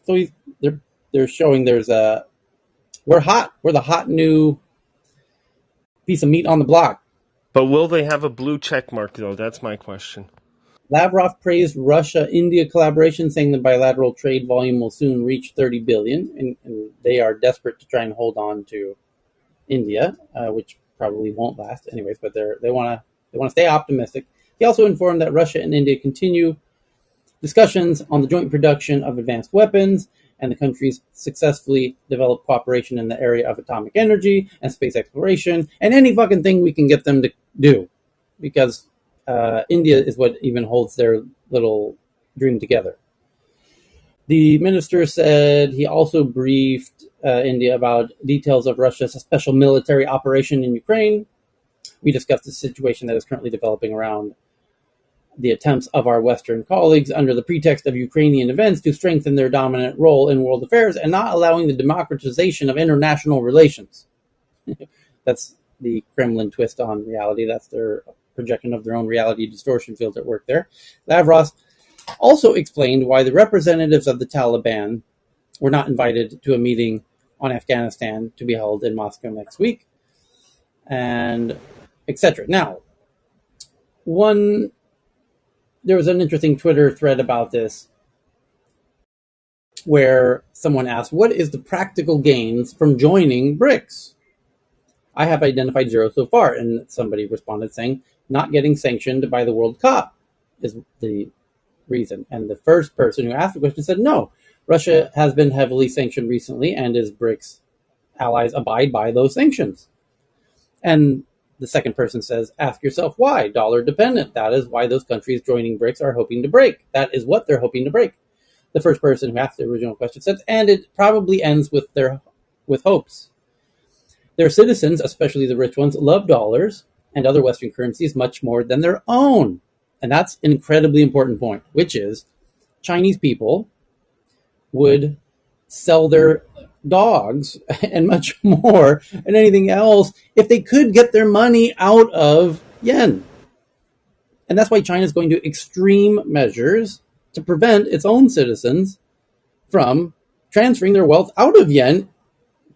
So they're showing we're hot. We're the hot new piece of meat on the block. But will they have a blue check mark, though? That's my question. Lavrov praised Russia-India collaboration, saying the bilateral trade volume will soon reach 30 billion, and they are desperate to try and hold on to India, which probably won't last anyways. But they want to stay optimistic. He also informed that Russia and India continue discussions on the joint production of advanced weapons, and the countries successfully develop cooperation in the area of atomic energy and space exploration, and any fucking thing we can get them to do, because India is what even holds their little dream together. The minister said he also briefed India about details of Russia's special military operation in Ukraine. We discussed the situation that is currently developing around the attempts of our Western colleagues under the pretext of Ukrainian events to strengthen their dominant role in world affairs and not allowing the democratization of international relations. That's the Kremlin twist on reality. That's their projection of their own reality distortion fields at work there. Lavrov also explained why the representatives of the Taliban were not invited to a meeting on Afghanistan to be held in Moscow next week, and etc. Now, there was an interesting Twitter thread about this where someone asked, what is the practical gains from joining BRICS? I have identified zero so far. And somebody responded saying, not getting sanctioned by the World Cup is the reason. And the first person who asked the question said, no, Russia has been heavily sanctioned recently, and its BRICS allies abide by those sanctions. And the second person says, ask yourself why. Dollar dependent. That is why those countries joining BRICS are hoping to break. That is what they're hoping to break. The first person who asked the original question says, and it probably ends with hopes. Their citizens, especially the rich ones, love dollars and other Western currencies much more than their own. And that's an incredibly important point, which is Chinese people would sell their dogs and much more and anything else if they could get their money out of yen. And that's why China is going to extreme measures to prevent its own citizens from transferring their wealth out of yen.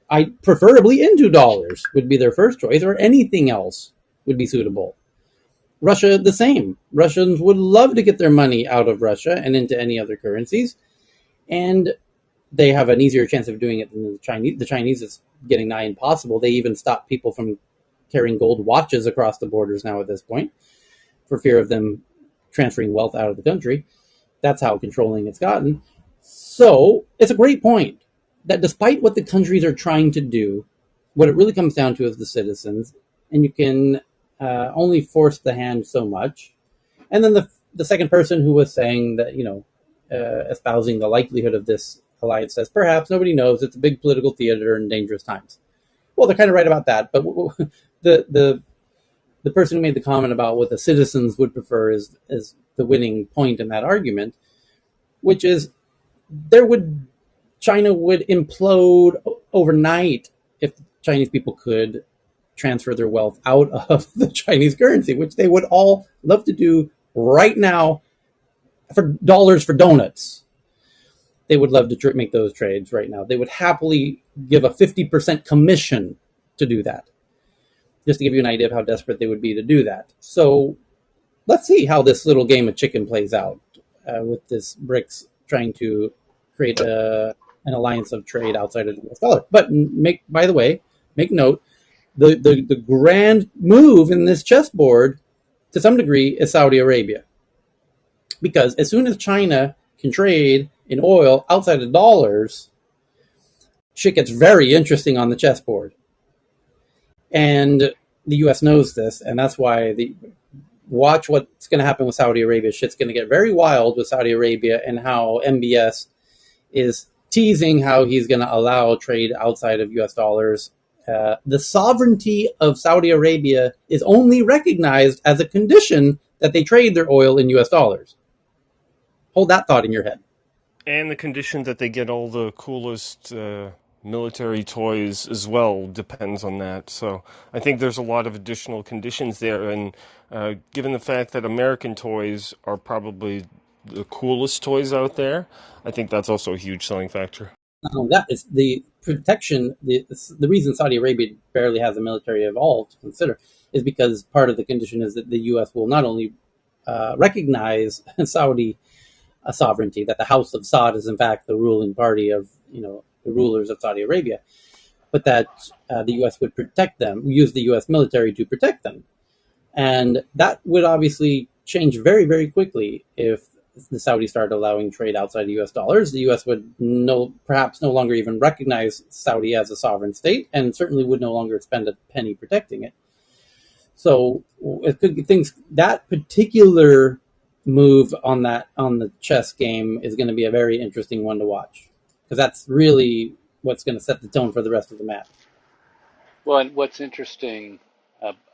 I preferably into dollars would be their first choice, or anything else would be suitable. Russia, the same. Russians would love to get their money out of Russia and into any other currencies, and they have an easier chance of doing it than the Chinese. The Chinese is getting nigh impossible. They even stop people from carrying gold watches across the borders now at this point for fear of them transferring wealth out of the country. That's how controlling it's gotten. So it's a great point that despite what the countries are trying to do, what it really comes down to is the citizens, and you can only force the hand so much. And then the second person who was saying that, espousing the likelihood of this alliance says, perhaps nobody knows. It's a big political theater in dangerous times. Well, they're kind of right about that, but the the person who made the comment about what the citizens would prefer is the winning point in that argument, which is there would China would implode overnight if Chinese people could transfer their wealth out of the Chinese currency, which they would all love to do right now for dollars for donuts. They would love to make those trades right now. They would happily give a 50% commission to do that, just to give you an idea of how desperate they would be to do that. So let's see how this little game of chicken plays out with this BRICS trying to create an alliance of trade outside of the US dollar. But by the way, make note, the grand move in this chessboard to some degree is Saudi Arabia. Because as soon as China can trade in oil outside of dollars, shit gets very interesting on the chessboard. And the US knows this, and that's why watch what's going to happen with Saudi Arabia. Shit's going to get very wild with Saudi Arabia and how MBS is teasing how he's going to allow trade outside of US dollars. The sovereignty of Saudi Arabia is only recognized as a condition that they trade their oil in US dollars. Hold that thought in your head. And the condition that they get all the coolest military toys as well depends on that. So I think there's a lot of additional conditions there. And given the fact that American toys are probably the coolest toys out there, I think that's also a huge selling factor. That is the protection. The reason Saudi Arabia barely has a military at all to consider is because part of the condition is that the U.S. will not only recognize Saudi sovereignty, that the House of Saud is in fact the ruling party of the rulers of Saudi Arabia, but that the U.S. would protect them, use the U.S. military to protect them, and that would obviously change very, very quickly if the Saudis started allowing trade outside of U.S. dollars. The U.S. would perhaps no longer even recognize Saudi as a sovereign state, and certainly would no longer spend a penny protecting it. So it could things that particular move on the chess game is going to be a very interesting one to watch, because that's really what's going to set the tone for the rest of the map. Well, and what's interesting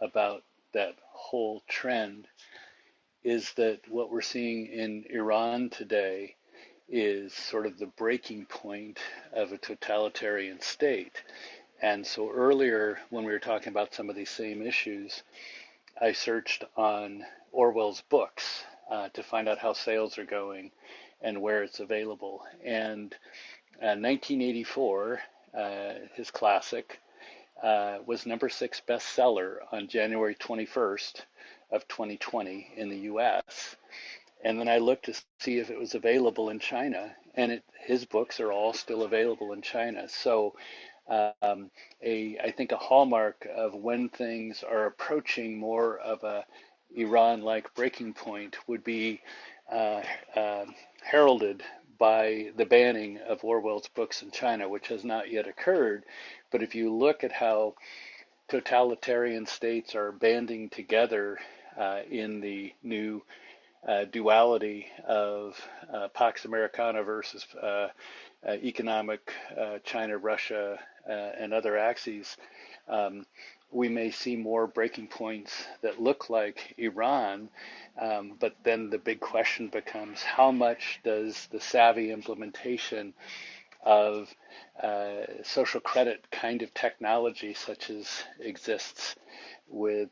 about that whole trend is that what we're seeing in Iran today is sort of the breaking point of a totalitarian state. And so earlier, when we were talking about some of these same issues, I searched on Orwell's books to find out how sales are going and where it's available. And 1984, his classic, was #6 bestseller on January 21st of 2020 in the U.S. And then I looked to see if it was available in China, and his books are all still available in China. So I think a hallmark of when things are approaching more of a Iran-like breaking point would be uh, uh, heralded by the banning of Orwell's books in China, which has not yet occurred. But if you look at how totalitarian states are banding together in the new duality of Pax Americana versus economic China, Russia, and other axes, um, we may see more breaking points that look like Iran. But then the big question becomes how much does the savvy implementation of social credit kind of technology, such as exists with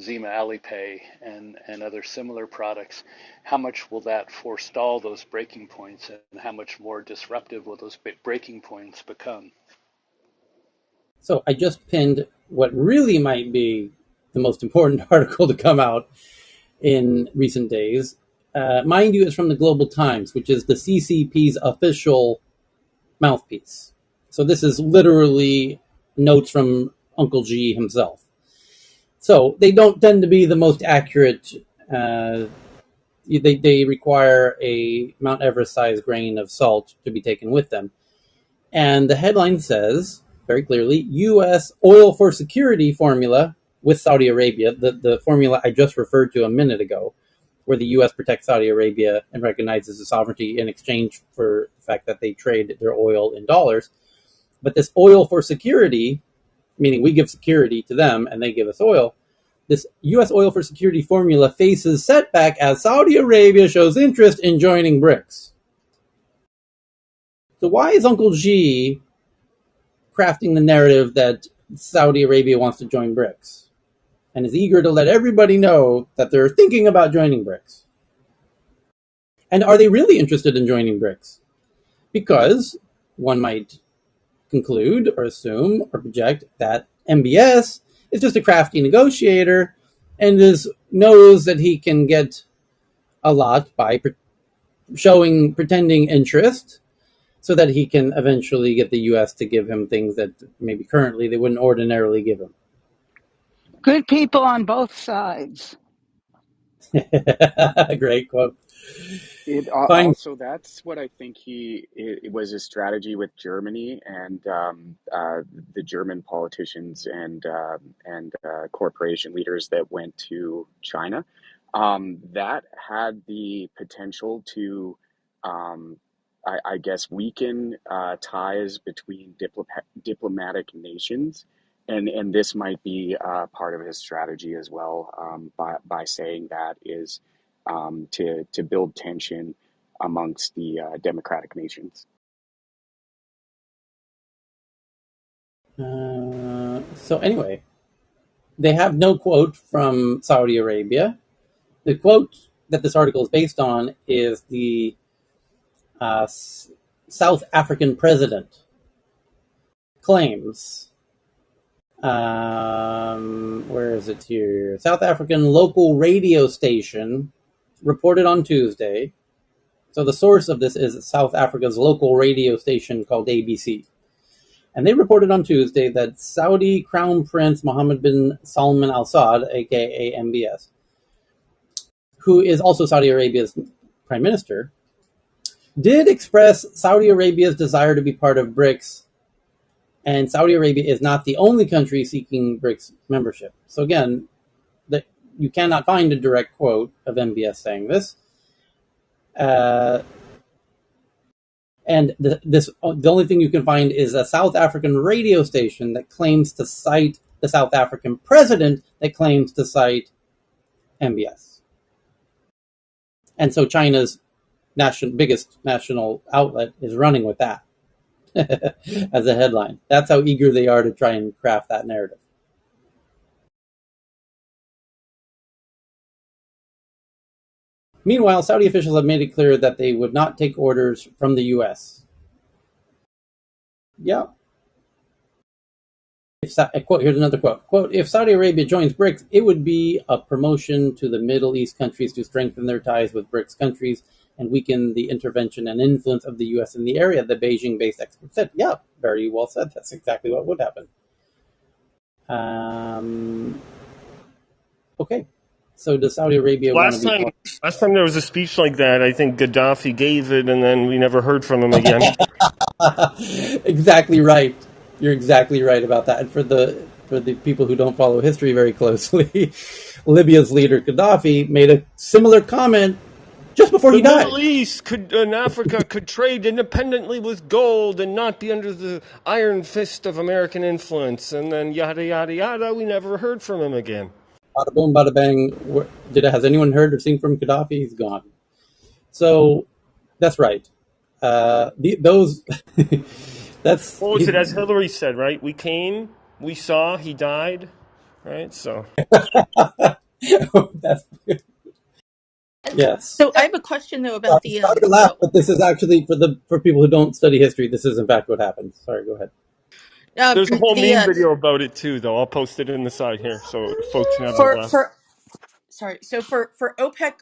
Zima Alipay and other similar products, how much will that forestall those breaking points, and how much more disruptive will those breaking points become? So I just pinned what really might be the most important article to come out in recent days. Mind you, it's from the Global Times, which is the CCP's official mouthpiece. So this is literally notes from Uncle G himself. So they don't tend to be the most accurate. They require a Mount Everest-sized grain of salt to be taken with them. And the headline says very clearly, U.S. oil for security formula with Saudi Arabia, the formula I just referred to a minute ago, where the U.S. protects Saudi Arabia and recognizes the sovereignty in exchange for the fact that they trade their oil in dollars. But this oil for security, meaning we give security to them and they give us oil, this U.S. oil for security formula faces setback as Saudi Arabia shows interest in joining BRICS. So why is Uncle G crafting the narrative that Saudi Arabia wants to join BRICS and is eager to let everybody know that they're thinking about joining BRICS? And are they really interested in joining BRICS? Because one might conclude or assume or project that MBS is just a crafty negotiator and knows that he can get a lot by pretending interest so that he can eventually get the U.S. to give him things that maybe currently they wouldn't ordinarily give him. Good people on both sides. Great quote. It Fine. also that's what I think it was his strategy with Germany and the German politicians and corporation leaders that went to China. That had the potential to, I guess, weaken ties between diplomatic nations. And this might be part of his strategy as well, by saying that is to build tension amongst the democratic nations. So anyway, they have no quote from Saudi Arabia. The quote that this article is based on is the uh, South African president claims. Where is it here? South African local radio station reported on Tuesday. So the source of this is South Africa's local radio station called ABC. And they reported on Tuesday that Saudi Crown Prince Mohammed bin Salman Al Saud, aka MBS, who is also Saudi Arabia's prime minister, did express Saudi Arabia's desire to be part of BRICS. And Saudi Arabia is not the only country seeking BRICS membership. So again, you cannot find a direct quote of MBS saying this. And the only thing you can find is a South African radio station that claims to cite the South African president that claims to cite MBS. And so China's biggest national outlet is running with that as a headline. That's how eager they are to try and craft that narrative. Meanwhile, Saudi officials have made it clear that they would not take orders from the U.S. Yeah. Quote, here's another quote. Quote, if Saudi Arabia joins BRICS, it would be a promotion to the Middle East countries to strengthen their ties with BRICS countries and weaken the intervention and influence of the U.S. in the area, the Beijing-based expert said. Yeah, very well said. That's exactly what would happen. Um, okay, so does Saudi Arabia want to Last be time, part? last time there was a speech like that, I think Gaddafi gave it, and then we never heard from him again. Exactly right. You're exactly right about that. And for the people who don't follow history very closely, Libya's leader Gaddafi made a similar comment just before The he died. Middle East could, and Africa could trade independently with gold and not be under the iron fist of American influence. And then yada yada yada. We never heard from him again. Bada boom, bada bang. Has anyone heard or seen from Gaddafi? He's gone. So that's right. Those that's What was he's it? As Hillary said, right? We came, we saw, he died, right? So that's yes. So I have a question though about Sorry to laugh, the but this is actually for people who don't study history. This is in fact what happened. Sorry, go ahead. there's a whole the meme video about it too, though. I'll post it in the side here so folks can have a laugh. for sorry. So for OPEC,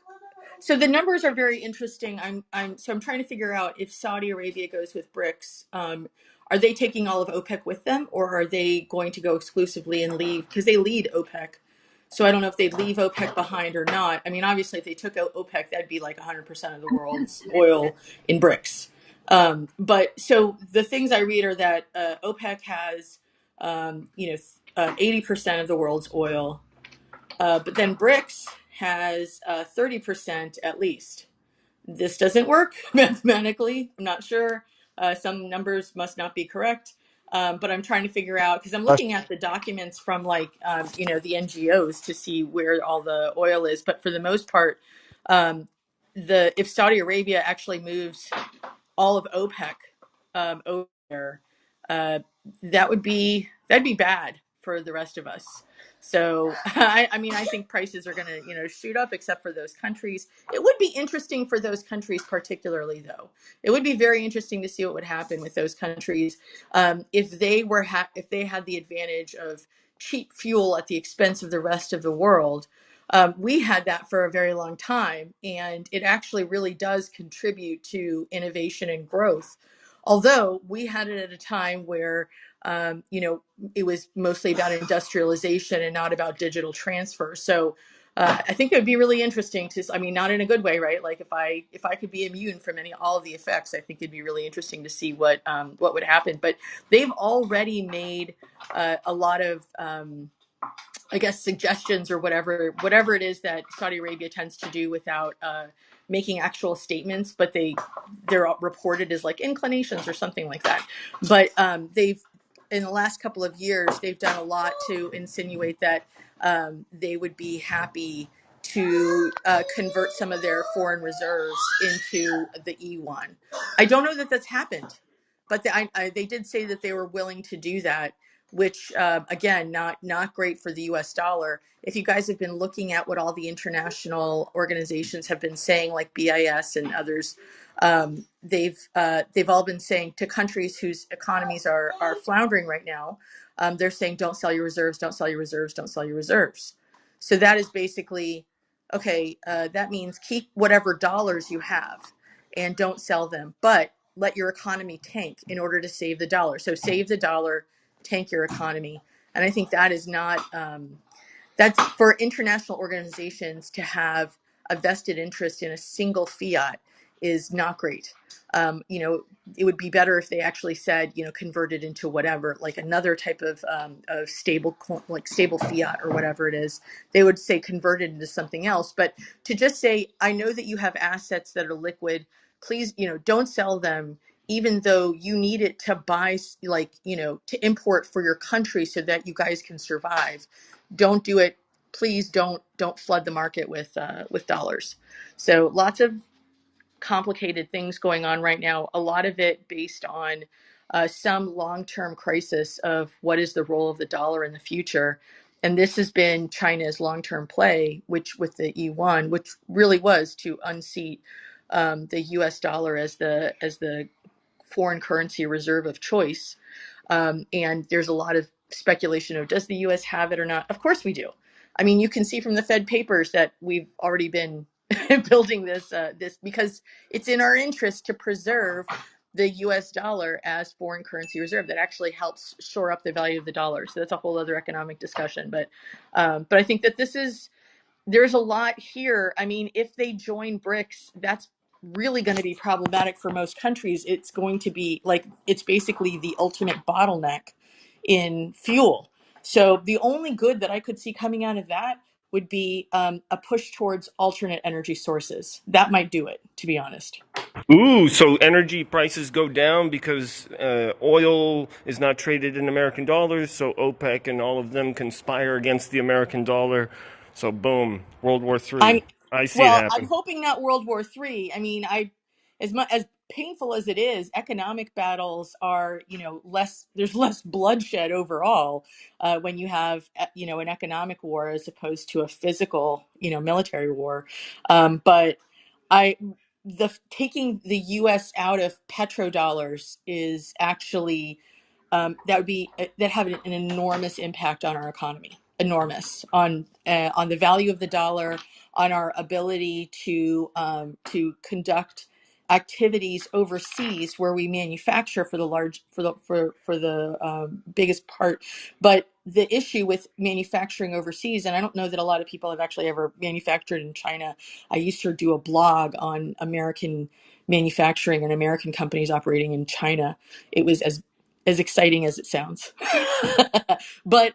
so the numbers are very interesting. I'm trying to figure out if Saudi Arabia goes with BRICS, are they taking all of OPEC with them, or are they going to go exclusively and leave because they lead OPEC? So I don't know if they leave OPEC behind or not. I mean, obviously, if they took out OPEC, that'd be like 100% of the world's oil in BRICS. But so the things I read are that OPEC has, 80% of the world's oil, but then BRICS has 30% at least. This doesn't work mathematically. I'm not sure. Some numbers must not be correct. But I'm trying to figure out because I'm looking at the documents from the NGOs to see where all the oil is. But for the most part, um, the if Saudi Arabia actually moves all of OPEC over there, uh, that'd be bad for the rest of us. So I mean, I think prices are going to shoot up, except for those countries. It would be interesting for those countries, particularly though. It would be very interesting to see what would happen with those countries if if they had the advantage of cheap fuel at the expense of the rest of the world. We had that for a very long time, and it actually really does contribute to innovation and growth. Although we had it at a time where, it was mostly about industrialization and not about digital transfer. So I think it would be really interesting to, I mean, not in a good way, right? Like if I could be immune from all of the effects, I think it'd be really interesting to see what would happen. But they've already made a lot of I guess suggestions or whatever it is that Saudi Arabia tends to do without making actual statements, but they're reported as like inclinations or something like that. But they've in the last couple of years they've done a lot to insinuate that they would be happy to convert some of their foreign reserves into the E1. I don't know that that's happened, but they did say that they were willing to do that, which again, not great for the U.S. dollar. If you guys have been looking at what all the international organizations have been saying, like BIS and others, they've all been saying to countries whose economies are floundering right now, they're saying don't sell your reserves, don't sell your reserves, don't sell your reserves. So that is basically okay. That means keep whatever dollars you have and don't sell them, but let your economy tank in order to save the dollar. So save the dollar, tank your economy. And I think that is not, that's for international organizations to have a vested interest in a single fiat is not great. It would be better if they actually said, convert it into whatever, like another type of stable, like stable fiat or whatever it is. They would say convert it into something else. But to just say, I know that you have assets that are liquid. Please, don't sell them, even though you need it to buy, like, to import for your country so that you guys can survive. Don't do it. Please don't flood the market with dollars. So lots of complicated things going on right now. A lot of it based on some long-term crisis of what is the role of the dollar in the future. And this has been China's long-term play, which with the E1, which really was to unseat the U.S. dollar as the foreign currency reserve of choice. And there's a lot of speculation of does the U.S. have it or not? Of course we do. I mean, you can see from the Fed papers that we've already been building this because it's in our interest to preserve the U.S. dollar as foreign currency reserve. That actually helps shore up the value of the dollar. So that's a whole other economic discussion. But I think that there's a lot here. I mean, if they join BRICS, that's really going to be problematic for most countries. It's going to be like, it's basically the ultimate bottleneck in fuel. So the only good that I could see coming out of that would be a push towards alternate energy sources. That might do it, to be honest. Ooh, so energy prices go down because oil is not traded in American dollars, so OPEC and all of them conspire against the American dollar. So boom, World War I'm III. I see it well, I'm happen. hoping not World War III. I mean, as much as painful as it is, economic battles are, less. There's less bloodshed overall when you have, an economic war as opposed to a physical, military war. But I, the taking the U.S. out of petrodollars is actually that have an enormous impact on our economy, enormous on the value of the dollar, on our ability to conduct activities overseas where we manufacture for the large for the biggest part. But the issue with manufacturing overseas, and I don't know that a lot of people have actually ever manufactured in China. I used to do a blog on American manufacturing and American companies operating in China. It was as exciting as it sounds. but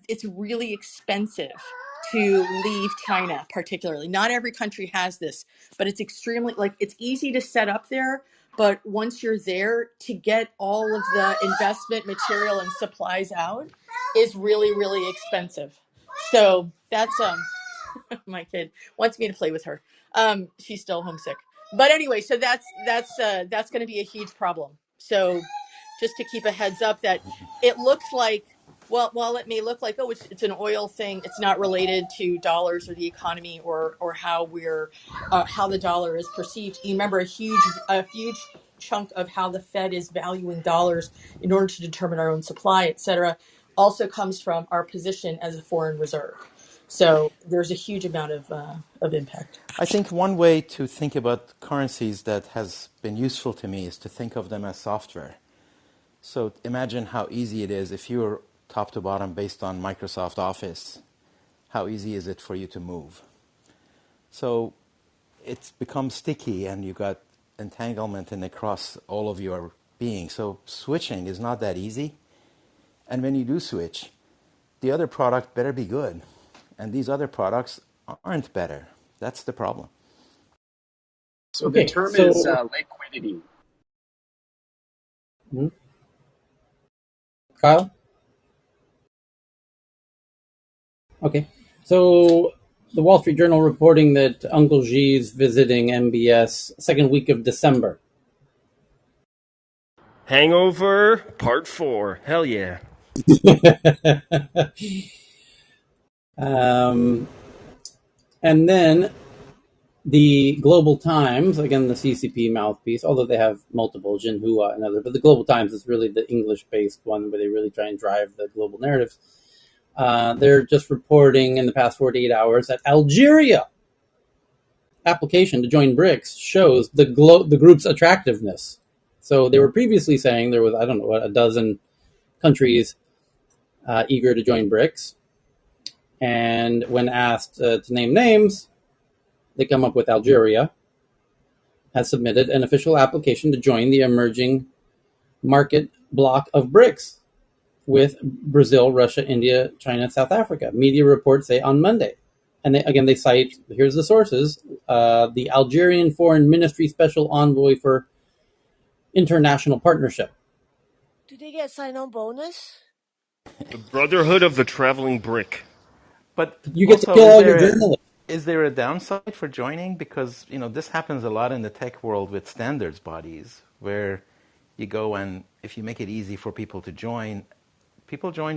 it's really expensive to leave China, particularly. Not every country has this, but it's extremely, like, it's easy to set up there, but once you're there, to get all of the investment material and supplies out is really, really expensive. So that's my kid wants me to play with her. She's still homesick. But anyway, so that's going to be a huge problem. So just to keep a heads up that it looks like, well, while it may look like, oh, it's an oil thing, it's not related to dollars or the economy or how how the dollar is perceived. You remember a huge chunk of how the Fed is valuing dollars in order to determine our own supply, et cetera, also comes from our position as a foreign reserve. So there's a huge amount of impact. I think one way to think about currencies that has been useful to me is to think of them as software. So imagine how easy it is if you're top to bottom based on Microsoft Office. How easy is it for you to move? So it's become sticky and you got entanglement in across all of your being. So switching is not that easy. And when you do switch, the other product better be good. And these other products aren't better. That's the problem. So the Okay, term is so liquidity. Kyle? Okay. So the Wall Street Journal reporting that Uncle G's visiting MBS second week of December. Hangover Part 4. Hell yeah. um, and then the Global Times, again, the CCP mouthpiece, although they have multiple, Xinhua and other, but the Global Times is really the English-based one where they really try and drive the global narratives. They're just reporting in the past 48 hours that Algeria application to join BRICS shows the group's attractiveness. So they were previously saying there was, I don't know, a dozen countries eager to join BRICS. And when asked to name names, they come up with Algeria has submitted an official application to join the emerging market bloc of BRICS with Brazil, Russia, India, China, South Africa. Media reports say on Monday. And they cite, here's the sources, the Algerian Foreign Ministry Special Envoy for International Partnership. Do they get sign-on bonus? The Brotherhood of the Traveling Brick. But You you get to also, kill all your journalists. is there a downside for joining? Because this happens a lot in the tech world with standards bodies, where you go and if you make it easy for people join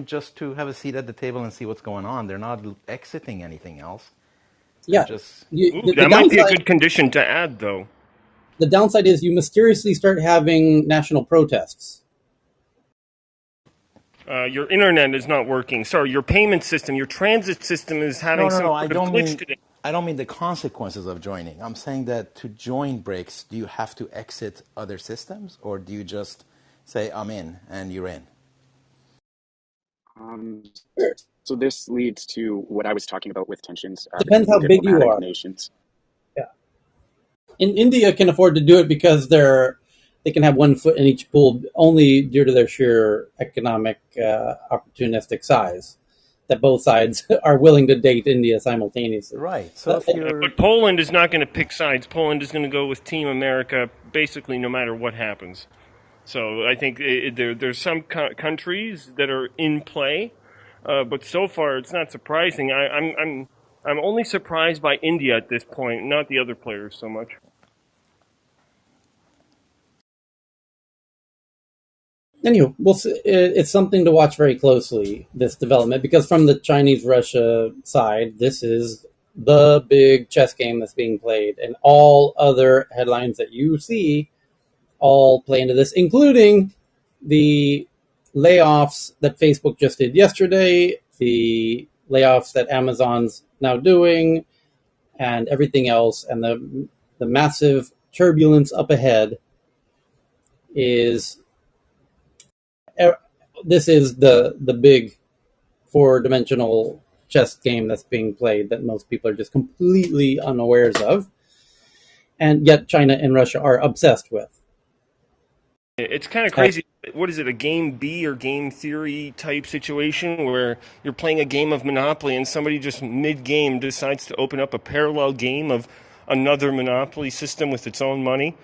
just to have a seat at the table and see what's going on. They're not exiting anything else. They're Yeah, just Ooh, the that might be a downside. good condition to add, though. The downside is you mysteriously start having national protests. Your internet is not working. Sorry, your payment system, your transit system is no, having no, some no. I sort of don't glitch mean today. I don't mean the consequences of joining. I'm saying that to join BRICS, do you have to exit other systems, or do you just say I'm in and you're in? Um, so this leads to what I was talking about with tensions Depends how between big you diplomatic are. nations. Yeah. In India can afford to do it because they can have one foot in each pool only due to their sheer economic opportunistic size. That both sides are willing to date India simultaneously. Right. So Uh, if you're But Poland is not going to pick sides. Poland is going to go with Team America basically no matter what happens. So I think there's some countries that are in play, but so far it's not surprising. I'm only surprised by India at this point, not the other players so much. Anywho, it's something to watch very closely, this development, because from the Chinese Russia side, this is the big chess game that's being played, and all other headlines that you see all play into this, including the layoffs that Facebook just did yesterday, the layoffs that Amazon's now doing, and everything else, and the massive turbulence up ahead is this is the big four-dimensional chess game that's being played that most people are just completely unawares of, and yet China and Russia are obsessed with. It's kind of Uh, crazy. What is it, a game B or game theory type situation where you're playing a game of Monopoly and somebody just mid game decides to open up a parallel game of another Monopoly system with its own money?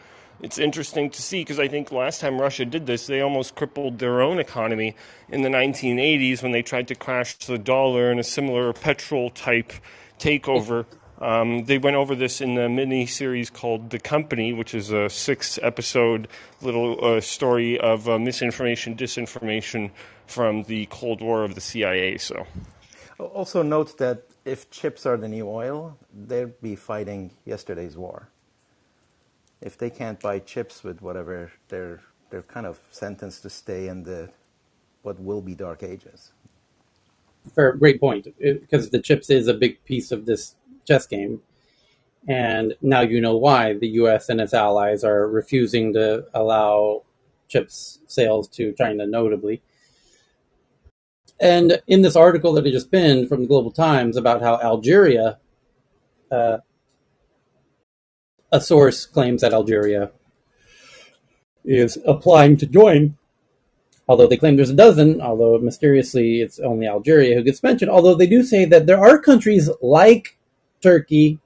It's interesting to see because I think last time Russia did this, they almost crippled their own economy in the 1980s when they tried to crash the dollar in a similar petrol type takeover. They went over this in a mini series called The Company, which is a 6 episode little story of misinformation, disinformation from the Cold War of the CIA. So, also note that if chips are the new oil, they'd be fighting yesterday's war. If they can't buy chips with whatever, they're kind of sentenced to stay in the what will be dark ages. Fair, great point, because the chips is a big piece of this chess game, and now you know why the U.S. and its allies are refusing to allow chips sales to China, notably. And in this article that I just pinned from the Global Times about how Algeria, uh, a source claims that Algeria is applying to join, although they claim there's a dozen, although mysteriously it's only Algeria who gets mentioned, although they do say that there are countries like Turkey,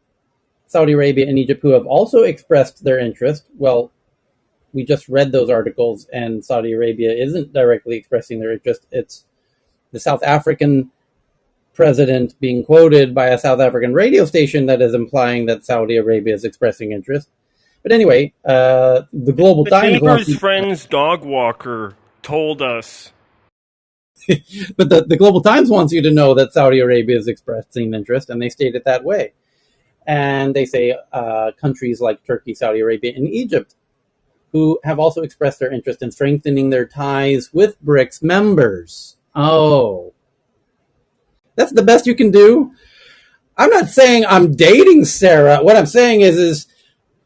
Saudi Arabia, and Egypt who have also expressed their interest. Well, we just read those articles, and Saudi Arabia isn't directly expressing their interest. It's the South African president being quoted by a South African radio station that is implying that Saudi Arabia is expressing interest. But anyway, the Global the Times wants neighbor's you, friend's dog walker told us. but the Global Times wants you to know that Saudi Arabia is expressing interest, and they state it that way. And they say countries like Turkey, Saudi Arabia, and Egypt, who have also expressed their interest in strengthening their ties with BRICS members. Oh, that's the best you can do. I'm not saying I'm dating Sarah. What I'm saying is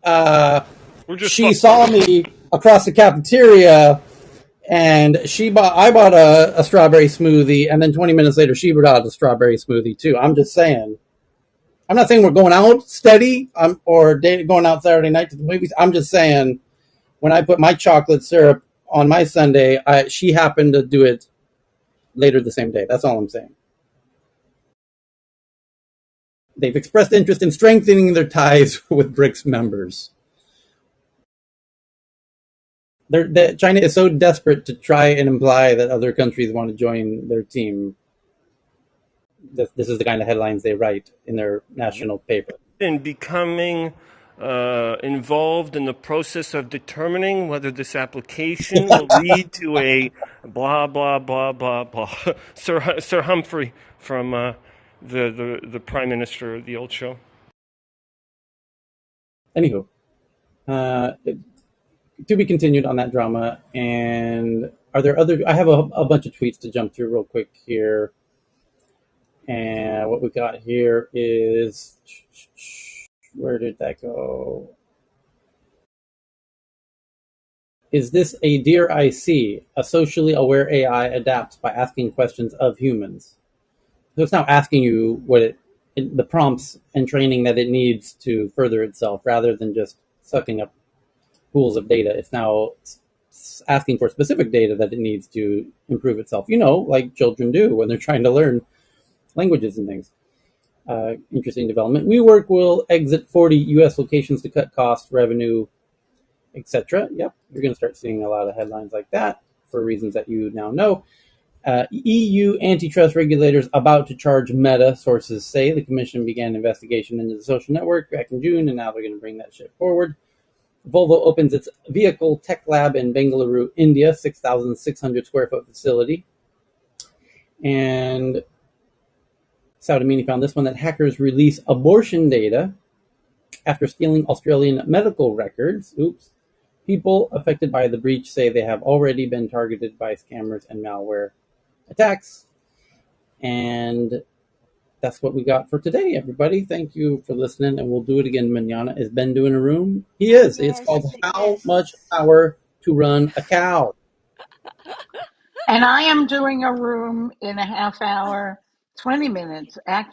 uh, We're just she fucking saw with her. me across the cafeteria, and I bought a strawberry smoothie, and then 20 minutes later she brought a strawberry smoothie too. I'm just saying. I'm not saying we're going out steady, or going out Saturday night to the movies. I'm just saying when I put my chocolate syrup on my sundae, she happened to do it later the same day. That's all I'm saying. They've expressed interest in strengthening their ties with BRICS members. China is so desperate to try and imply that other countries want to join their team. This is the kind of headlines they write in their national paper. In becoming involved in the process of determining whether this application will lead to a blah blah blah blah blah. Sir Humphrey from the Prime Minister of the old show. Anywho, to be continued on that drama. And are there other? I have a bunch of tweets to jump through real quick here. And what we got here is, where did that go? Is this a dear IC? A socially aware AI adapts by asking questions of humans. So it's now asking you the prompts and training that it needs to further itself, rather than just sucking up pools of data. It's now asking for specific data that it needs to improve itself. Like children do when they're trying to learn languages and things. Interesting development. WeWork will exit 40 U.S. locations to cut costs, revenue, etc. Yep, you're going to start seeing a lot of headlines like that for reasons that you now know. EU antitrust regulators about to charge Meta, sources say. The commission began an investigation into the social network back in June, and now they're going to bring that shit forward. Volvo opens its vehicle tech lab in Bengaluru, India, 6,600 square foot facility. And Saudamini found this one, that hackers release abortion data after stealing Australian medical records. Oops. People affected by the breach say they have already been targeted by scammers and malware attacks. And that's what we got for today, everybody. Thank you for listening, and we'll do it again manana. Is Ben doing a room? He is. It's called Yes, How Much yes. Power to Run a Cow. And I am doing a room in a half hour, 20 minutes, actually.